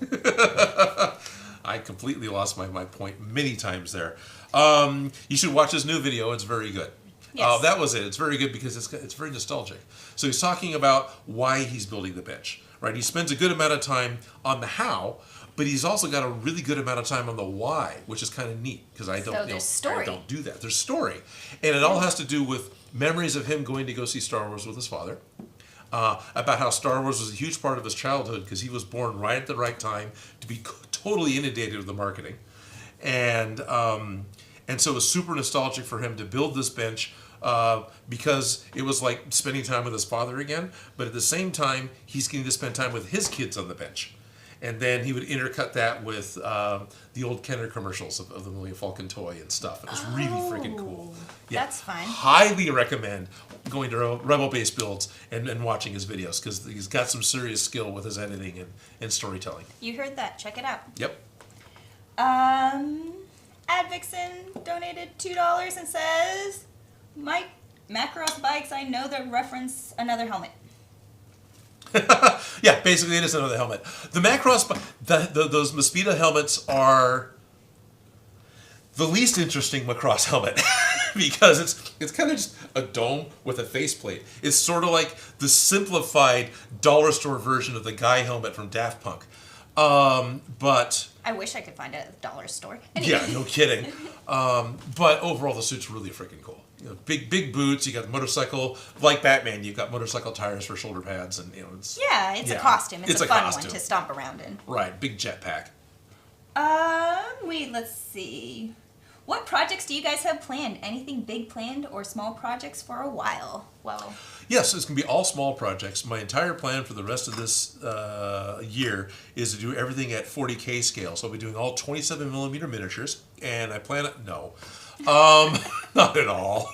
A: I completely lost my point many times there. You should watch this new video. It's very good.
B: Yes.
A: That was it. It's very good because it's very nostalgic. So he's talking about why he's building the bench. Right, he spends a good amount of time on the how, but he's also got a really good amount of time on the why, which is kind of neat because I don't do that. There's story, and it all has to do with memories of him going to go see Star Wars with his father, about how Star Wars was a huge part of his childhood because he was born right at the right time to be totally inundated with the marketing, and so it was super nostalgic for him to build this bench. Because it was like spending time with his father again, but at the same time, he's getting to spend time with his kids on the bench. And then he would intercut that with the old Kenner commercials of the Millennium Falcon toy and stuff. It was really freaking cool. Yeah,
B: that's fine.
A: Highly recommend going to Rebel Base Builds and watching his videos because he's got some serious skill with his editing and storytelling.
B: You heard that. Check it out.
A: Yep.
B: Advixen donated $2 and says, Mike, Macross bikes, I know they reference another helmet.
A: Yeah, basically it is another helmet. The Macross, those Mosquito helmets are the least interesting Macross helmet because it's kind of just a dome with a faceplate. It's sort of like the simplified dollar store version of the Guy helmet from Daft Punk. But
B: I wish I could find it at the dollar store. Anyway.
A: Yeah, no kidding. But overall, the suit's really freaking cool. You know, big boots. You got the motorcycle, like Batman. You've got motorcycle tires for shoulder pads, and it's
B: a costume. It's a fun
A: costume.
B: one to stomp around in.
A: Right, big jetpack.
B: Let's see. What projects do you guys have planned? Anything big planned or small projects for a while? Well,
A: yes, it's going to be all small projects. My entire plan for the rest of this year is to do everything at 40K scale. So I'll be doing all 27mm miniatures, and I plan it. No, not at all.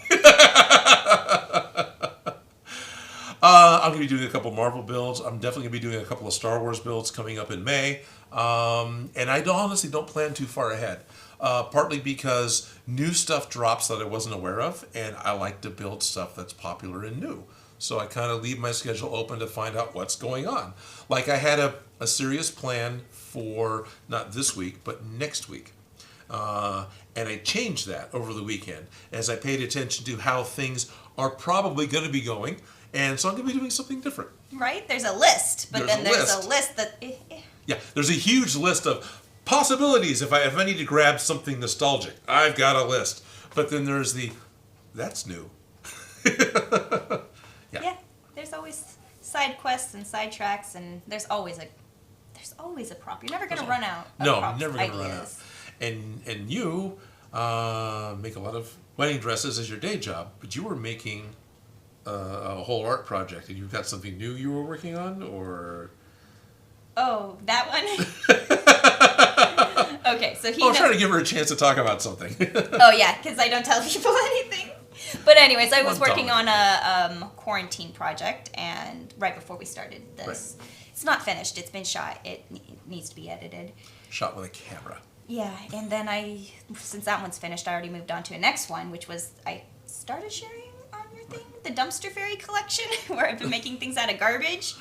A: I'm going to be doing a couple Marvel builds. I'm definitely going to be doing a couple of Star Wars builds coming up in May. And I honestly don't plan too far ahead. Partly because new stuff drops that I wasn't aware of, and I like to build stuff that's popular and new. So I kind of leave my schedule open to find out what's going on. Like I had a serious plan for not this week, but next week. And I changed that over the weekend as I paid attention to how things are probably going to be going. And so I'm going to be doing something different.
B: Right? There's a list, but then there's a list that...
A: Yeah, there's a huge list of possibilities if I need to grab something nostalgic. I've got a list. But then there's that's new.
B: Yeah, there's always side quests and side tracks, and there's always a prop. You're never going to run out of props
A: never going to run out.
B: ideas.
A: And you make a lot of wedding dresses as your day job, but you were making a whole art project, and you've got something new you were working on, or...
B: Oh, that one? Okay, so
A: I'm trying to give her a chance to talk about something.
B: Oh, yeah, because I don't tell people anything. But anyways, I was
A: Well,
B: working on a quarantine project, and right before we started this, it's not finished. It's been shot. It needs to be edited.
A: Shot with a camera.
B: Yeah, and then since that one's finished, I already moved on to a next one, which was I started sharing on your thing, the Dumpster Fairy collection, where I've been making things out of garbage.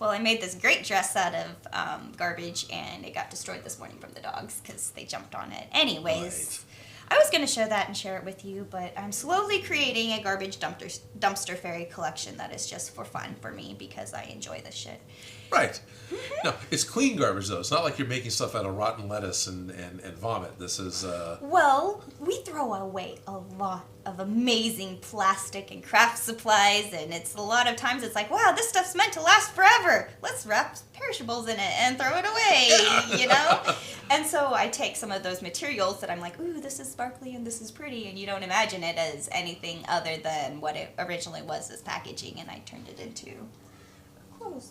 B: Well, I made this great dress out of garbage, and it got destroyed this morning from the dogs because they jumped on it. Anyways, I was going to show that and share it with you, but I'm slowly creating a garbage dumpster fairy collection that is just for fun for me because I enjoy this shit.
A: Right. No, it's clean garbage, though. It's not like you're making stuff out of rotten lettuce and vomit. This is...
B: Well, we throw away a lot of amazing plastic and craft supplies, and it's a lot of times it's like, wow, this stuff's meant to last forever. Let's wrap perishables in it and throw it away, you know? And so I take some of those materials that I'm like, ooh, this is sparkly and this is pretty, and you don't imagine it as anything other than what it originally was as packaging, and I turned it into...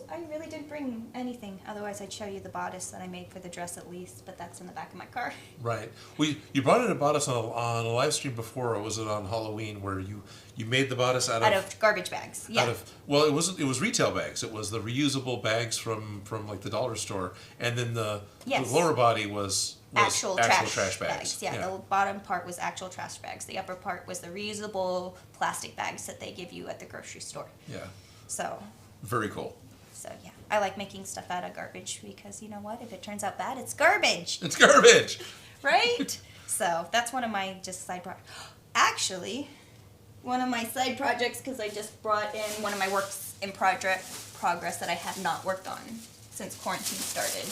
B: I really didn't bring anything. Otherwise, I'd show you the bodice that I made for the dress at least, but that's in the back of my car.
A: Right. Well, you brought in a bodice on a live stream before, or was it on Halloween, where you made the bodice out of
B: garbage bags? Yeah.
A: Well, it was retail bags. It was the reusable bags from like the dollar store, and then the lower body was
B: actual
A: trash bags.
B: Yeah, the bottom part was actual trash bags. The upper part was the reusable plastic bags that they give you at the grocery store.
A: Yeah.
B: So.
A: Very cool.
B: So, yeah, I like making stuff out of garbage because, you know what, if it turns out bad, it's garbage.
A: It's garbage!
B: Right? So, that's one of my just side projects. Actually, one of my side projects, because I just brought in one of my works in progress that I have not worked on since quarantine started.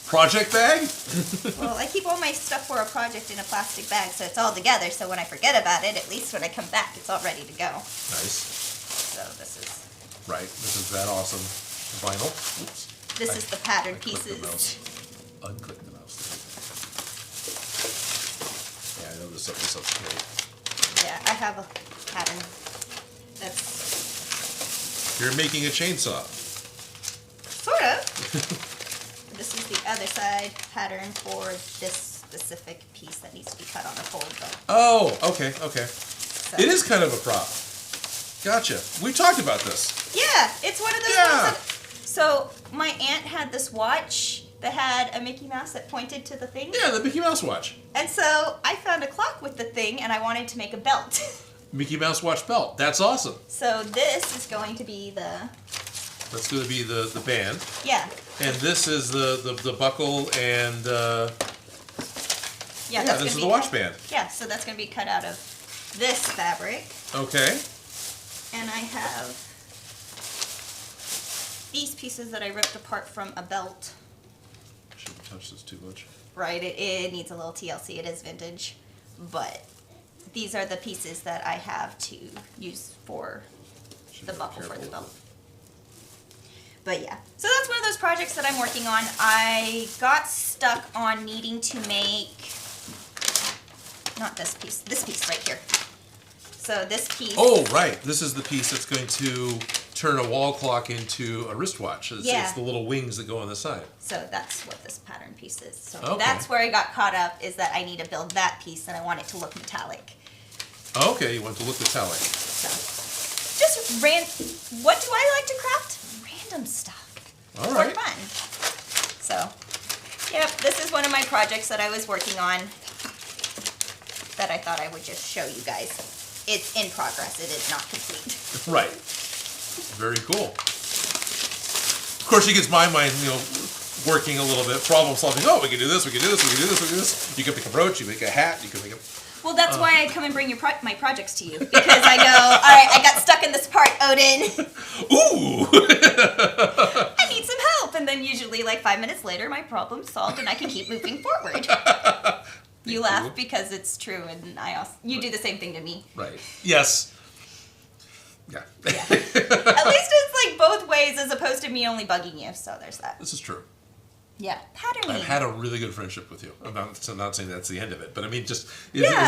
A: Project bag?
B: Well, I keep all my stuff for a project in a plastic bag, so it's all together, so when I forget about it, at least when I come back, it's all ready to go.
A: Nice.
B: So, this is...
A: Right, this is that awesome vinyl. Oops.
B: This is the pattern pieces.
A: Unclick the mouse. Yeah, I know this stuff's great.
B: Yeah, I have a pattern. That's...
A: You're making a chainsaw.
B: Sort of. This is the other side pattern for this specific piece that needs to be cut on a fold.
A: Oh, okay.
B: So.
A: It is kind of a prop. Gotcha. We talked about this.
B: Yeah, it's one of those ones that... So, my aunt had this watch that had a Mickey Mouse that pointed to the thing.
A: Yeah, the Mickey Mouse watch.
B: And so, I found a clock with the thing, and I wanted to make a belt.
A: Mickey Mouse watch belt. That's awesome.
B: So, this is going to be the...
A: That's going to be the band.
B: Yeah.
A: And this is the buckle and...
B: Yeah,
A: this is the watch band.
B: Yeah, so that's going to be cut out of this fabric.
A: Okay.
B: And I have these pieces that I ripped apart from a belt.
A: Shouldn't touch this too much.
B: Right, it needs a little TLC. It is vintage. But these are the pieces that I have to use for the buckle for the belt. But yeah, so that's one of those projects that I'm working on. I got stuck on needing to make, not this piece right here. So this piece.
A: Oh, right. This is the piece that's going to turn a wall clock into a wristwatch. It's the little wings that go on the side.
B: So that's what this pattern piece is. So
A: okay.
B: That's where I got caught up, is that I need to build that piece and I want it to look metallic.
A: Okay, you want it to look metallic.
B: So just what do I like to craft? Random stuff.
A: All right.
B: For fun. So, yep, this is one of my projects that I was working on that I thought I would just show you guys. It's in progress. It is not complete.
A: Right. Very cool. Of course, she gets my mind, working a little bit, problem solving. Oh, we can do this, we can do this, we can do this, we can do this. You can make a brooch, you make a hat, you can make a...
B: Well, that's why I come and bring my projects to you. Because I go, all right, I got stuck in this part, Odin.
A: Ooh!
B: I need some help. And then usually, like 5 minutes later, my problem's solved and I can keep moving forward. You laugh because it's true, and you do the same thing to me.
A: Right. Yes. Yeah.
B: At least it's like both ways as opposed to me only bugging you, so there's that.
A: This is true.
B: Yeah. Patterning.
A: I've had a really good friendship with you. I'm not saying that's the end of it, but I mean, it's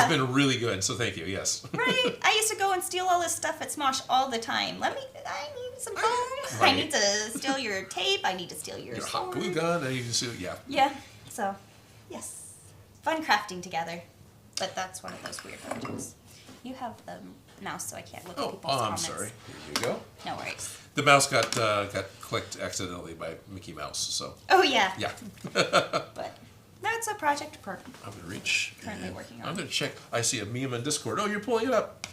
A: been really good, so thank you, yes.
B: Right. I used to go and steal all this stuff at Smosh all the time. I need some foam.
A: Right.
B: I need to steal your tape. I need to steal your
A: hot
B: sword.
A: glue gun, and you can see, yeah.
B: Yeah. So, yes. Fun crafting together. But that's one of those weird projects. You have the mouse, so I can't look at people's comments.
A: I'm sorry. Here you go.
B: No worries.
A: The mouse got clicked accidentally by Mickey Mouse, so.
B: Oh, yeah.
A: Yeah.
B: But that's a project
A: I'm going to reach.
B: currently working on.
A: I'm going to check. I see a meme on Discord. Oh, you're pulling it up.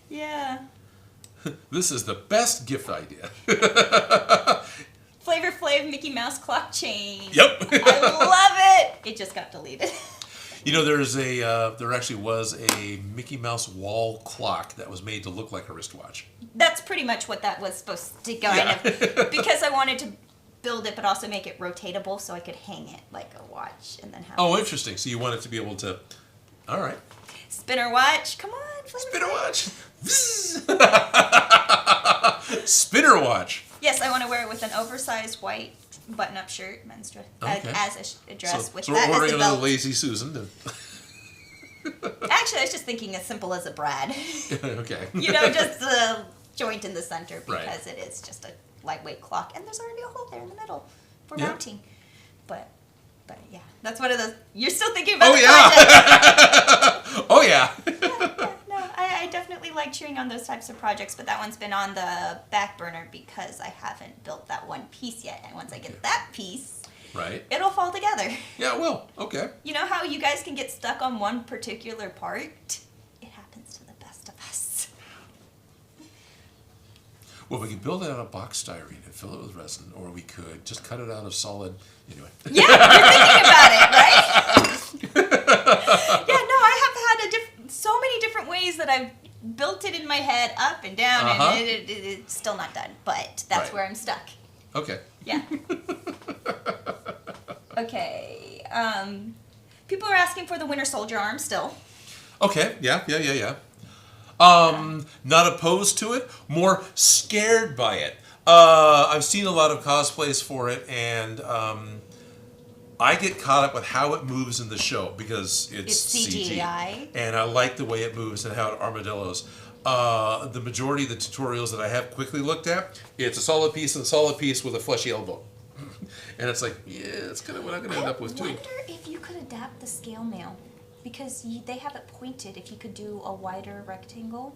B: Yeah.
A: This is the best gift idea.
B: Flavor Flav Mickey Mouse clock chain.
A: Yep.
B: I love it. It just got deleted.
A: There actually was a Mickey Mouse wall clock that was made to look like a wristwatch.
B: That's pretty much what that was supposed to kind of, because I wanted to build it but also make it rotatable so I could hang it like a watch and then have
A: Oh, interesting. So you want it to be able to, all right.
B: Spinner watch. Come on, Flavor
A: Spinner
B: Flav.
A: watch. Spinner watch.
B: Yes, I want to wear it with an oversized white button-up shirt, men's dress,
A: Okay.
B: as a dress with
A: so
B: that
A: we're
B: as
A: ordering
B: a
A: another
B: belt.
A: Lazy Susan.
B: Actually, I was just thinking as simple as a Brad.
A: Okay.
B: Just the joint in the center because
A: Right.
B: it is just a lightweight clock, and there's already a hole there in the middle for
A: Yeah.
B: mounting. But yeah, that's one of those. You're still thinking about
A: Oh,
B: the
A: yeah.
B: project.
A: Oh, yeah.
B: No, I definitely like cheering on those types of projects, but that one's been on the back burner because I haven't built that one piece yet. And once I get that piece,
A: Right.
B: it'll fall together.
A: Yeah, well, okay.
B: You know how you guys can get stuck on one particular part? It happens to the best of us.
A: Well, we could build it out of box styrene and fill it with resin, or we could just cut it out of solid. Anyway.
B: Yeah, you're thinking about it, right? Yeah, no, I have had so many different ways that I've built it in my head, up and down, and it's still not done. But that's
A: Right.
B: where I'm stuck.
A: Okay.
B: Yeah. Okay. People are asking for the Winter Soldier arm still.
A: Okay. Yeah. Not opposed to it, more scared by it. I've seen a lot of cosplays for it, and I get caught up with how it moves in the show because it's
B: CGI.
A: and I like the way it moves and how it armadillos. The majority of the tutorials that I have quickly looked at, it's a solid piece and a solid piece with a fleshy elbow. And it's like, yeah, that's kind of what I'm going to end up with too.
B: I wonder if you could adapt the scale mail because they have it pointed. If you could do a wider rectangle,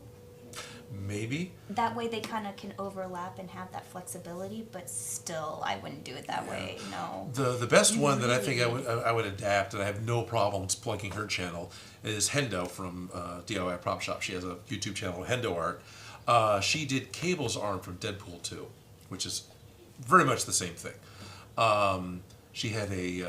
A: Maybe.
B: that way they kind of can overlap and have that flexibility. But still, I wouldn't do it that way. No.
A: The best one that I think I would adapt, and I have no problems plugging her channel, is Hendo from DIY Prop Shop. She has a YouTube channel, Hendo Art. She did Cable's arm from Deadpool 2, which is very much the same thing. She had a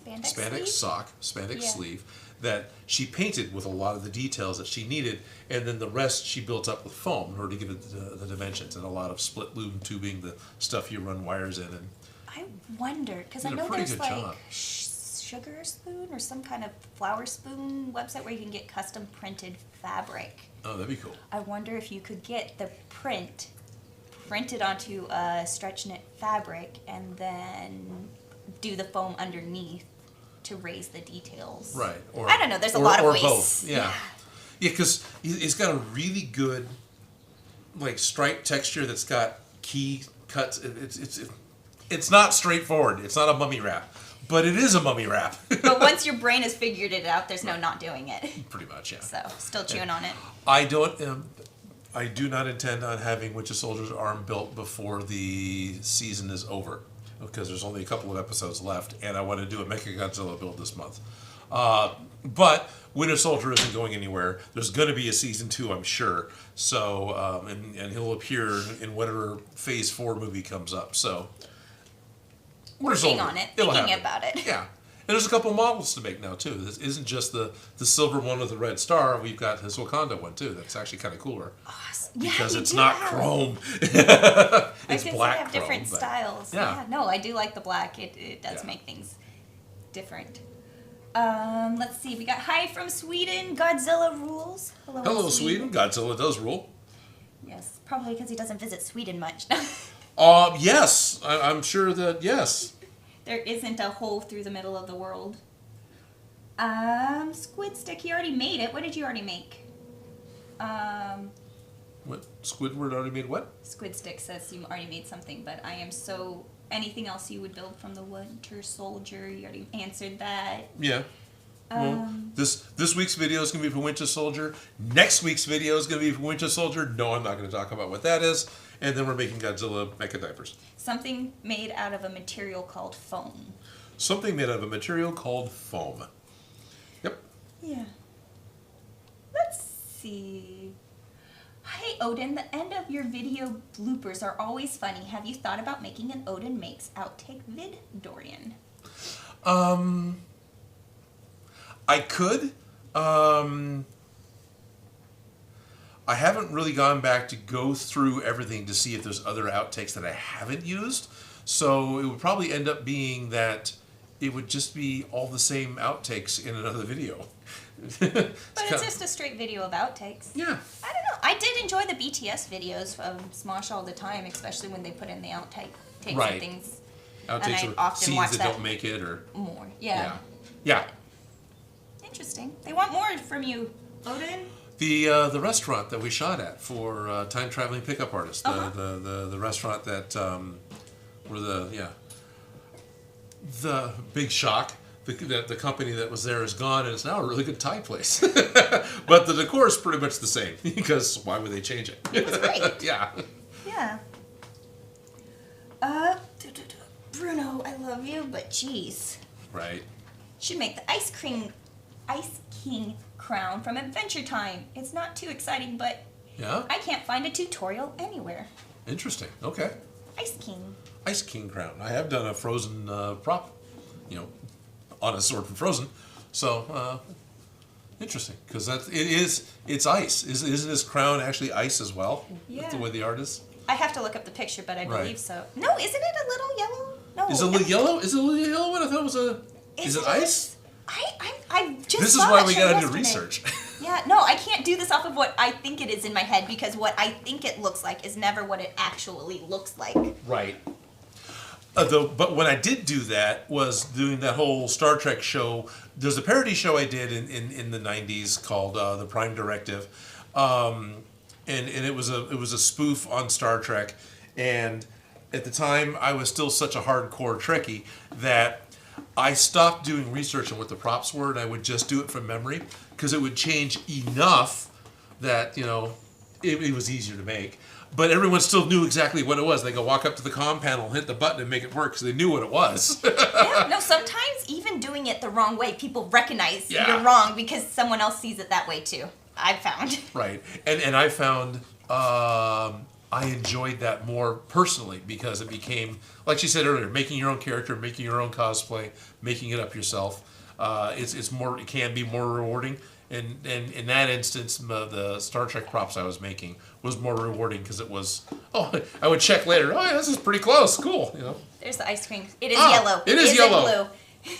B: Spandex sleeve?
A: sleeve that she painted with a lot of the details that she needed, and then the rest she built up with foam in order to give it the dimensions, and a lot of split loom tubing, the stuff you run wires in. And
B: I wonder, because I
A: Did a
B: know
A: pretty
B: there's
A: good
B: like
A: job.
B: Sugar Spoon or some kind of flower spoon website where you can get custom printed fabric.
A: oh, that'd be cool.
B: I wonder if you could get the printed onto a stretch knit fabric and then do the foam underneath to raise the details.
A: Right. Or,
B: I don't know, there's a lot of ways.
A: Or both, yeah. Yeah, because it's got a really good, like, stripe texture that's got key cuts. It's not straightforward. It's not a mummy wrap. But it is a mummy wrap.
B: But once your brain has figured it out, there's no not doing it.
A: Pretty much, yeah.
B: So, still chewing on it.
A: I don't... I do not intend on having Winter Soldier's arm built before the season is over, because there's only a couple of episodes left, and I want to do a Mechagodzilla build this month. But Winter Soldier isn't going anywhere. There's going to be a season 2, I'm sure. So, and he'll appear in whatever Phase 4 movie comes up. So,
B: Working on it, thinking about it.
A: Yeah. And there's a couple models to make now, too. This isn't just the silver one with the red star. We've got his Wakanda one, too. That's actually kind of cooler.
B: Awesome.
A: Because
B: yeah,
A: it's not chrome. It's black
B: they have different
A: chrome,
B: styles.
A: Yeah.
B: No, I do like the black. It does make things different. Let's see. We got hi from Sweden. Godzilla rules.
A: Hello, Sweden. Godzilla does rule.
B: Yes, probably because he doesn't visit Sweden much.
A: Yes. I'm sure that, yes.
B: There isn't a hole through the middle of the world. Squid Stick, you already made it. What did you already make?
A: What? Squidward already made what?
B: Squid Stick says you already made something, but I am so... Anything else you would build from the Winter Soldier? You already answered that.
A: Yeah. Well, this week's video is going to be for Winter Soldier. Next week's video is going to be for Winter Soldier. No, I'm not going to talk about what that is. And then we're making Godzilla mecha diapers.
B: Something made out of a material called foam.
A: Something made out of a material called foam. Yep.
B: Yeah. Let's see. Hey Odin, the end of your video bloopers are always funny. Have you thought about making an Odin Makes outtake vid, Dorian?
A: I could. I haven't really gone back to go through everything to see if there's other outtakes that I haven't used. So it would probably end up being that it would just be all the same outtakes in another video.
B: But it's just a straight video of outtakes.
A: Yeah.
B: I don't know. I did enjoy the BTS videos of Smosh all the time, especially when they put in the outtakes
A: Right.
B: and things.
A: Outtakes
B: And
A: or
B: I often watch
A: scenes that
B: that
A: don't make it or...
B: more. Yeah.
A: Yeah.
B: Interesting. They want more from you, Odin.
A: The restaurant that we shot at for Time Traveling Pickup Artists. The restaurant that where the big shock. The company that was there is gone, and it's now a really good Thai place. But the decor is pretty much the same, because why would they change it?
B: It was great.
A: Yeah.
B: Yeah. Bruno, I love you, but jeez.
A: Right.
B: Should make the Ice King crown from Adventure Time. It's not too exciting, but
A: Yeah.
B: I can't find a tutorial anywhere.
A: Interesting. Okay.
B: Ice King.
A: Ice King crown. I have done a Frozen prop, on a sword from Frozen. So, interesting, because it's ice. Isn't his crown actually ice as well?
B: Yeah.
A: That's the way the art is?
B: I have to look up the picture, but I
A: Right.
B: believe so. No, isn't it a little yellow? No.
A: Is it a little yellow? Is it a little yellow one? I thought it was a... Is it ice?
B: I just
A: This is
B: saw
A: why
B: that
A: we
B: show
A: gotta do
B: yesterday.
A: research.
B: Yeah, no, I can't do this off of what I think it is in my head, because what I think it looks like is never what it actually looks like.
A: Right. But when I did do that was doing that whole Star Trek show. There's a parody show I did in the 90s called The Prime Directive. And it was a spoof on Star Trek. And at the time, I was still such a hardcore Trekkie that I stopped doing research on what the props were, and I would just do it from memory, because it would change enough that, it was easier to make. But everyone still knew exactly what it was. They go walk up to the comm panel, hit the button, and make it work, because they knew what it was.
B: Yeah, no, sometimes even doing it the wrong way, people recognize
A: Yeah.
B: you're wrong because someone else sees it that way too. I've found.
A: Right. And I found I enjoyed that more personally, because it became, like she said earlier, making your own character, making your own cosplay, making it up yourself. It can be more rewarding. And in that instance, the Star Trek props I was making was more rewarding, because it was, I would check later, yeah, this is pretty close, cool,
B: There's the ice cream. It is yellow.
A: It is
B: isn't
A: yellow.
B: Blue.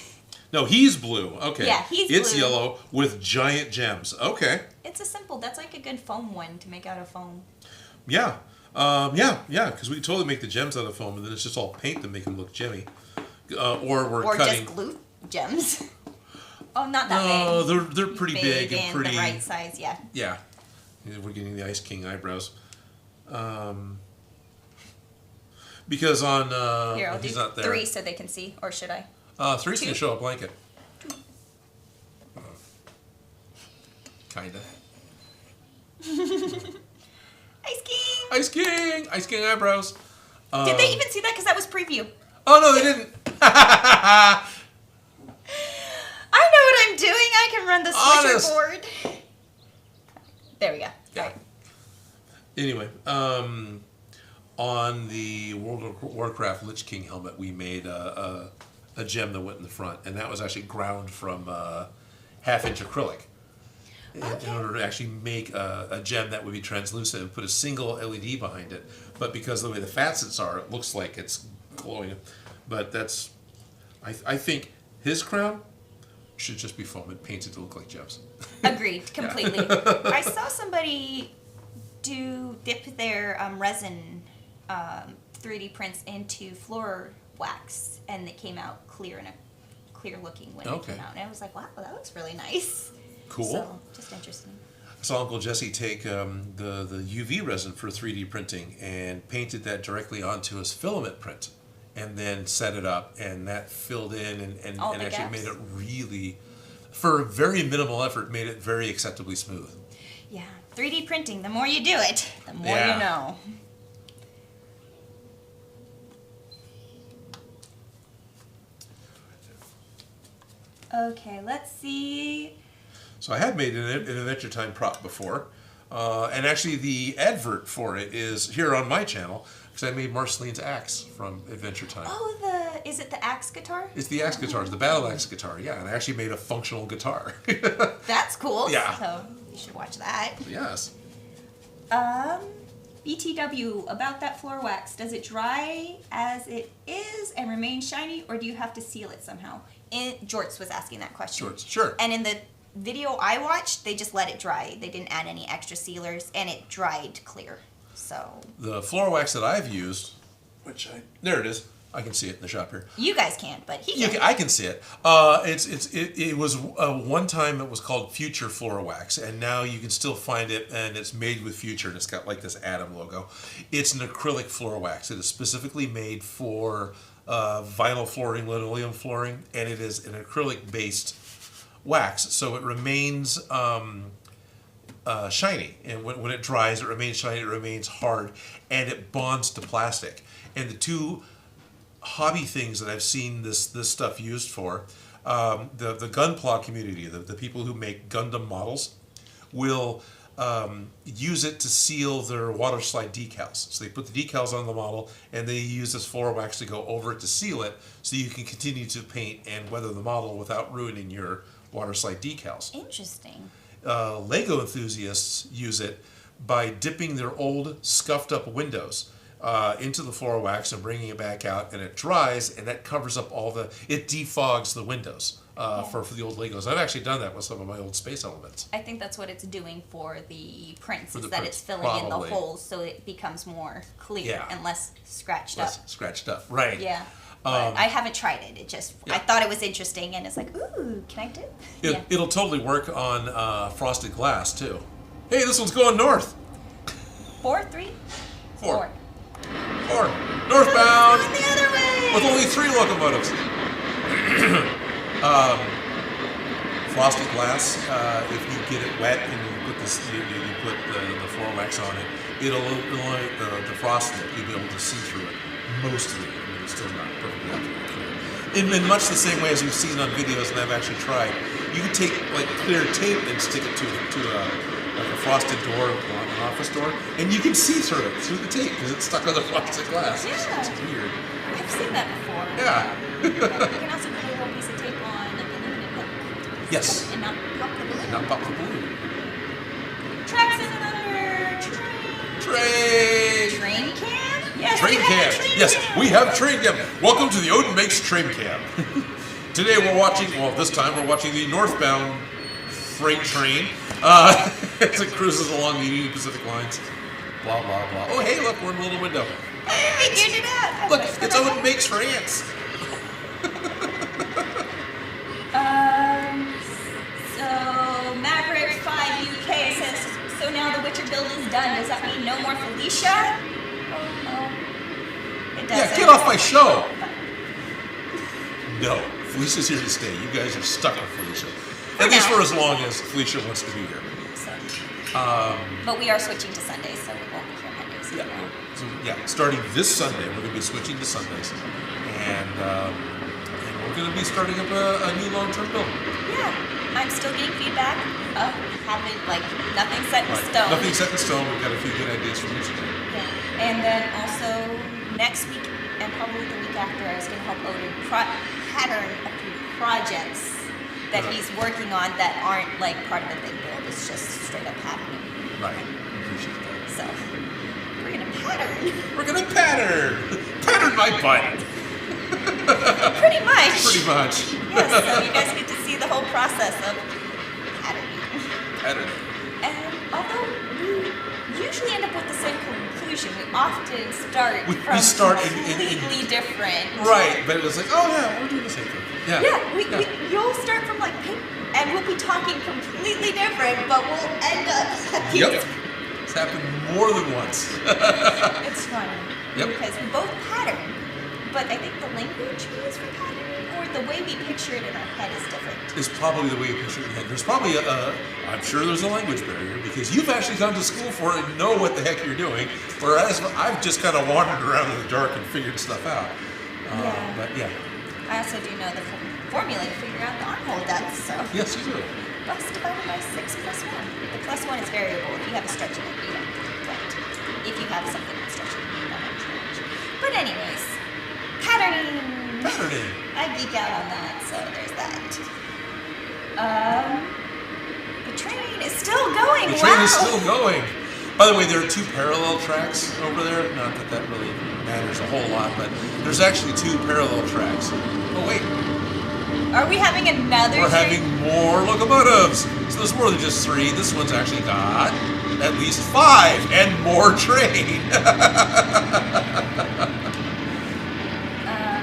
A: No, he's blue. Okay.
B: Yeah, he's
A: It's
B: blue.
A: yellow with giant gems. Okay.
B: It's a simple. That's like a good foam one to make out of foam.
A: Yeah. Because we could totally make the gems out of foam, and then it's just all paint to make them look gemmy. Or we're
B: Or
A: cutting.
B: just glue gems. Oh, not that
A: No,
B: big.
A: they're pretty big and pretty.
B: the right size. Yeah.
A: Yeah. We're getting the Ice King eyebrows. Because on
B: Here, I'll
A: he's
B: do
A: not there.
B: 3 so they can see, or should I?
A: 3's gonna
B: 2?
A: show a blanket. Kinda.
B: Ice King.
A: Ice King. Ice King eyebrows.
B: Did they even see that? Because that was preview.
A: Oh, no, they didn't.
B: I know what I'm doing. I can run the switcher
A: Honest.
B: board. There we go.
A: Yeah.
B: All right.
A: Anyway, on the World of Warcraft Lich King helmet, we made a gem that went in the front, and that was actually ground from half-inch acrylic. In order to actually make a gem that would be translucent and put a single LED behind it. But because of the way the facets are, it looks like it's glowing. But that's, I think his crown should just be foam and painted to look like gems.
B: Agreed, completely. I saw somebody dip their resin 3D prints into floor wax, and it came out clear and clear looking when it came out. And I was like, wow, that looks really nice.
A: Cool.
B: So, just interesting.
A: I saw Uncle Jesse take the UV resin for 3D printing and painted that directly onto his filament print, and then set it up, and that filled in and actually
B: gaps?
A: made it really, for very minimal effort, made it very acceptably smooth.
B: Yeah, 3D printing, the more you do it, the more you know. Okay, let's see.
A: So I had made an Adventure Time prop before, and actually the advert for it is here on my channel, because I made Marceline's axe from Adventure Time.
B: Oh, is it the axe guitar?
A: It's the axe guitar, it's the battle axe guitar, yeah, and I actually made a functional guitar.
B: That's cool.
A: Yeah.
B: So you should watch that.
A: Yes.
B: BTW, about that floor wax, does it dry as it is and remain shiny, or do you have to seal it somehow? Jorts was asking that question.
A: Jorts, sure.
B: And in the video I watched, they just let it dry. They didn't add any extra sealers, and it dried clear. So
A: The floor wax that I've used, there it is. I can see it in the shop here.
B: you guys can't, but he can.
A: I can see it. It was one time it was called Future Floor Wax, and now you can still find it, and it's made with Future, and it's got like this Atom logo. It's an acrylic floor wax. It is specifically made for vinyl flooring, linoleum flooring, and it is an acrylic-based wax, so it remains shiny, and when it dries, it remains shiny. It remains hard, and it bonds to plastic. And the two hobby things that I've seen this stuff used for, the Gunpla community, the people who make Gundam models, will use it to seal their water slide decals. So they put the decals on the model, and they use this floor wax to go over it to seal it, so you can continue to paint and weather the model without ruining your water slide decals.
B: Interesting.
A: Lego enthusiasts use it by dipping their old scuffed up windows into the floor wax and bringing it back out, and it dries, and that covers up it defogs the windows for the old Legos. I've actually done that with some of my old space elements.
B: I think that's what it's doing for the prints,
A: For the
B: is that
A: prints,
B: it's filling in
A: probably.
B: the holes so it becomes more clear
A: Yeah.
B: and less scratched
A: Less
B: up.
A: scratched up, right?
B: Yeah. But I haven't tried it. It just, I thought it was interesting, and it's like, ooh, can I dip? Yeah.
A: It'll totally work on frosted glass too. Hey, this one's going north.
B: 4, 3,
A: 4. Or northbound
B: Going the other way.
A: with only 3 locomotives. Frosted glass. If you get it wet and you put you put the floor wax on it, it'll the frost in it. You'll be able to see through it mostly. I mean, it's still not perfectly absolutely clear. In much the same way as you've seen on videos, and I've actually tried. You can take like clear tape and stick it to like a frosted door, an office door, and you can see through it, through the tape, because it's stuck on the frosted glass.
B: Yeah.
A: It's weird.
B: I've seen that before.
A: Yeah.
B: You can also put a little piece of tape on like aluminum hook.
A: Yes.
B: And not pop the balloon.
A: And not pop the balloon.
B: Tracks in another
A: Train
B: cam? Yes,
A: Train
B: we have
A: cam.
B: a train
A: Yes,
B: cam.
A: we have train cam. Welcome to the Odin Makes train cam. Today we're watching, this time we're watching the northbound freight train as it cruises along the Union Pacific lines. Blah, blah, blah. Oh, hey, look, we're in a little window.
B: Hey, I figured it out.
A: Look, it's Odin Makes France.
B: So Maverick 5 UK says, so now the Witcher build is done. Does that mean no more Felicia? Oh, no. It doesn't.
A: Yeah, get off my show. No, Felicia's here to stay. You guys are stuck with Felicia. At least for as long as Felicia wants to be here.
B: So, But we are switching to Sundays, so we won't be here Mondays
A: Yeah.
B: anymore.
A: So starting this Sunday, we're going to be switching to Sundays, and we're going to be starting up a new long-term build.
B: Yeah, I'm still getting feedback. Haven't nothing set in stone.
A: Nothing set in stone. We've got a few good ideas from each other.
B: Yeah. And then also next week and probably the week after, I was going to help Odin pattern a few projects that he's working on that aren't part of the big build. It's just straight up patterning.
A: Right. Appreciate that.
B: So we're gonna pattern.
A: We're gonna pattern. Pattern my butt.
B: Pretty much.
A: Pretty much.
B: Yes. So you guys get to see the whole process of patterning.
A: Patterning.
B: And although we usually end up with the same conclusion, we often start from completely different.
A: Right, but it was like, oh yeah, we're doing the same thing. Yeah.
B: Yeah, you'll start from and we'll be talking completely different, but we'll end up at the
A: Yep. It's happened more than once.
B: It's funny.
A: Yep.
B: Because we both pattern, but I think the language we use for patterning or the way we picture it in our head is different.
A: It's probably the way you picture it in your head. There's probably I'm sure there's a language barrier because you've actually gone to school for it and know what the heck you're doing, whereas I've just kind of wandered around in the dark and figured stuff out.
B: Yeah.
A: But yeah.
B: I also do know the formula to figure out the armhole depth, so.
A: Yes, you do.
B: Bus divided by 6 plus 1. The plus 1 is variable. If you have a stretching it, you don't. But if you have something that's stretching, you don't change. But anyways, patterning.
A: Patterning.
B: I geek out on that, so there's that. The train is still going.
A: The train
B: wow.
A: is still going. By the way, there are 2 parallel tracks over there. Not that that really matters a whole lot, but there's actually 2 parallel tracks. Oh wait,
B: Are we having another
A: we're
B: train?
A: having more locomotives. So there's more than just 3. This one's actually got at least 5 and more train.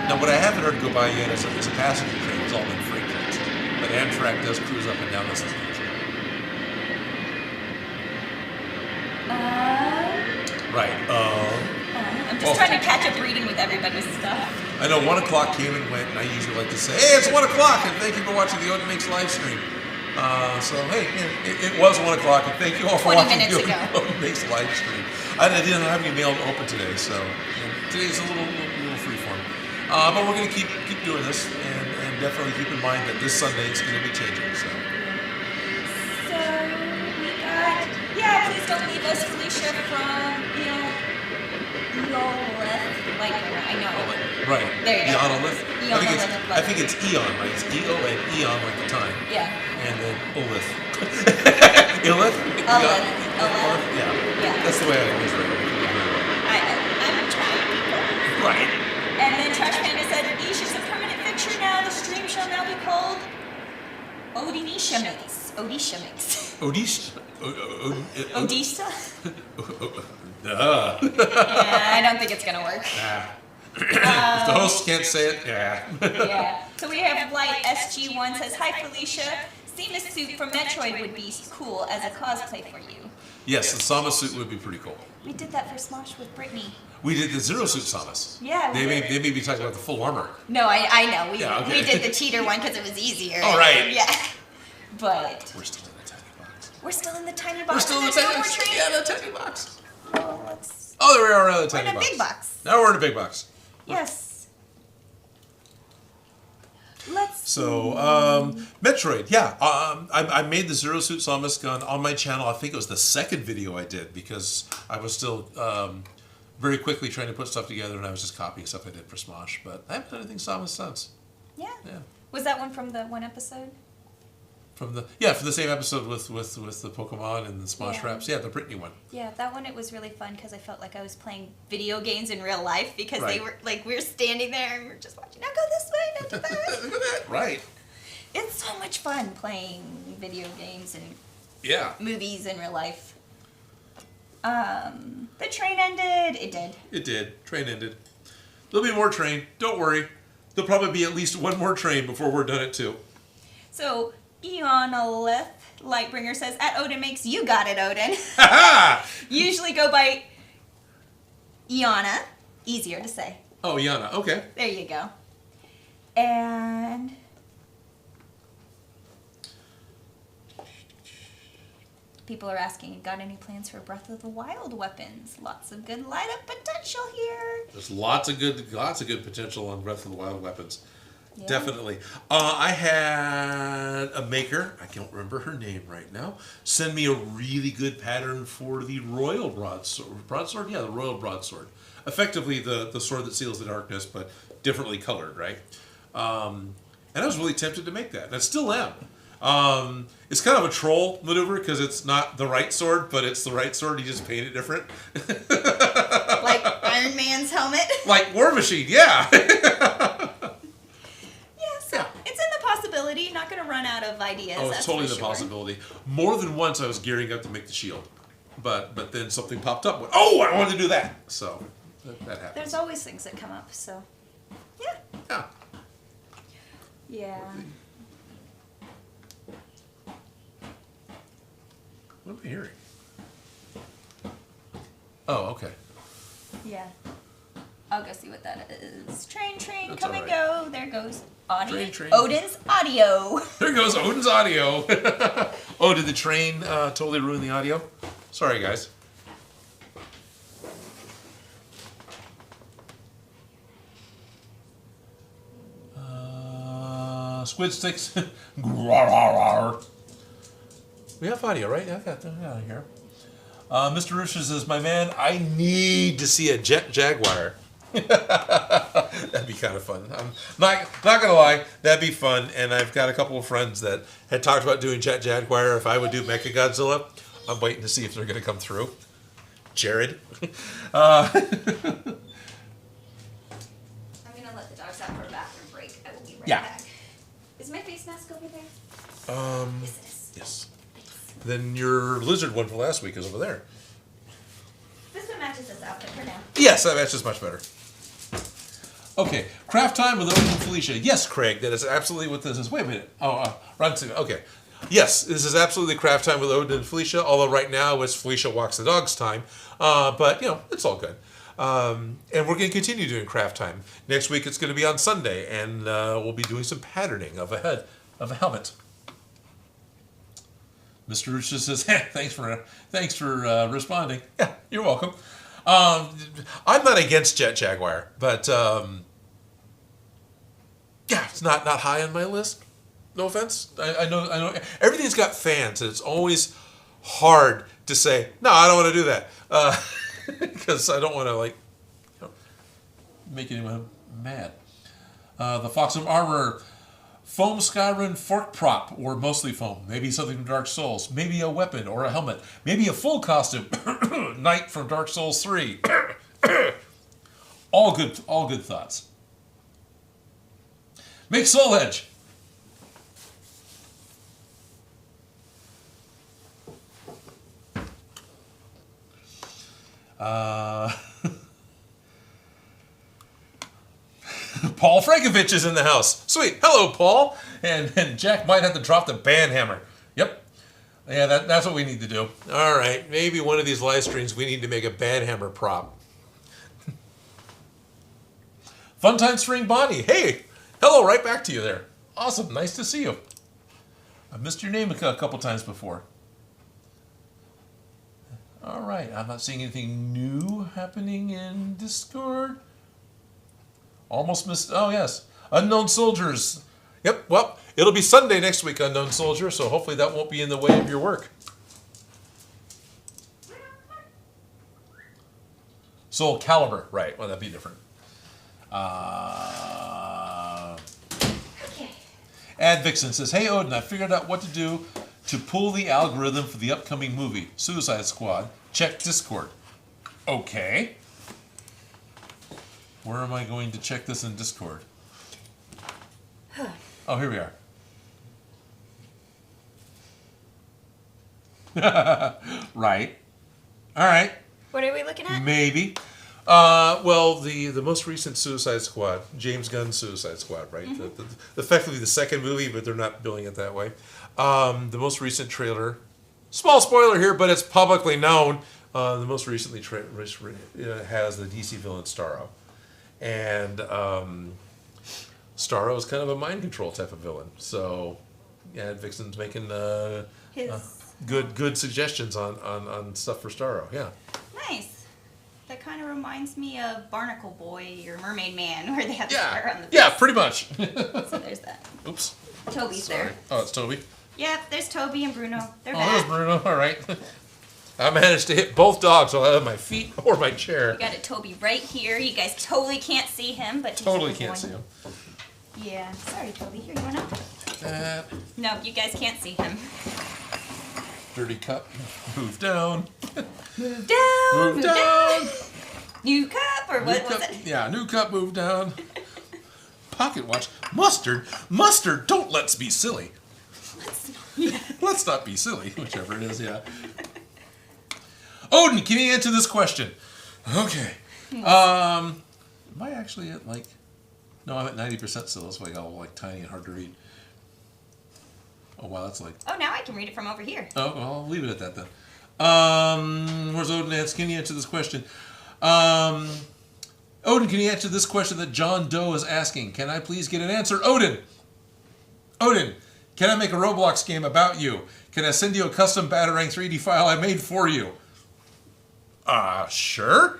A: Now, what I haven't heard go by yet is a passenger train. It's all been freight trains. But Amtrak does cruise up and down this line. Right.
B: I'm just trying to catch up reading with everybody's stuff.
A: I know 1 o'clock came and went, and I usually like to say, hey, it's 1 o'clock, and thank you for watching the Odin Makes live stream. So, hey, it was 1 o'clock, and thank you all for
B: 20
A: watching
B: minutes
A: the
B: ago.
A: Odin Makes live stream. I didn't have any mail open today, so today's a little freeform. But we're going to keep doing this, and definitely keep in mind that this Sunday it's going to be changing. So
B: we got, please don't leave us, Felicia, from, I know.
A: right,
B: There you go.
A: Eonolith.
B: Eonolith.
A: I think it's Eon, right? It's E-O and Eon like the time.
B: Yeah.
A: And then Olith. Illith?
B: Olith.
A: Yeah. That's the way I always read it.
B: I'm trying.
A: Right.
B: And then Trash Panda said, Odish is a permanent fixture now. The stream shall now be called Odisha Makes. Odisha Makes.
A: Odisha.
B: Odisha?
A: Duh.
B: Yeah, I don't think it's gonna work.
A: If the host can't say it, yeah.
B: Yeah. So we have Light SG1 says, hi Felicia. Seamless suit from Metroid would be cool as a cosplay for you.
A: Yes, the Samus suit would be pretty cool.
B: We did that for Smosh with Brittany.
A: We did the Zero Suit Samus.
B: Yeah.
A: They may be talking about the full armor.
B: No, I know.
A: Yeah,
B: we did the cheater one because it was easier.
A: All right.
B: Yeah. But
A: We're still in the tiny box.
B: we're still in the tiny box.
A: We're still in the
B: There's
A: tiny
B: no more
A: box.
B: train.
A: Yeah, the tiny box.
B: Oh, let's.
A: Oh, there we are in the
B: We're
A: tiny
B: in a
A: box.
B: big box.
A: Now we're in a big box.
B: Yes. Let's.
A: So, Metroid, yeah. I made the Zero Suit Samus gun on my channel. I think it was the second video I did because I was still very quickly trying to put stuff together and I was just copying stuff I did for Smosh. But I haven't done anything Samus since.
B: Yeah.
A: Yeah.
B: Was that one from the one episode?
A: From the same episode with the Pokemon and the Smosh
B: Yeah.
A: raps. Yeah, the Brittany one.
B: Yeah, that one, it was really fun because I felt like I was playing video games in real life because they
A: Right.
B: were like, we were standing there and we were just watching, now go this way, now do that.
A: Look at that. Right.
B: It's so much fun playing video games and
A: Yeah.
B: movies in real life. The train ended. It did.
A: It did. Train ended. There'll be more train. Don't worry. There'll probably be at least one more train before we're done at 2.
B: So, Eonolith Lightbringer says, at Odin Makes, you got it, Odin.
A: Ha
B: Usually go by Iana. Easier to say.
A: Oh, Yana. Okay.
B: There you go. And people are asking, got any plans for Breath of the Wild weapons? Lots of good light up potential here.
A: There's lots of good potential on Breath of the Wild weapons.
B: Yeah.
A: Definitely. I had a maker, I can't remember her name right now, send me a really good pattern for the Royal Broadsword. Broadsword? Yeah, the Royal Broadsword. Effectively the sword that seals the darkness, but differently colored, right? And I was really tempted to make that, and I still am. It's kind of a troll maneuver because it's not the right sword, but it's the right sword. You just paint it different.
B: Like Iron Man's helmet?
A: Like War Machine, yeah.
B: So it's in the possibility. Not going to run out of ideas.
A: Oh, it's
B: that's
A: totally
B: for
A: the
B: sure.
A: possibility. More than once I was gearing up to make the shield. But then something popped up. Oh, I wanted to do that. So that happens.
B: There's always things that come up, so yeah.
A: Yeah.
B: Yeah.
A: What am I hearing? Oh, okay.
B: Yeah. I'll go see what that is. Train,
A: That's
B: come and
A: all
B: go. There goes audio.
A: Train.
B: Odin's audio.
A: There goes Odin's audio. Oh, did the train totally ruin the audio? Sorry, guys. Squid sticks. We have audio, right? Yeah, I got that here. Mr. Rooster says, my man, I need to see a jet jaguar. That'd be kind of fun. I'm not gonna lie, that'd be fun. And I've got a couple of friends that had talked about doing jet jaguar. If I would do Mecha Godzilla, I'm waiting to see if they're gonna come through. Jared.
B: I'm gonna let the dogs out for a bathroom break. I will be right back. Is my face mask over there? Yes, it is.
A: Yes. Then your lizard one from last week is over there.
B: This one matches this outfit for now.
A: Yes, that matches much better. Okay, craft time with Odin and Felicia. Yes, Craig, that is absolutely what this is. Wait a minute. Okay. Yes, this is absolutely craft time with Odin and Felicia, although right now it's Felicia walks the dogs time. But, it's all good. And we're going to continue doing craft time. Next week it's going to be on Sunday, and we'll be doing some patterning of a helmet. Mr. Rich just says, thanks for responding. Yeah, you're welcome. I'm not against Jet Jaguar, but it's not high on my list. No offense. I know everything's got fans, and it's always hard to say, no, I don't want to do that. Because I don't want to make anyone mad. The Foxham Armor foam Skyrim fork prop, or mostly foam. Maybe something from Dark Souls. Maybe a weapon or a helmet. Maybe a full costume. Knight from Dark Souls 3. All good thoughts. Make Soul Edge. Paul Frankovich is in the house. Sweet. Hello, Paul. And Jack might have to drop the band hammer. Yep. Yeah, that's what we need to do. All right. Maybe one of these live streams we need to make a band hammer prop. Funtime Spring Bonnie. Hey. Hello. Right back to you there. Awesome. Nice to see you. I missed your name a couple times before. All right. I'm not seeing anything new happening in Discord. Almost missed. Oh, yes. Unknown Soldiers. Yep. Well, it'll be Sunday next week, Unknown Soldier, so hopefully that won't be in the way of your work. Soul Calibur. Right. Well, that'd be different.
B: Okay.
A: Ad Vixen says, hey, Odin, I figured out what to do to pull the algorithm for the upcoming movie, Suicide Squad. Check Discord. Okay. Where am I going to check this in Discord? Oh, here we are. Right. All right.
B: What are we looking at?
A: Maybe. Well, the most recent Suicide Squad, James Gunn's Suicide Squad, right? Mm-hmm. Effectively the second movie, but they're not billing it that way. The most recent trailer, small spoiler here, but it's publicly known. The most recently has the DC villain Starro. And Starro is kind of a mind control type of villain. So Yeah, Vixen's making
B: His
A: good suggestions on stuff for Starro. Yeah.
B: nice. That kind of reminds me of Barnacle Boy or Mermaid Man, where they have the
A: Yeah.
B: star on the face.
A: Yeah, pretty much.
B: So there's that.
A: Oops.
B: Toby's
A: Sorry.
B: there.
A: Oh, it's Toby.
B: Yep, there's Toby and Bruno. They're
A: Oh, there's
B: back.
A: Bruno. All right. I managed to hit both dogs while I had my feet or my chair.
B: We got a Toby right here. You guys totally can't see him, but he's
A: Totally
B: a good
A: can't
B: boy.
A: see him.
B: Yeah. Sorry, Toby. Here, you wanna?
A: That
B: No, you guys can't see him.
A: dirty cup. Move down.
B: Move down.
A: Move down.
B: New cup, or what
A: New
B: was
A: cup.
B: it?
A: Yeah, new cup. Move down. Pocket watch. Mustard. Mustard. Don't let's be silly. Let's not be silly. Whichever it is. Yeah. Odin, can you answer this question? Okay. Am I actually at like? No, I'm at 90% still. That's why I got all like tiny and hard to read. Oh wow, that's like.
B: Oh, now I can read it from over here.
A: Oh, well, I'll leave it at that then. Where's Odin? Can you answer this question? Odin, can you answer this question that John Doe is asking? Can I please get an answer? Odin! Odin, can I make a Roblox game about you? Can I send you a custom Batarang 3D file I made for you? Sure.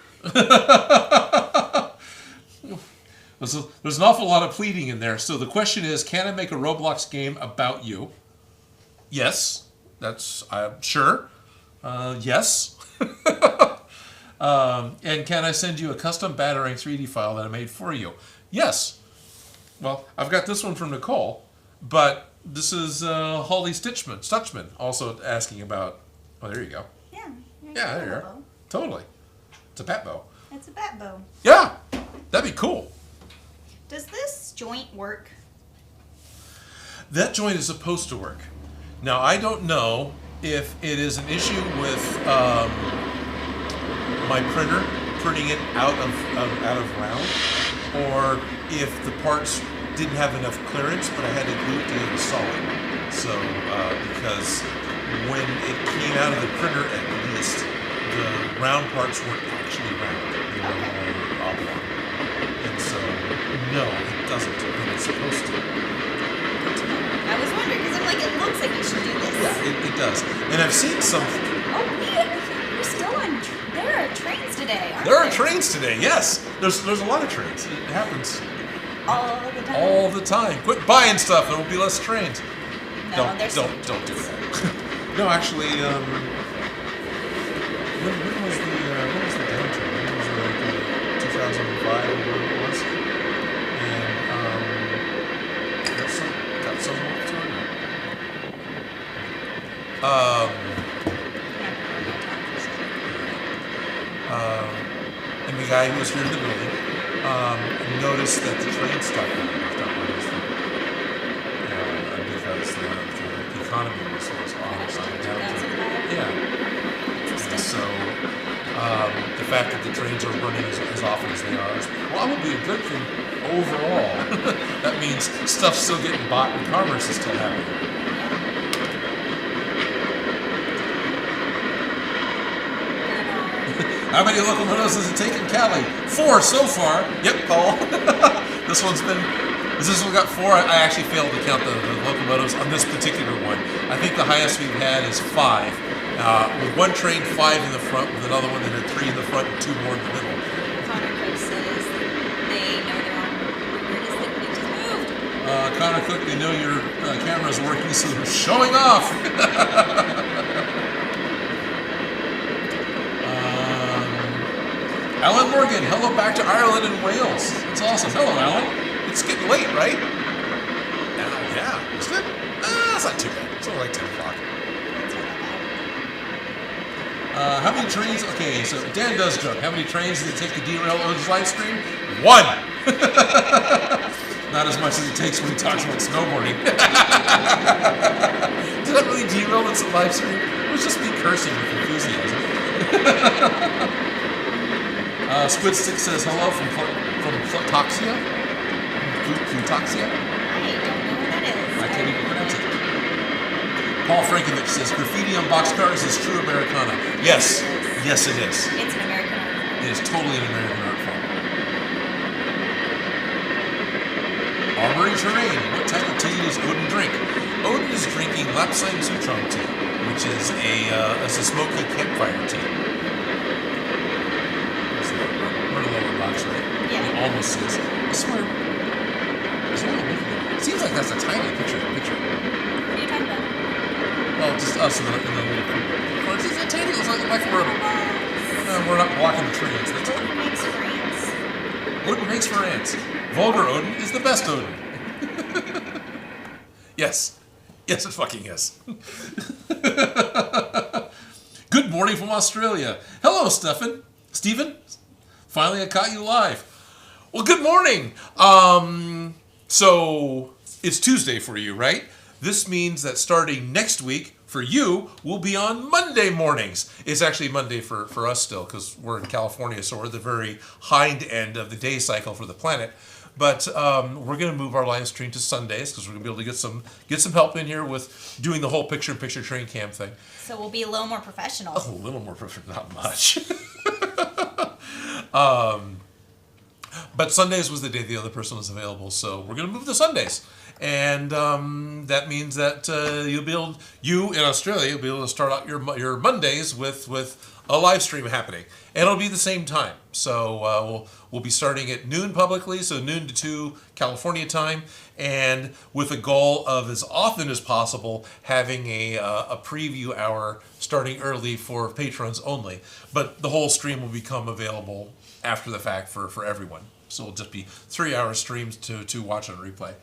A: There's an awful lot of pleading in there. So the question is, can I make a Roblox game about you? Yes. That's, sure. Yes. And can I send you a custom Batarang 3D file that I made for you? Yes. Well, I've got this one from Nicole, but this is Holly Stutchman also asking about. Oh, there you go.
B: Yeah.
A: Yeah, there you are. Totally. It's a bat bow.
B: It's a bat bow.
A: Yeah, that'd be cool.
B: Does this joint work?
A: That joint is supposed to work. Now, I don't know if it is an issue with my printer printing it out of round, or if the parts didn't have enough clearance, but I had to glue it together solid. So, because when it came out of the printer, at least, the round parts weren't actually round. They were more oblong. And so, no, it doesn't, but it's supposed to.
B: I was wondering, because I'm like, it looks like you should do this.
A: Yeah, it does. And I've seen some.
B: Oh, we're still on. There are trains today, aren't
A: There are trains today, yes. There's a lot of trains. It happens
B: all the time.
A: all the time. Quit buying stuff, there will be less trains.
B: No, there's
A: Don't do that. No, actually, when was the downturn? When was it, 2005 or whatever it was? And got some more and the guy who was here in the building noticed that the train stopped running because the economy was on down. Yeah. And so the fact that the trains are running as often as they are is probably a good thing overall. That means stuff's still getting bought and commerce is still happening. How many locomotives has it taken, Callie? 4 so far. Yep, Paul. This one got 4? I actually failed to count the locomotives on this particular one. I think the highest we've had is 5. With one train, 5 in the front, with another one that had 3 in the front and 2 more in the middle.
B: Connor Cook says they know they're on. Where it is that we just moved.
A: Connor Cook, they know your camera's working, so they're showing off. Alan Morgan, hello back to Ireland and Wales. That's awesome. Hello, Alan. It's getting late, right? Yeah, isn't it? It's not too bad. It's only like 10 o'clock. How many trains? Okay, so Dan does joke. How many trains did it take to derail Odin's live stream? 1! Not as much as it takes when he talks about snowboarding. Did that really derail its live stream? It was just me cursing with enthusiasm. Squid Stick says hello from Plutoxia. Plutoxia?
B: I don't know what that is.
A: I can't even pronounce it. Paul Frankovich says graffiti on boxcars is true Americana. Yes. Yes, it is.
B: It's an American art form.
A: It is totally an American art form. Armory terrain. What type of tea does Odin drink? Odin is drinking Lapsang Souchong tea, which is a smoky campfire tea. We're in the lower box, right?
B: Yeah.
A: It almost says. I swear. It seems like that's a tiny picture.
B: What are you talking about?
A: Well, just us in the little group. It's a tiny. It's like we're not blocking the trees. That's
B: Odin makes for ants.
A: Odin makes for ants. Vulgar Odin is the best Odin. Yes. Yes, it fucking is. Good morning from Australia. Hello, Stephen. Finally, I caught you live. Well, good morning. So it's Tuesday for you, right? This means that starting next week for you will be on Monday mornings. It's actually Monday for us still because we're in California, so we're at the very hind end of the day cycle for the planet. But we're going to move our live stream to Sundays because we're going to be able to get some help in here with doing the whole picture-in-picture train cam thing.
B: So we'll be a little more professional.
A: A little more professional, not much. But Sundays was the day the other person was available, so we're going to move to Sundays. And that means that you in Australia, you'll be able to start out your Mondays with a live stream happening. And it'll be the same time. So we'll be starting at noon publicly, so noon to 2 California time, and with a goal of as often as possible having a preview hour starting early for patrons only. But the whole stream will become available after the fact for everyone. So it'll just be 3-hour streams to watch on replay.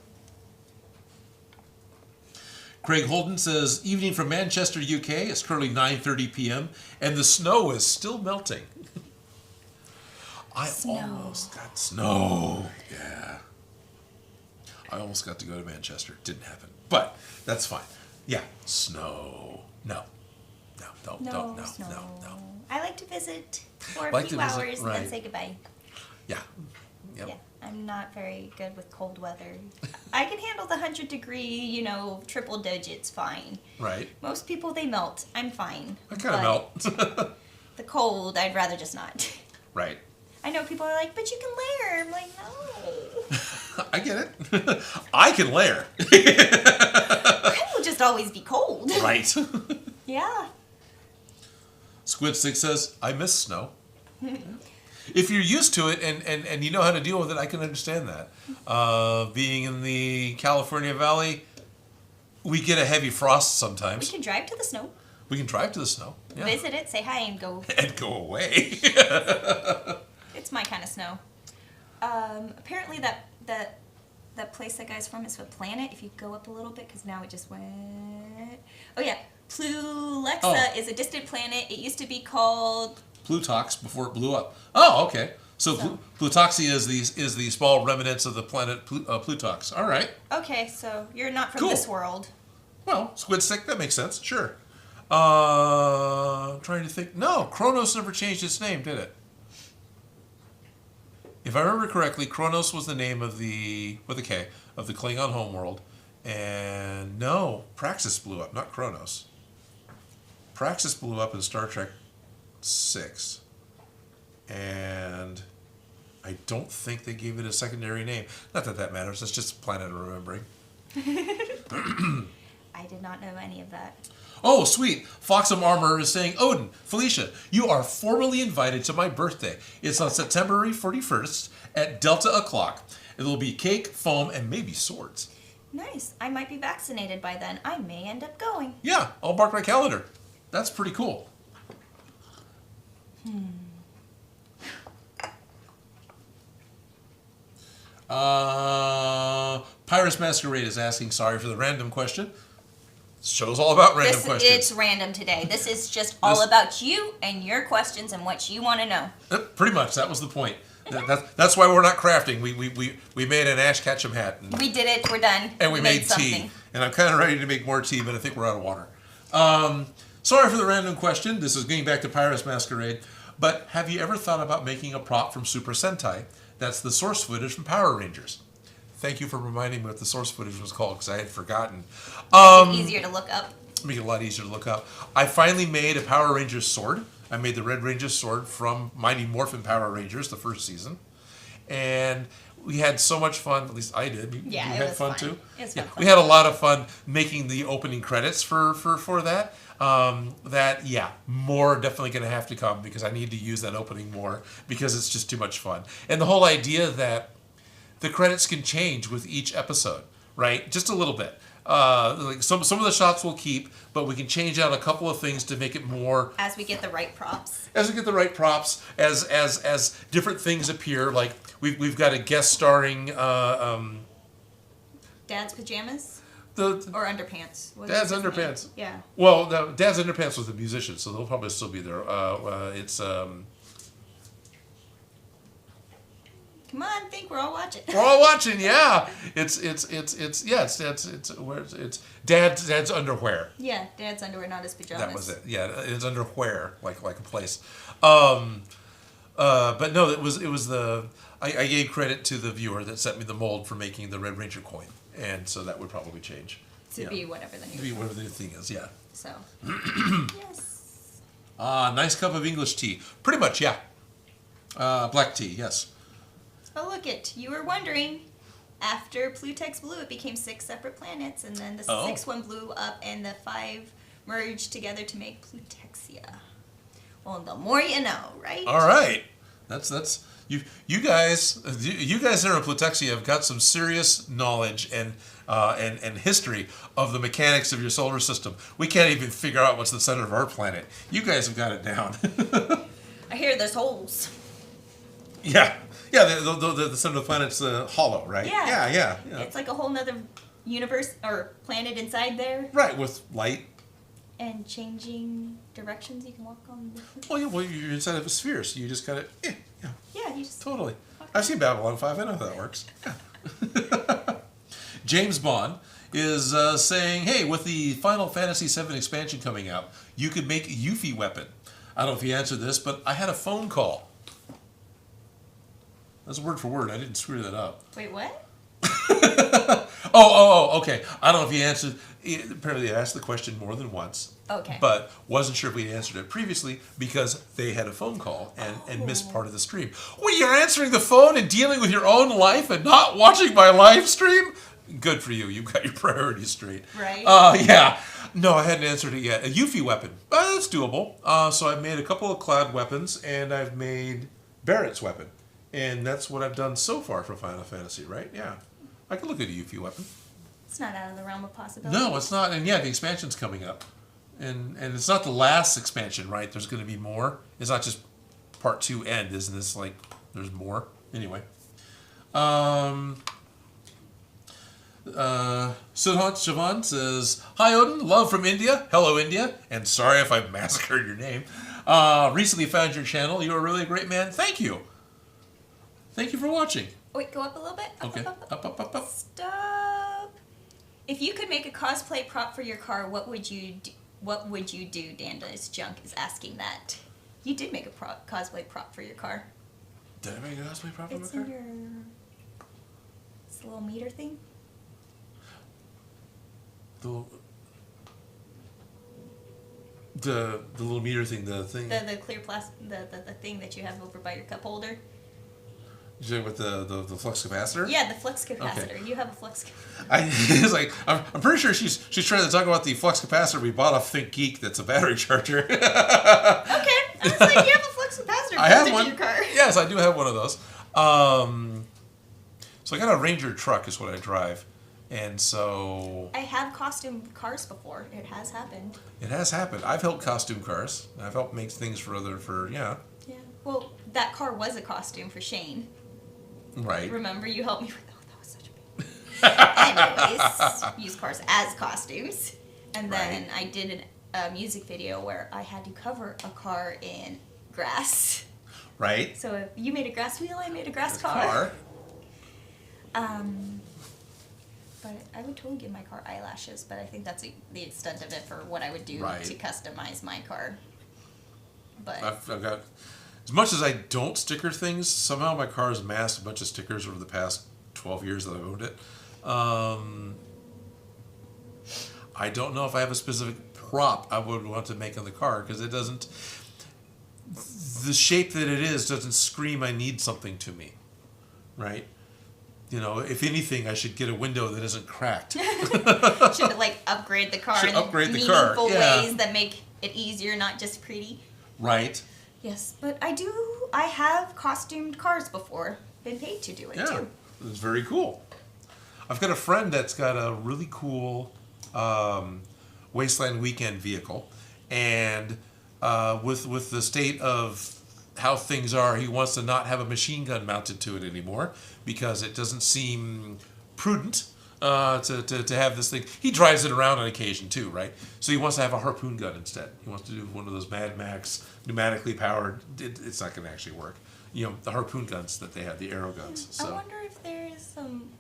A: Craig Holden says, evening from Manchester, UK. It's currently 9:30 p.m. and the snow is still melting. Almost got snow. Yeah. I almost got to go to Manchester. Didn't happen. But that's fine. Yeah. Snow. No.
B: I like to visit for a
A: Like
B: few
A: to visit,
B: hours
A: right.
B: and then say goodbye.
A: Yeah. Yep.
B: Yeah, I'm not very good with cold weather. I can handle the 100-degree, triple digits fine.
A: Right.
B: Most people, they melt. I'm fine.
A: I kind of melt.
B: The cold, I'd rather just not.
A: Right.
B: I know people are like, but you can layer. I'm like, no.
A: I get it. I can layer.
B: I will just always be cold.
A: Right.
B: Yeah.
A: Squid Stick says, I miss snow. If you're used to it and you know how to deal with it, I can understand that. Being in the California Valley, we get a heavy frost sometimes.
B: We can drive to the snow.
A: We can drive to the snow. Yeah.
B: Visit it, say hi, and go.
A: And go away.
B: It's my kind of snow. Apparently that place that guy's from is a planet. If you go up a little bit, because now it just went. Oh yeah, Plulexa is a distant planet. It used to be called
A: Plutox before it blew up. Oh, okay. So Plutoxia is the small remnants of the planet Plutox. All right.
B: Okay, so you're not from
A: Cool.
B: this world.
A: Well, Squid Stick, that makes sense. Sure. I'm trying to think. No, Kronos never changed its name, did it? If I remember correctly, Kronos was the name of with a K, of the Klingon homeworld. And no, Praxis blew up, not Kronos. Praxis blew up in Star Trek 6. And I don't think they gave it a secondary name. Not that that matters, it's just a planet of remembering.
B: I did not know any of that.
A: Oh, sweet. Foxham Armor is saying, Odin, Felicia, you are formally invited to my birthday. It's on September 41st at Delta o'clock. It will be cake, foam, and maybe swords.
B: Nice. I might be vaccinated by then. I may end up going.
A: Yeah, I'll mark my calendar. That's pretty cool. Pyrus Masquerade is asking, sorry for the random question. This show's all about random questions.
B: It's random today. This is just all about you and your questions and what you want to know.
A: Pretty much, that was the point. That's why we're not crafting. We made an Ash Ketchum hat.
B: We did it. We're done.
A: And we made tea. And I'm kind of ready to make more tea, but I think we're out of water. Sorry for the random question. This is getting back to Pyrus Masquerade. But have you ever thought about making a prop from Super Sentai? That's the source footage from Power Rangers. Thank you for reminding me what the source footage was called, because I had forgotten.
B: Easier to look up.
A: Make it a lot easier to look up. I finally made a Power Rangers sword. I made the Red Ranger sword from Mighty Morphin Power Rangers, the first season. And we had so much fun. At least I did. You
B: It
A: had
B: was
A: fun too.
B: It was
A: Yeah,
B: fun.
A: we had a lot of fun making the opening credits for that. More definitely going to have to come because I need to use that opening more because it's just too much fun. And the whole idea that the credits can change with each episode, right? Just a little bit. Like some of the shots we'll keep, but we can change out a couple of things to make it more.
B: As we get the right props.
A: As we get the right props, as different things appear, like we've got a guest starring.
B: Dad's pajamas
A: The
B: or underpants. What
A: Dad's
B: is his name?
A: underpants.
B: Yeah.
A: Well, Dad's underpants was a musician, so they'll probably still be there. It's
B: Come on, think we're all watching.
A: we're all watching. Yeah, it's Dad's underwear.
B: Yeah, Dad's underwear, not his pajamas.
A: That was it. Yeah, it's underwear, like a place. But no, it was I gave credit to the viewer that sent me the mold for making the Red Ranger coin, and so that would probably change.
B: To be whatever the
A: To be whatever the thing is, yeah.
B: So, yes.
A: Nice cup of English tea. Pretty much, yeah. Black tea, yes.
B: Oh, look it. You were wondering. After Plutex blew, it became 6 separate planets, and then the 6th one blew up, and the 5 merged together to make Plutexia. Well, the more you know, right?
A: All right. That's you guys there in Plutexia have got some serious knowledge and history of the mechanics of your solar system. We can't even figure out what's the center of our planet. You guys have got it down.
B: I hear there's holes.
A: Yeah. Yeah, the center of the planet's hollow, right?
B: Yeah.
A: Yeah.
B: It's like a whole nother universe or planet inside there.
A: Right, with light.
B: And changing directions you can walk on.
A: Well, you're inside of a sphere, so you just gotta, yeah.
B: Yeah, you just...
A: Totally. I've seen Babylon 5, I know how that works. Yeah. James Bond is saying, hey, with the Final Fantasy VII expansion coming out, you could make a Yuffie weapon. I don't know if you answered this, but I had a phone call. That's word for word. I didn't screw that up.
B: Wait, what?
A: Okay. I don't know if you answered. Apparently, I asked the question more than once.
B: Okay.
A: But wasn't sure if we answered it previously because they had a phone call and missed part of the stream. Well, you're answering the phone and dealing with your own life and not watching my live stream? Good for you. You've got your priorities straight.
B: Right.
A: Yeah. No, I hadn't answered it yet. A Yuffie weapon. That's doable. So I've made a couple of cloud weapons and I've made Barrett's weapon. And that's what I've done so far for Final Fantasy, right? Yeah. I could look at a Yuffie weapon.
B: It's not out of the realm of possibility.
A: No, it's not. And yeah, the expansion's coming up. And it's not the last expansion, right? There's going to be more. It's not just part 2 end, isn't this like there's more? Anyway. Sivan says, hi Odin, love from India. Hello India. And sorry if I massacred your name. Recently found your channel. You are really a great man. Thank you. Thank you for watching.
B: Wait, go up a little bit.
A: Okay. Up.
B: Stop. If you could make a cosplay prop for your car, what would you do? What would you do? Danda's Junk is asking that. You did make a cosplay prop for your car.
A: Did I make a cosplay prop for my
B: It's
A: car?
B: in your... It's a little meter thing.
A: The little meter thing, the thing.
B: The clear plastic, the thing that you have over by your cup holder.
A: You talking about the flux capacitor?
B: Yeah, the flux capacitor.
A: Okay.
B: You have a flux capacitor.
A: It's like I'm pretty sure she's trying to talk about the flux capacitor we bought off Think Geek. That's a battery charger.
B: Okay, I was like, you have a flux capacitor.
A: I have
B: built
A: one.
B: into your car.
A: Yes, I do have one of those. So I got a Ranger truck is what I drive, and so
B: I have costume cars before. It has happened.
A: it has happened. I've helped costume cars. I've helped make things for
B: Yeah. Well, that car was a costume for Shane.
A: Right.
B: Remember, you helped me with that was such a big. Anyways, use cars as costumes, and then I did a music video where I had to cover a car in grass.
A: Right.
B: So if you made a grass wheel, I made a grass car. But I would totally give my car eyelashes, but I think that's the extent of it for what I would do to customize my car. But
A: I've got, as much as I don't sticker things, somehow my car has amassed a bunch of stickers over the past 12 years that I've owned it. I don't know if I have a specific prop I would want to make on the car, because it doesn't, the shape that it is doesn't scream I need something to me, right? if anything, I should get a window that isn't cracked.
B: Should like upgrade the car
A: Should
B: in
A: upgrade the car,
B: meaningful
A: yeah.
B: ways that make it easier, not just pretty.
A: Right.
B: Yes, but I have costumed cars before. Been paid to do it
A: Yeah.
B: too.
A: It's very cool. I've got a friend that's got a really cool Wasteland Weekend vehicle, and with the state of how things are, he wants to not have a machine gun mounted to it anymore because it doesn't seem prudent to have this thing. He drives it around on occasion too, right? So he wants to have a harpoon gun instead. He wants to do one of those Mad Max pneumatically powered. It's not going to actually work. The harpoon guns that they have, the arrow guns. So.
B: I wonder if there is some,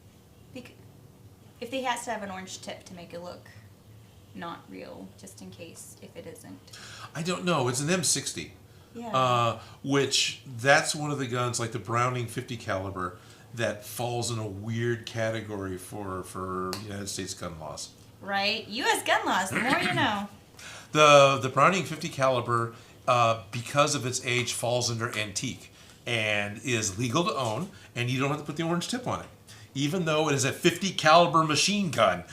B: if he has to have an orange tip to make it look not real, just in case if it isn't.
A: I don't know. It's an M60.
B: Yeah.
A: Which that's one of the guns, like the Browning 50 caliber, that falls in a weird category for United States gun laws.
B: Right? U.S. gun laws, the more you know.
A: The Browning 50 caliber, because of its age, falls under antique and is legal to own, and you don't have to put the orange tip on it, even though it is a 50 caliber machine gun.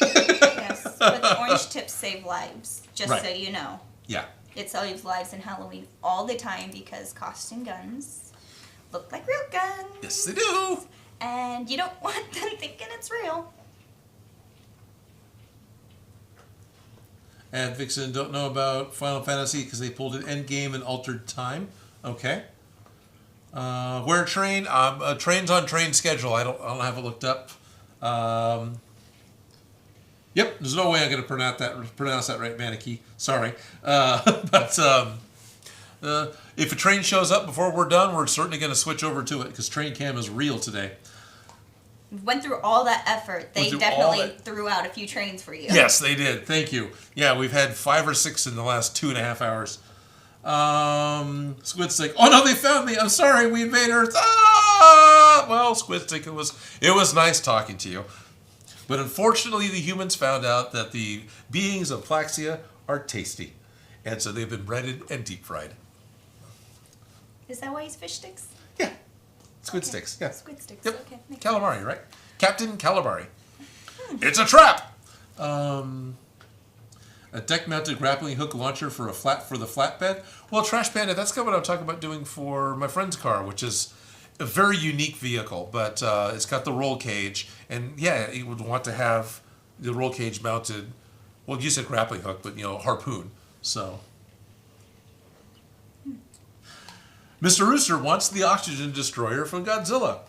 B: Yes, but the orange tips save lives, just
A: Right.
B: so you know.
A: Yeah.
B: It saves lives in Halloween all the time because costume guns look like real guns.
A: Yes, they do.
B: And you don't want them thinking it's real.
A: And Vixen don't know about Final Fantasy because they pulled an endgame and altered time. Okay. Where train? Train's on train schedule. I don't have it looked up. Yep. There's no way I'm going to pronounce that right, Maneki. Sorry. But if a train shows up before we're done, we're certainly going to switch over to it because Train Cam is real today.
B: Went through all that effort. They definitely threw out a few trains for you.
A: Yes, they did. Thank you. Yeah, we've had 5 or 6 in the last 2.5 hours. Squid Stick. Oh no, they found me. I'm sorry, we invade Earth. Ah! Well, Squid Stick, it was nice talking to you. But unfortunately, the humans found out that the beings of Plaxia are tasty. And so they've been breaded and deep fried.
B: Is that why he's fish sticks?
A: Yeah. Squid sticks, yeah.
B: Squid sticks,
A: Yep.
B: okay. Makes
A: Calamari, right? Captain Calamari. It's a trap! A deck-mounted grappling hook launcher for the flatbed. Well, Trash Panda, that's kind of what I'm talking about doing for my friend's car, which is a very unique vehicle, but it's got the roll cage, and yeah, you would want to have the roll cage mounted. Well, you said grappling hook, but harpoon. So, Mr. Rooster wants the oxygen destroyer from Godzilla.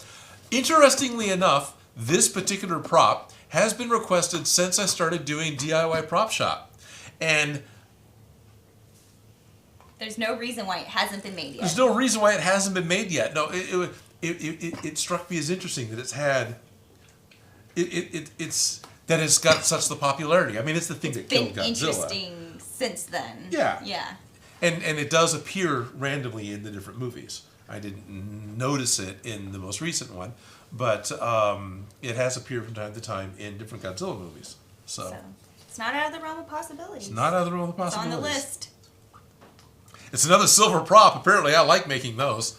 A: Interestingly enough, this particular prop has been requested since I started doing DIY Prop Shop. And
B: There's no reason why it hasn't been made yet.
A: there's no reason why it hasn't been made yet. No, it struck me as interesting that it's had. It's that it's got such the popularity. I mean, it's the thing that killed
B: been
A: Godzilla.
B: interesting since then.
A: Yeah.
B: Yeah.
A: And it does appear randomly in the different movies. I didn't notice it in the most recent one, but it has appeared from time to time in different Godzilla movies. So
B: It's not out of the realm of possibilities.
A: it's not out of the realm of
B: It's
A: possibilities.
B: on the list.
A: It's another silver prop. Apparently, I like making those.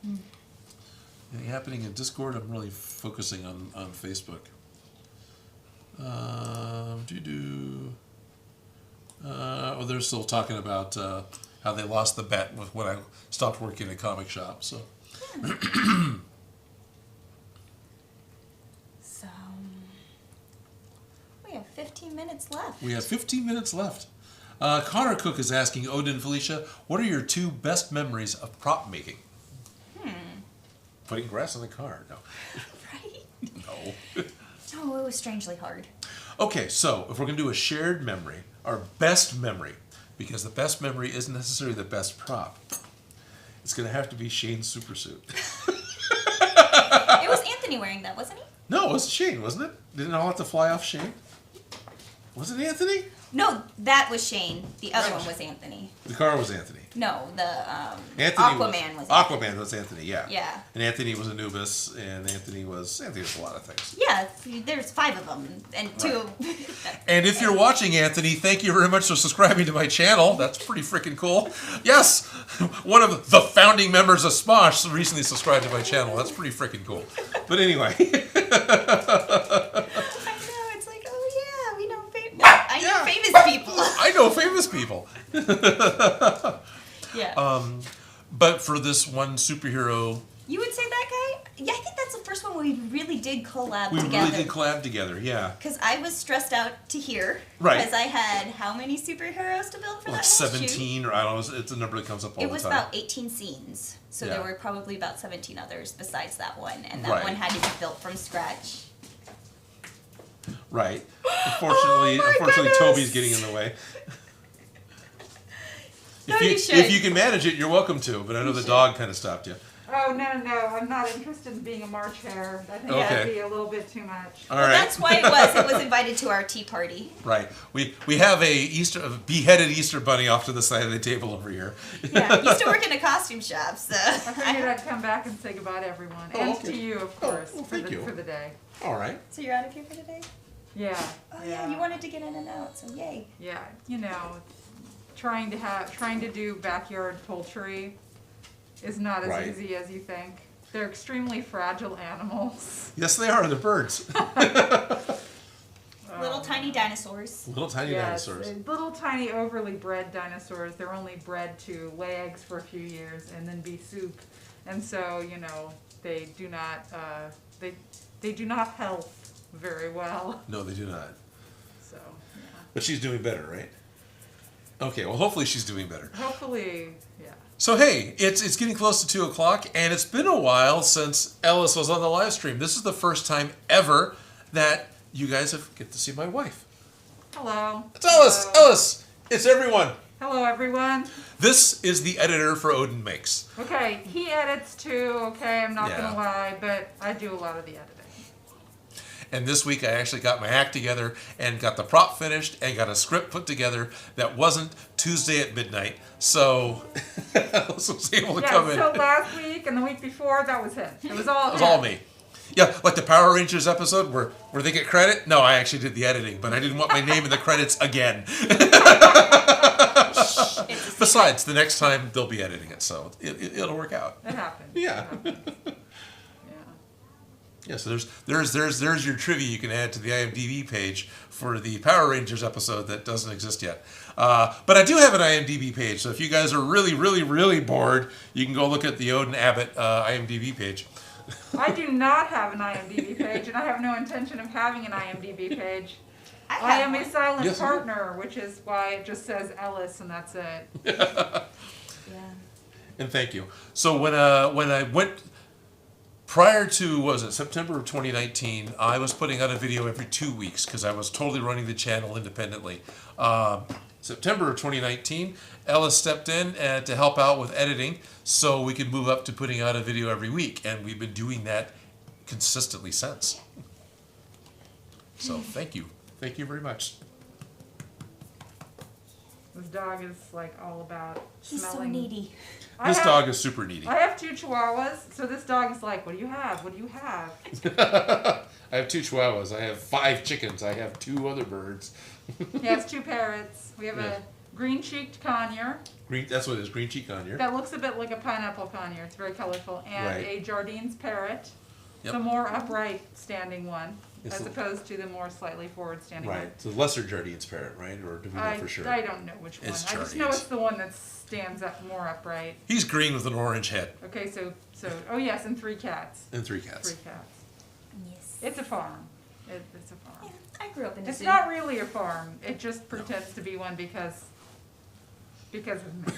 A: Anything happening in Discord? I'm really focusing on Facebook. They're still talking about how they lost the bet with when I stopped working at a comic shop. So.
B: So we have 15 minutes left.
A: We have 15 minutes left. Connor Cook is asking Odin and Felicia, what are your 2 best memories of prop making? Putting grass in the car. No.
B: Right?
A: No.
B: Oh, it was strangely hard.
A: Okay, so if we're going to do a shared memory, our best memory, because the best memory isn't necessarily the best prop, it's going to have to be Shane's super suit.
B: It was Anthony wearing that, wasn't he?
A: No, it was Shane, wasn't it? Didn't all have to fly off Shane? Was it Anthony?
B: No, that was Shane. The other
A: No.
B: one was Anthony.
A: The car was Anthony.
B: No, the
A: Anthony
B: Aquaman was
A: Aquaman was Anthony, yeah.
B: Yeah.
A: And Anthony was Anubis, and Anthony was a lot of things.
B: Yeah, there's 5 of them, and 2.
A: And if you're watching, Anthony, thank you very much for subscribing to my channel. That's pretty freaking cool. Yes, one of the founding members of Smosh recently subscribed to my channel. That's pretty freaking cool. But anyway.
B: I know, it's like, oh yeah, we know I know famous people.
A: I know famous people.
B: Yeah.
A: But for this one superhero,
B: You would say that guy? Yeah, I think that's the first one where we really did collab
A: we
B: together.
A: really did collab together, yeah.
B: Because I was stressed out to hear.
A: Right.
B: Because I had how many superheroes to build for
A: Like
B: that whole shoot?
A: 17, or I don't know, it's a number that comes up all
B: It
A: the
B: was
A: time.
B: about 18 scenes. So there
A: Yeah.
B: were probably about 17 others besides that one. And that
A: Right.
B: one had to be built from scratch.
A: Right. Unfortunately,
B: Oh my goodness.
A: Toby's getting in the way.
B: No,
A: if
B: you should.
A: If you can manage it, you're welcome to, but I know the dog kind of stopped you.
C: Oh, no, I'm not interested in being a March hare. I think
A: Okay.
C: that'd be a little bit too much.
A: All
B: Well,
A: right.
B: that's why it was invited to our tea party.
A: Right. We have a beheaded Easter bunny off to the side of the table over here.
B: Yeah, he used to work in a costume shop, so.
C: I figured I'd come back and say goodbye to everyone.
A: Oh,
C: And
A: okay.
C: to you, of
A: Oh,
C: course,
A: well,
C: for
A: thank you.
C: the day.
A: All right.
B: So you're out of here for today?
C: Yeah.
B: Oh yeah, you wanted to get in and out, so yay.
C: Yeah, you know, trying to do backyard poultry is not as
A: Right.
C: easy as you think. They're extremely fragile animals.
A: Yes, they are. They're birds.
B: Little tiny dinosaurs.
A: Little tiny
C: Yes,
A: dinosaurs.
C: little tiny overly bred dinosaurs. They're only bred to lay eggs for a few years and then be soup. And so, you know, they do not they do not health very well.
A: No, they do not.
C: So, yeah.
A: But she's doing better, right? Okay, well, hopefully she's doing better.
C: Hopefully, yeah.
A: So, hey, it's getting close to 2 o'clock, and it's been a while since Ellis was on the live stream. This is the first time ever that you guys have get to see my wife.
C: Hello.
A: It's Ellis!
C: Hello.
A: Ellis! It's everyone!
C: Hello, everyone.
A: This is the editor for Odin Makes.
C: Okay, he edits too, okay, I'm not
A: Yeah.
C: gonna lie, but I do a lot of the editing.
A: And this week I actually got my act together and got the prop finished and got a script put together that wasn't Tuesday at midnight. So Ellis was able to come in.
C: So last week and the week before, that was him. It was all
A: It was all me. Yeah, like the Power Rangers episode where they get credit. No, I actually did the editing, but I didn't want my name in the credits again. Besides, the next time they'll be editing it, so it'll work out.
C: It happened.
A: Yeah.
C: It happened.
A: Yeah, so there's your trivia you can add to the IMDb page for the Power Rangers episode that doesn't exist yet. But I do have an IMDb page, so if you guys are really, really, really bored, you can go look at the Odin Abbott IMDb page.
C: I do not have an IMDb page, and I have no intention of having an IMDb page. I am a silent
A: Yes,
C: partner, which is why it just says Ellis, and that's it.
B: Yeah.
A: And thank you. So when I went prior to, what was it, September of 2019, I was putting out a video every 2 weeks because I was totally running the channel independently. September of 2019, Ellis stepped in to help out with editing so we could move up to putting out a video every week, and we've been doing that consistently since. So thank you. Thank you very much.
C: This dog is like all about
B: He's so
C: smelling.
B: needy.
A: This dog is super needy.
C: I have 2 chihuahuas, so this dog is like, what do you have? What do you have?
A: I have 2 chihuahuas. I have 5 chickens. I have 2 other birds.
C: He has 2 parrots. We have
A: Yeah.
C: a green-cheeked conure
A: Green. That's what it is. Green cheek conure.
C: that looks a bit like a pineapple conure. It's very colorful. And
A: Right.
C: a Jardine's parrot,
A: Yep.
C: the more upright standing one,
A: It's
C: as
A: the-
C: opposed to the more slightly forward standing
A: Right.
C: one.
A: It's a lesser Jardine's parrot, right? Or do we know for sure?
C: I don't know which one.
A: It's
C: I just know
A: Jardine's.
C: it's the one that stands up more upright.
A: He's green with an orange head
C: Okay, so oh yes, and 3 cats.
A: and 3 cats.
C: 3 cats.
B: Yes.
C: It's a farm. It's a farm.
B: Yeah, I grew up in a
C: It's
B: zoo.
C: not really a farm. It just pretends to be one because of me.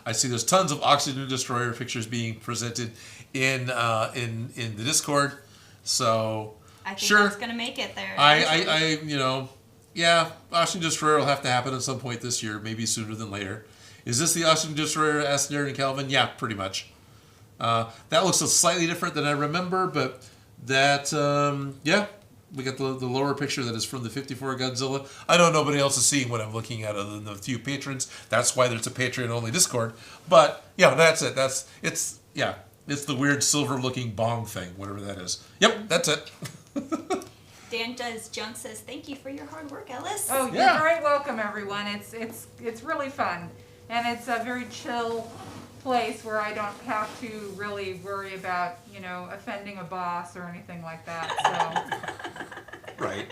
A: I see there's tons of Oxygen Destroyer pictures being presented in the Discord. So
B: I think
A: sure.
B: that's gonna make it there.
A: I yeah, Oxygen Destroyer will have to happen at some point this year, maybe sooner than later. Is this the Oxygen Destroyer? Asked Darren and Calvin. Yeah, pretty much. That looks slightly different than I remember, but that, yeah, we got the lower picture that is from the 54 Godzilla. I know nobody else is seeing what I'm looking at other than the few patrons. That's why there's a Patreon-only Discord. But, yeah, that's it. It's the weird silver-looking bong thing, whatever that is. Yep, that's it.
B: Dan Does Junk says, thank you for your hard work, Ellis.
C: Oh, you're very welcome, everyone. It's really fun. And it's a very chill place where I don't have to really worry about, offending a boss or anything like that. So.
A: Right.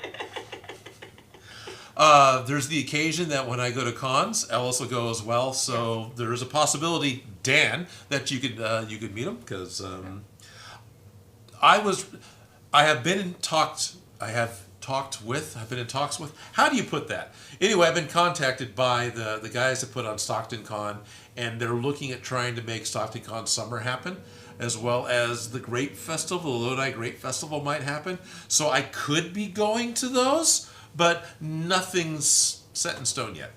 A: There's the occasion that when I go to cons, Ellis will go as well. So there is a possibility, Dan, that you could meet him because I've been in talks with. How do you put that? Anyway, I've been contacted by the guys that put on Stockton Con, and they're looking at trying to make Stockton Con Summer happen, as well as the Grape Festival, the Lodi Grape Festival might happen. So I could be going to those, but nothing's set in stone yet.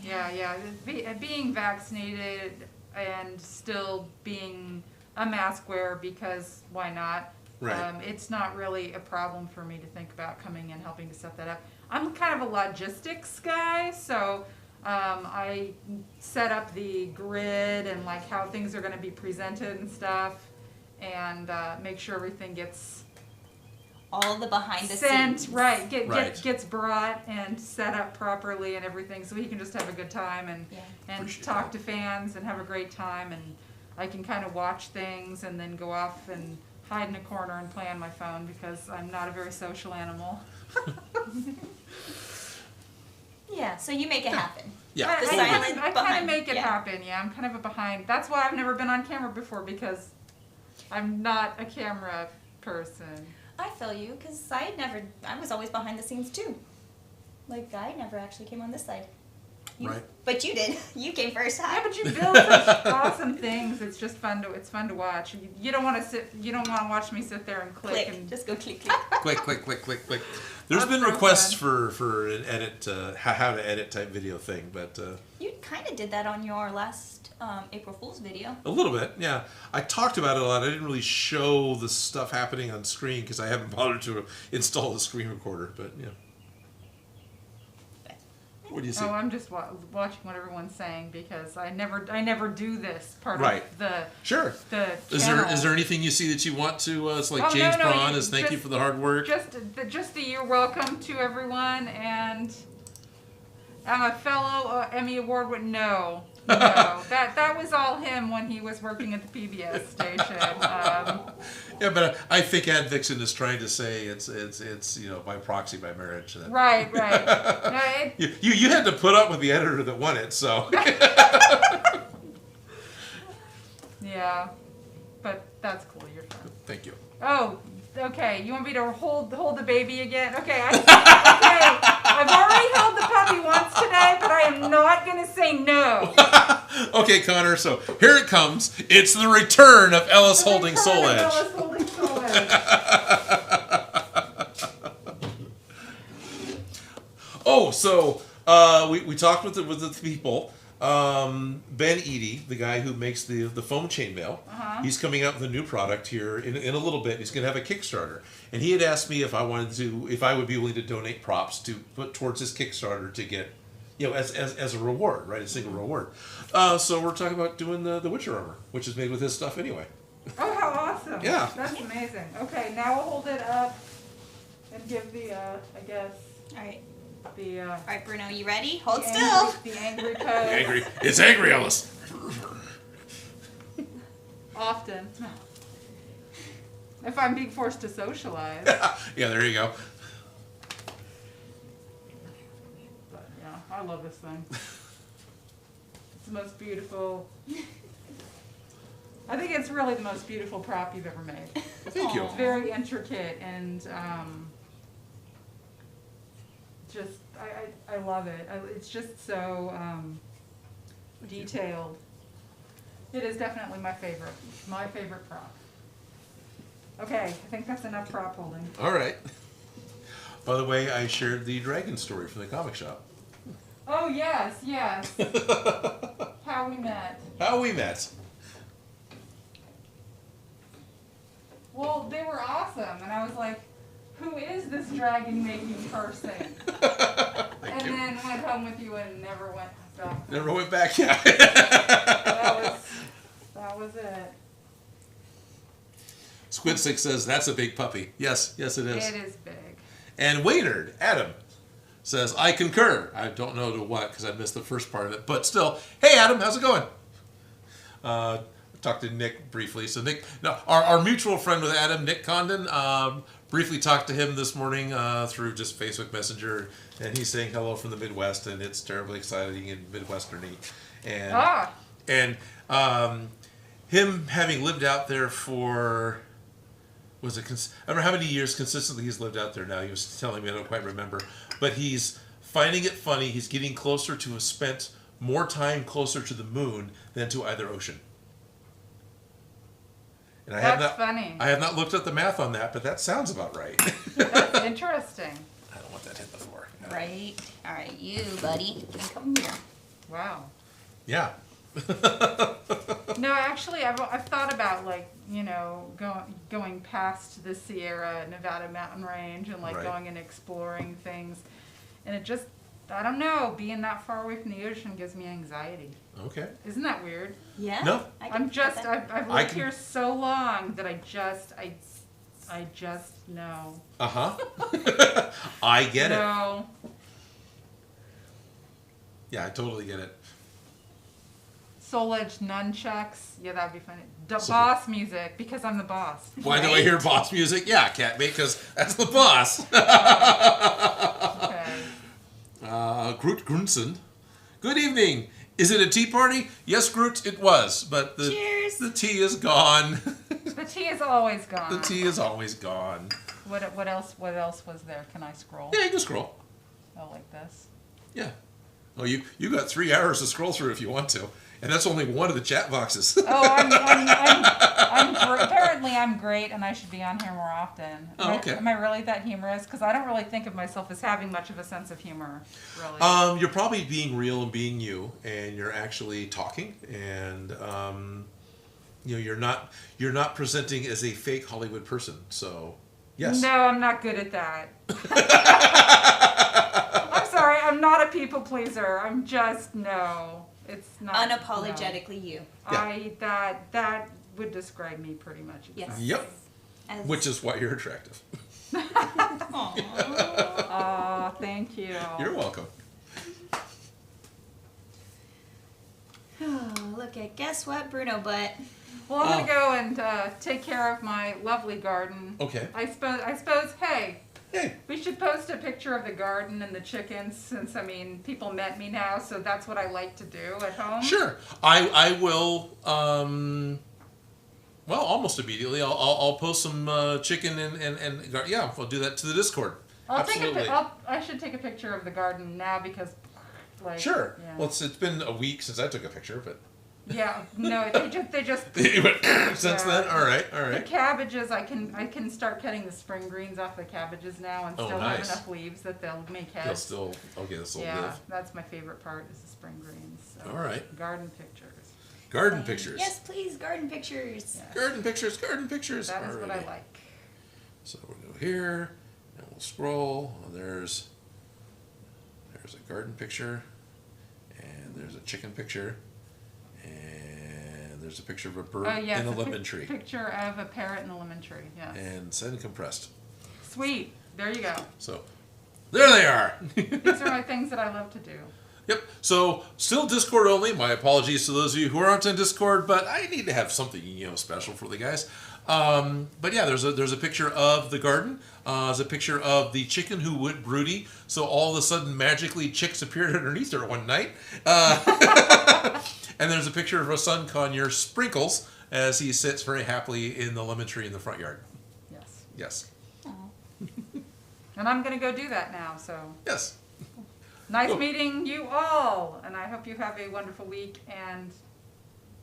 C: Yeah. Being vaccinated and still being a mask wearer, because why not?
A: Right.
C: It's not really a problem for me to think about coming and helping to set that up. I'm kind of a logistics guy, so I set up the grid and like how things are going to be presented and stuff, and make sure everything gets
B: all the behind the
C: sent,
B: scenes.
C: right, gets brought and set up properly and everything, so he can just have a good time and talk to fans and have a great time, and I can kind of watch things and then go off and hide in a corner and play on my phone because I'm not a very social animal.
B: Yeah, so you make it happen.
A: Yeah.
C: I kind of make it happen. Yeah, I'm kind of a behind. That's why I've never been on camera before, because I'm not a camera person.
B: I feel you, because I was always behind the scenes too. Like, I never actually came on this side.
A: Right.
B: But you did. You came first, huh?
C: Yeah, but you build such awesome things. It's just fun to watch. You don't want to watch me sit there and click. And
B: just go click, click.
A: Click. There's been requests for an edit, how to edit type video thing, but
B: You kind of did that on your last April Fool's video.
A: a little bit, yeah. I talked about it a lot. I didn't really show the stuff happening on screen because I haven't bothered to install the screen recorder, but yeah. What do you see?
C: Oh, I'm just watching what everyone's saying, because I never do this part
A: Right.
C: of the
A: Sure.
C: the
A: Is
C: channel.
A: there anything you see that you want to? It's like
C: Oh,
A: James
C: no,
A: Braun is thank you for the hard work.
C: Just the you're welcome to everyone, and I'm a fellow Emmy Award winner. No, that was all him when he was working at the PBS station.
A: Yeah, but I think Ad Vixen is trying to say it's by proxy, by marriage.
C: Right. No,
A: You had to put up with the editor that won it, so.
C: yeah, but that's cool. You're fine.
A: Thank you.
C: Oh, okay. You want me to hold the baby again? Okay. I've already held the puppy once today, but I am not going to say no.
A: Okay, Connor. So here it comes. It's the return of Ellis holding Soul Edge.
C: Ellis holding Soul Edge.
A: Oh, so we talked with the people. Ben Eady, the guy who makes the foam chainmail, he's coming out with a new product here in a little bit. He's going to have a Kickstarter, and he had asked me if I would be willing to donate props to put towards his Kickstarter to get, as a reward, right, a single reward. So we're talking about doing the Witcher armor, which is made with his stuff anyway.
C: Oh, how awesome!
A: Yeah,
C: that's amazing. Okay, now we'll hold it up and give the I guess.
B: All right.
C: All
B: right, Bruno, you ready? Hold still.
C: The angry pose.
A: It's angry, Ellis.
C: Often. If I'm being forced to socialize.
A: Yeah, there you go.
C: But yeah, I love this thing. It's the most beautiful. I think it's really the most beautiful prop you've ever made.
A: Thank you.
C: It's very intricate and just I love it. It's just so detailed. It is definitely my favorite prop. Okay, I think that's enough prop holding.
A: All right. By the way, I shared the dragon story from the comic shop.
C: Oh yes. How we met. Well, they were awesome, and I was like, who is this dragon-making person? And then went home with you and never went back.
A: Never went back, yeah.
C: That was it.
A: Squidstick says, that's a big puppy. Yes, yes it is.
C: It is big.
A: And Waynard, Adam, says, I concur. I don't know to what, because I missed the first part of it. But still, hey Adam, how's it going? Talked to Nick briefly. So Nick, no, our mutual friend with Adam, Nick Condon, briefly talked to him this morning through just Facebook Messenger, and he's saying hello from the Midwest, and it's terribly exciting and Midwesterny. And him having lived out there for, I don't know how many years consistently he's lived out there now. He was telling me, I don't quite remember, but he's finding it funny. He's getting closer to have spent more time closer to the moon than to either ocean. And
C: That's funny.
A: I have not looked at the math on that, but that sounds about right.
C: That's interesting.
A: I don't want that hit the floor.
B: Right. All right, you, buddy. Come here.
C: Wow.
A: Yeah.
C: No, actually, I've thought about, like, you know, going past the Sierra Nevada mountain range and, like,
A: Right.
C: going and exploring things. And it just, I don't know, being that far away from the ocean gives me anxiety.
A: Okay.
C: Isn't that weird?
B: Yeah.
A: No.
C: I've lived here so long that I just know.
A: Uh-huh. I get it.
C: No.
A: Yeah, I totally get it.
C: Soul Edge nunchucks. Yeah, that'd be funny. Boss music, because I'm the boss.
A: Why do I hear boss music? Yeah, Cat, because that's the boss.
C: Okay.
A: Groot Grunson. Good evening. Is it a tea party? Yes, Groot, it was, but
B: Cheers.
A: the tea is gone.
C: The tea is always gone.
A: The tea is always gone.
C: What else was there? Can I scroll?
A: Yeah, you can scroll.
C: Oh, like this?
A: Yeah. Oh, you got 3 hours to scroll through if you want to, and that's only one of the chat boxes.
C: Apparently I'm great, and I should be on here more often.
A: Okay.
C: Am I really that humorous? Because I don't really think of myself as having much of a sense of humor, really.
A: You're probably being real and being you, and you're actually talking, and you're not presenting as a fake Hollywood person. So, yes.
C: No, I'm not good at that. I'm sorry, I'm not a people pleaser. I'm just no. It's not
B: Unapologetically you.
A: Yeah.
C: That would describe me pretty much.
B: Yes.
C: Exactly.
A: Yep. Which is why you're attractive.
C: Aw, thank you.
A: You're welcome.
B: Oh, look at guess what, Bruno butt.
C: Well, I'm gonna go and take care of my lovely garden.
A: Okay.
C: I suppose. Hey,
A: Hey.
C: we should post a picture of the garden and the chickens, since people met me now, so that's what I like to do at home.
A: Sure. I will. Well, almost immediately. I'll post some chicken and yeah, I'll do that to the Discord. Absolutely.
C: I should take a picture of the garden now because, like.
A: Sure.
C: Yeah.
A: Well, it's been a week since I took a picture, but.
C: Yeah. No, they just.
A: Since then, all right.
C: The cabbages, I can start cutting the spring greens off the cabbages now and still have
A: nice.
C: enough leaves that they'll make heads.
A: They'll still live.
C: That's my favorite part is the spring greens. So.
A: All right.
C: Garden pictures.
A: Garden pictures.
B: Yes, please, garden pictures.
C: Yes.
A: Garden pictures. Garden pictures.
C: That is what I
A: Alrighty.
C: like.
A: So we'll go here, and we'll scroll. Oh, there's a garden picture, and there's a chicken picture, and there's a picture of a bird
C: Yes,
A: in a lemon tree.
C: Picture of a parrot in a lemon tree. Yes.
A: And send compressed.
C: Sweet. There you go.
A: So there they are.
C: These are my things that I love to do.
A: Yep. So still Discord only. My apologies to those of you who aren't on Discord, but I need to have something special for the guys. But yeah, there's a picture of the garden. There's a picture of the chicken who went broody. So all of a sudden, magically, chicks appeared underneath her one night. And there's a picture of our son Conyer Sprinkles as he sits very happily in the lemon tree in the front yard.
C: Yes.
A: Yes.
C: And I'm gonna go do that now. So.
A: Yes.
C: Nice
A: Cool.
C: meeting you all, and I hope you have a wonderful week, and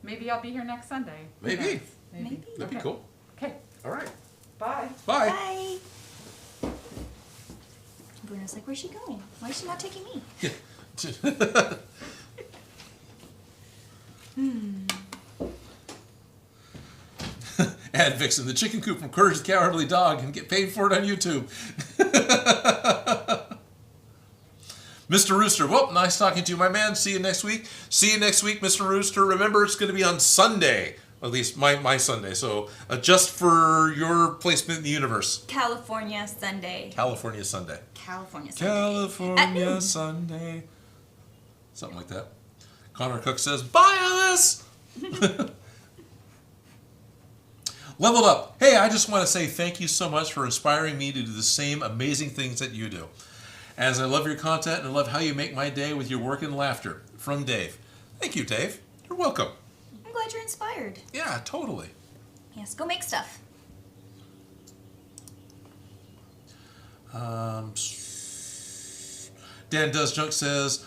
C: maybe I'll be here next Sunday. Who
A: Maybe.
C: knows?
B: Maybe.
A: That'd be
C: Okay.
A: cool.
C: Okay,
A: All right.
C: bye.
A: Bye.
B: Bye. Bruno's like, where's she going? Why is she not taking me?
A: Bad Vixen, the chicken coop from Courage the Cowardly Dog, and get paid for it on YouTube. Mr. Rooster, well, nice talking to you, my man. See you next week. See you next week, Mr. Rooster. Remember, it's going to be on Sunday, at least my Sunday. So adjust for your placement in the universe.
B: California Sunday.
A: California Sunday.
B: California Sunday.
A: California Sunday. Something like that. Connor Cook says, bye, Ellis! Leveled Up. Hey, I just want to say thank you so much for inspiring me to do the same amazing things that you do. As I love your content and I love how you make my day with your work and laughter. From Dave. Thank you, Dave. You're welcome.
B: I'm glad you're inspired.
A: Yeah, totally.
B: Yes, go make stuff.
A: Dan Does Junk says,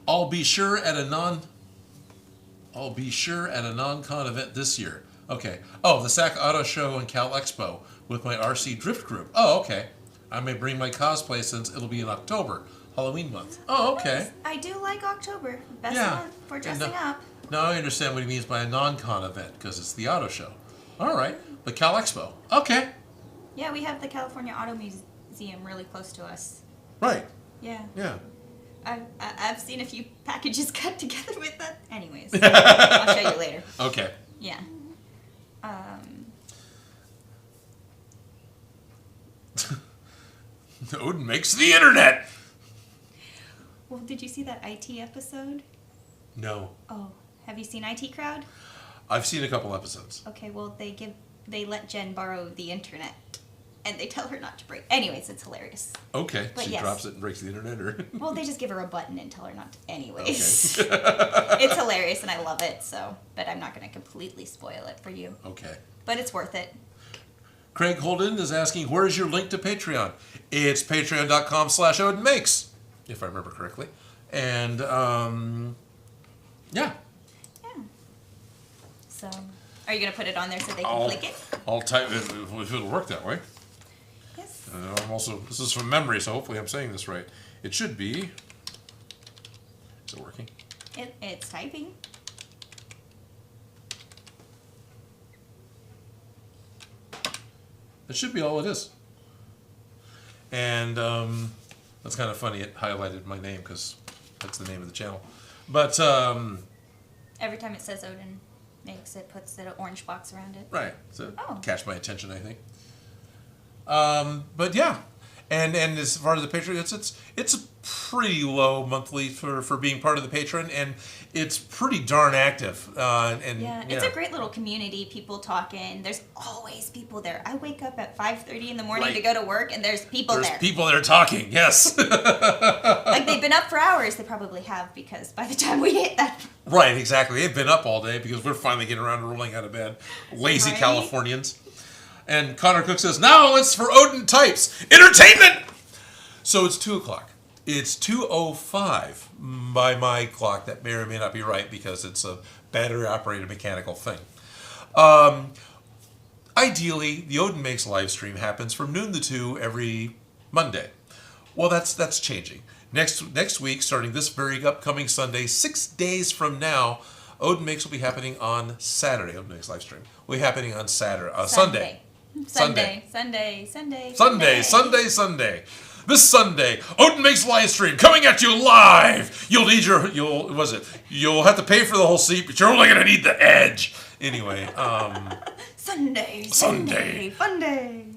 A: I'll be sure at a non-con event this year. Okay. Oh, the SAC Auto Show and Cal Expo with my RC Drift group. Oh, okay. I may bring my cosplay since it'll be in October, Halloween month. Oh, okay.
B: I do like October. Best month for dressing up.
A: Now I understand what he means by a non-con event, because it's the auto show. All right. The Cal Expo. Okay.
B: Yeah, we have the California Auto Museum really close to us.
A: Right.
B: Yeah.
A: Yeah.
B: I've seen a few packages cut together with that. Anyways, I'll show you later.
A: Okay.
B: Yeah.
A: Odin makes the internet.
B: Well, did you see that IT episode?
A: No.
B: Oh, have you seen IT Crowd?
A: I've seen a couple episodes.
B: Okay, well they let Jen borrow the internet, and they tell her not to break. Anyways, it's hilarious.
A: Okay,
B: But
A: she
B: yes.
A: drops it and breaks the internet, or?
B: Well, they just give her a button and tell her not to. Anyways,
A: Okay.
B: it's hilarious and I love it. So, but I'm not going to completely spoil it for you.
A: Okay.
B: But it's worth it.
A: Craig Holden is asking, where's your link to Patreon? It's patreon.com/Odin Makes, if I remember correctly. And, yeah.
B: Yeah. So, are you going to put it on there so they can click it?
A: I'll type it if it'll work that way.
B: Yes.
A: I'm also, this is from memory, so hopefully I'm saying this right. It should be, is it working?
B: It's typing.
A: It should be all it is. And that's kind of funny. It highlighted my name because that's the name of the channel. But
B: Every time it says Odin Makes, it puts an orange box around it.
A: right, so
B: Oh.
A: catch my attention, I think. But yeah, and as far as the Patreon, it's a pretty low monthly for being part of the Patreon, and it's pretty darn active.
B: Yeah, it's a great little community, people talking. There's always people there. I wake up at 5:30 in the morning
A: Right.
B: to go to work, and there's people there.
A: There's people there talking, yes.
B: Like, they've been up for hours. They probably have, because by the time we hit that...
A: Right, exactly. They've been up all day because we're finally getting around to rolling out of bed. Lazy
B: Right?
A: Californians. And Connor Cook says, now it's for Odin Types. Entertainment! So it's 2 o'clock. It's 2:05 by my clock. That may or may not be right because it's a battery-operated mechanical thing. Ideally, the Odin Makes live stream happens from noon to 2 every Monday. Well, that's changing. Next week, starting this very upcoming Sunday, 6 days from now, Odin Makes will be happening on Saturday. Odin Makes live stream will be happening on Sunday. Sunday. This Sunday, Odin Makes live stream coming at you live. You'll have to pay for the whole seat, but you're only gonna need the edge. Anyway,
B: Sunday. Fun day.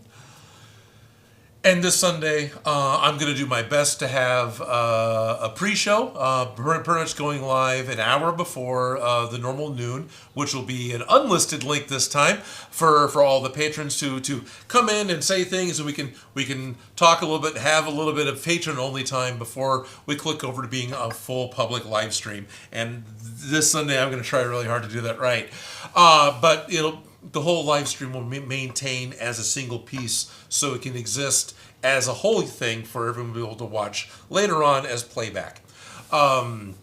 A: And this Sunday, I'm going to do my best to have a pre-show, pretty much going live an hour before the normal noon, which will be an unlisted link this time for all the patrons to come in and say things, and we can talk a little bit, have a little bit of patron-only time before we click over to being a full public live stream. And this Sunday, I'm going to try really hard to do that right. But the whole live stream will maintain as a single piece, so it can exist as a whole thing for everyone to be able to watch later on as playback. But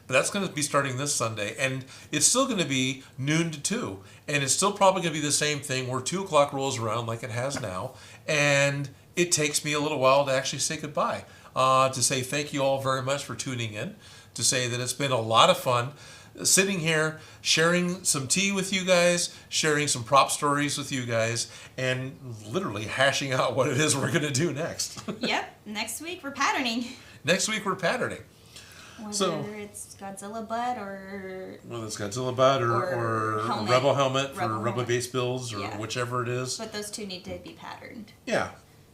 A: that's going to be starting this Sunday, and it's still going to be noon to 2, and it's still probably going to be the same thing where 2 o'clock rolls around like it has now, and it takes me a little while to actually say goodbye, to say thank you all very much for tuning in, to say that it's been a lot of fun, sitting here, sharing some tea with you guys, sharing some prop stories with you guys, and literally hashing out what it is we're going to do next.
B: Yep. Next week we're patterning.
A: Next week we're patterning.
B: Whether it's Godzilla butt or...
A: Whether it's Godzilla butt or
B: helmet.
A: Rebel helmet for
B: Rebel
A: Rebel
B: helmet.
A: base builds or
B: Yeah.
A: whichever it is.
B: But those two need to be patterned.
A: Yeah,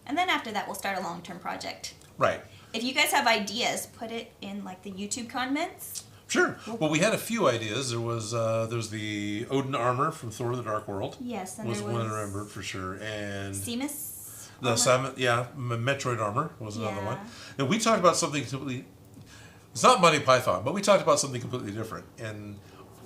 B: And then after that, we'll start a long-term project.
A: right.
B: If you guys have ideas, put it in like the YouTube comments.
A: Sure. Well, we had a few ideas. There's the Odin armor from Thor: The Dark World.
B: Yes, and
A: Was
B: there
A: one I
B: was
A: remembered for sure, and
B: Seamus.
A: the Metroid armor was another
B: Yeah.
A: one. And we talked about something completely. It's not Monty Python, but we talked about something completely different. And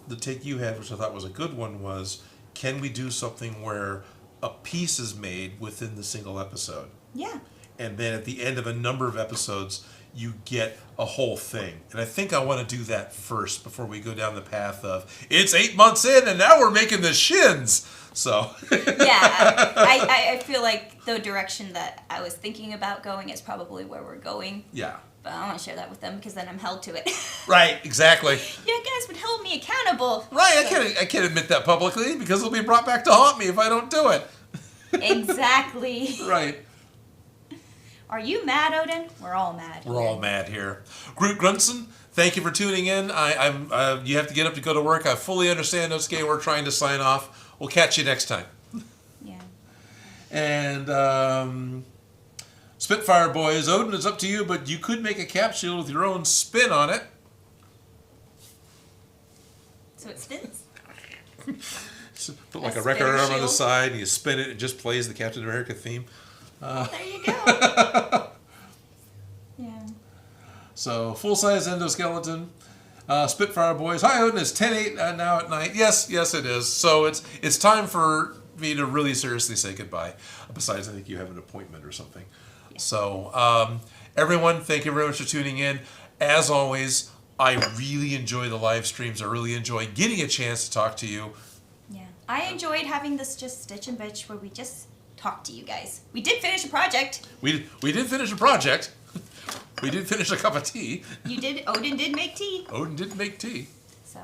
A: the take you had, which I thought was a good one, was can we do something where a piece is made within the single episode?
B: Yeah.
A: And then at the end of a number of episodes, you get a whole thing. And I think I want to do that first before we go down the path of it's 8 months in and now we're making the shins. So
B: Yeah. I feel like the direction that I was thinking about going is probably where we're going.
A: yeah,
B: But I don't want to share that with them because then I'm held to it.
A: right, exactly.
B: You guys would hold me accountable.
A: Right, I can't admit that publicly because it'll be brought back to haunt me if I don't do it.
B: Exactly.
A: Right.
B: Are you mad, Odin? We're all mad.
A: We're all mad here. Groot Grunson, thank you for tuning in. You have to get up to go to work. I fully understand, Osuke. We're trying to sign off. We'll catch you next time.
B: Yeah.
A: And Spitfire Boys, Odin, it's up to you, but you could make a capsule with your own spin on it.
B: So it spins?
A: So put like
B: A
A: a record
B: spinner
A: arm on the
B: shield?
A: side, and you spin it, it just plays the Captain America theme.
B: There you go. Yeah.
A: So, full-size endoskeleton. Spitfire Boys. Hi, Odin. It's 10:08 now at night. Yes, it is. So, it's time for me to really seriously say goodbye. Besides, I think you have an appointment or something.
B: Yeah.
A: So, everyone, thank you very much for tuning in. As always, I really enjoy the live streams. I really enjoy getting a chance to talk to you.
B: Yeah. I enjoyed having this just stitch and bitch where we just talk to you guys. We did finish a project.
A: We did finish a project. We did finish a cup of tea.
B: You did. Odin did make tea.
A: Odin did make tea.
B: So,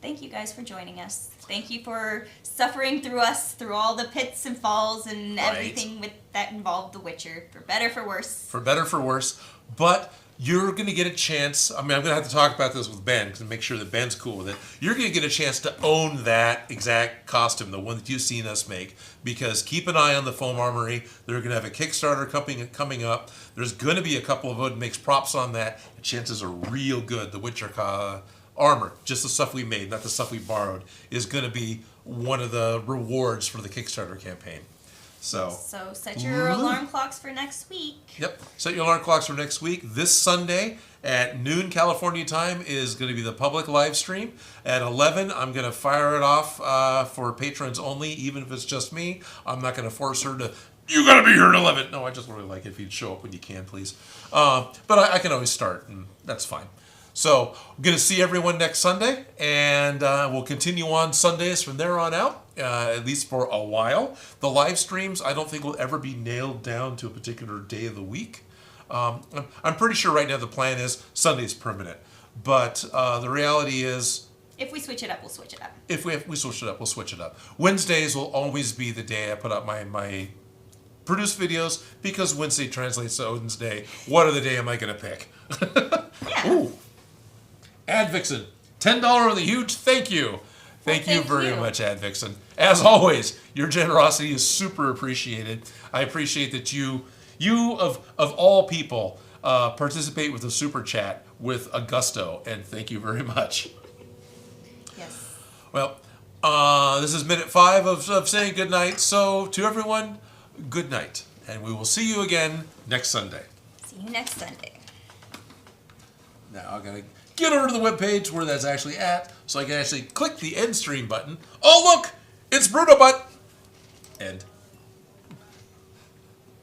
B: thank you guys for joining us. Thank you for suffering through us, through all the pits and falls and
A: Right.
B: everything that involved The Witcher, for better, for worse.
A: For better, for worse. But you're going to get a chance. I mean, I'm going to have to talk about this with Ben to make sure that Ben's cool with it. You're going to get a chance to own that exact costume, the one that you've seen us make. Because keep an eye on the Foam Armory. They're going to have a Kickstarter coming up. There's going to be a couple of Odin Makes props on that. The chances are real good. The Witcher armor, just the stuff we made, not the stuff we borrowed, is going to be one of the rewards for the Kickstarter campaign. So
B: set your alarm clocks for next week.
A: Yep. Set your alarm clocks for next week. This Sunday at noon California time is going to be the public live stream. At 11, I'm going to fire it off for patrons only, even if it's just me. I'm not going to force her to, you got to be here at 11. No, I just really like it if you'd show up when you can, please. But I can always start, and that's fine. So I'm going to see everyone next Sunday, and we'll continue on Sundays from there on out. At least for a while. The live streams, I don't think will ever be nailed down to a particular day of the week. I'm pretty sure right now the plan is Sunday's permanent. But the reality is...
B: If we switch it up, we'll switch it up.
A: If we switch it up, we'll switch it up. Wednesdays will always be the day I put up my produced videos, because Wednesday translates to Odin's Day. What other day am I going to pick?
B: Yeah.
A: Ooh. Ad Vixen, $10 on the huge thank you. Thank you
B: thank
A: very
B: you.
A: much, Ad Vixen. As always, your generosity is super appreciated. I appreciate that you of all people participate with a super chat with a gusto, and thank you very much.
B: Yes.
A: Well, this is minute 5 of saying goodnight. So to everyone, good night, and we will see you again next Sunday.
B: See you next Sunday.
A: Now I gotta get over to the webpage where that's actually at, so I can actually click the end stream button. Oh look, it's Bruno Butt. End.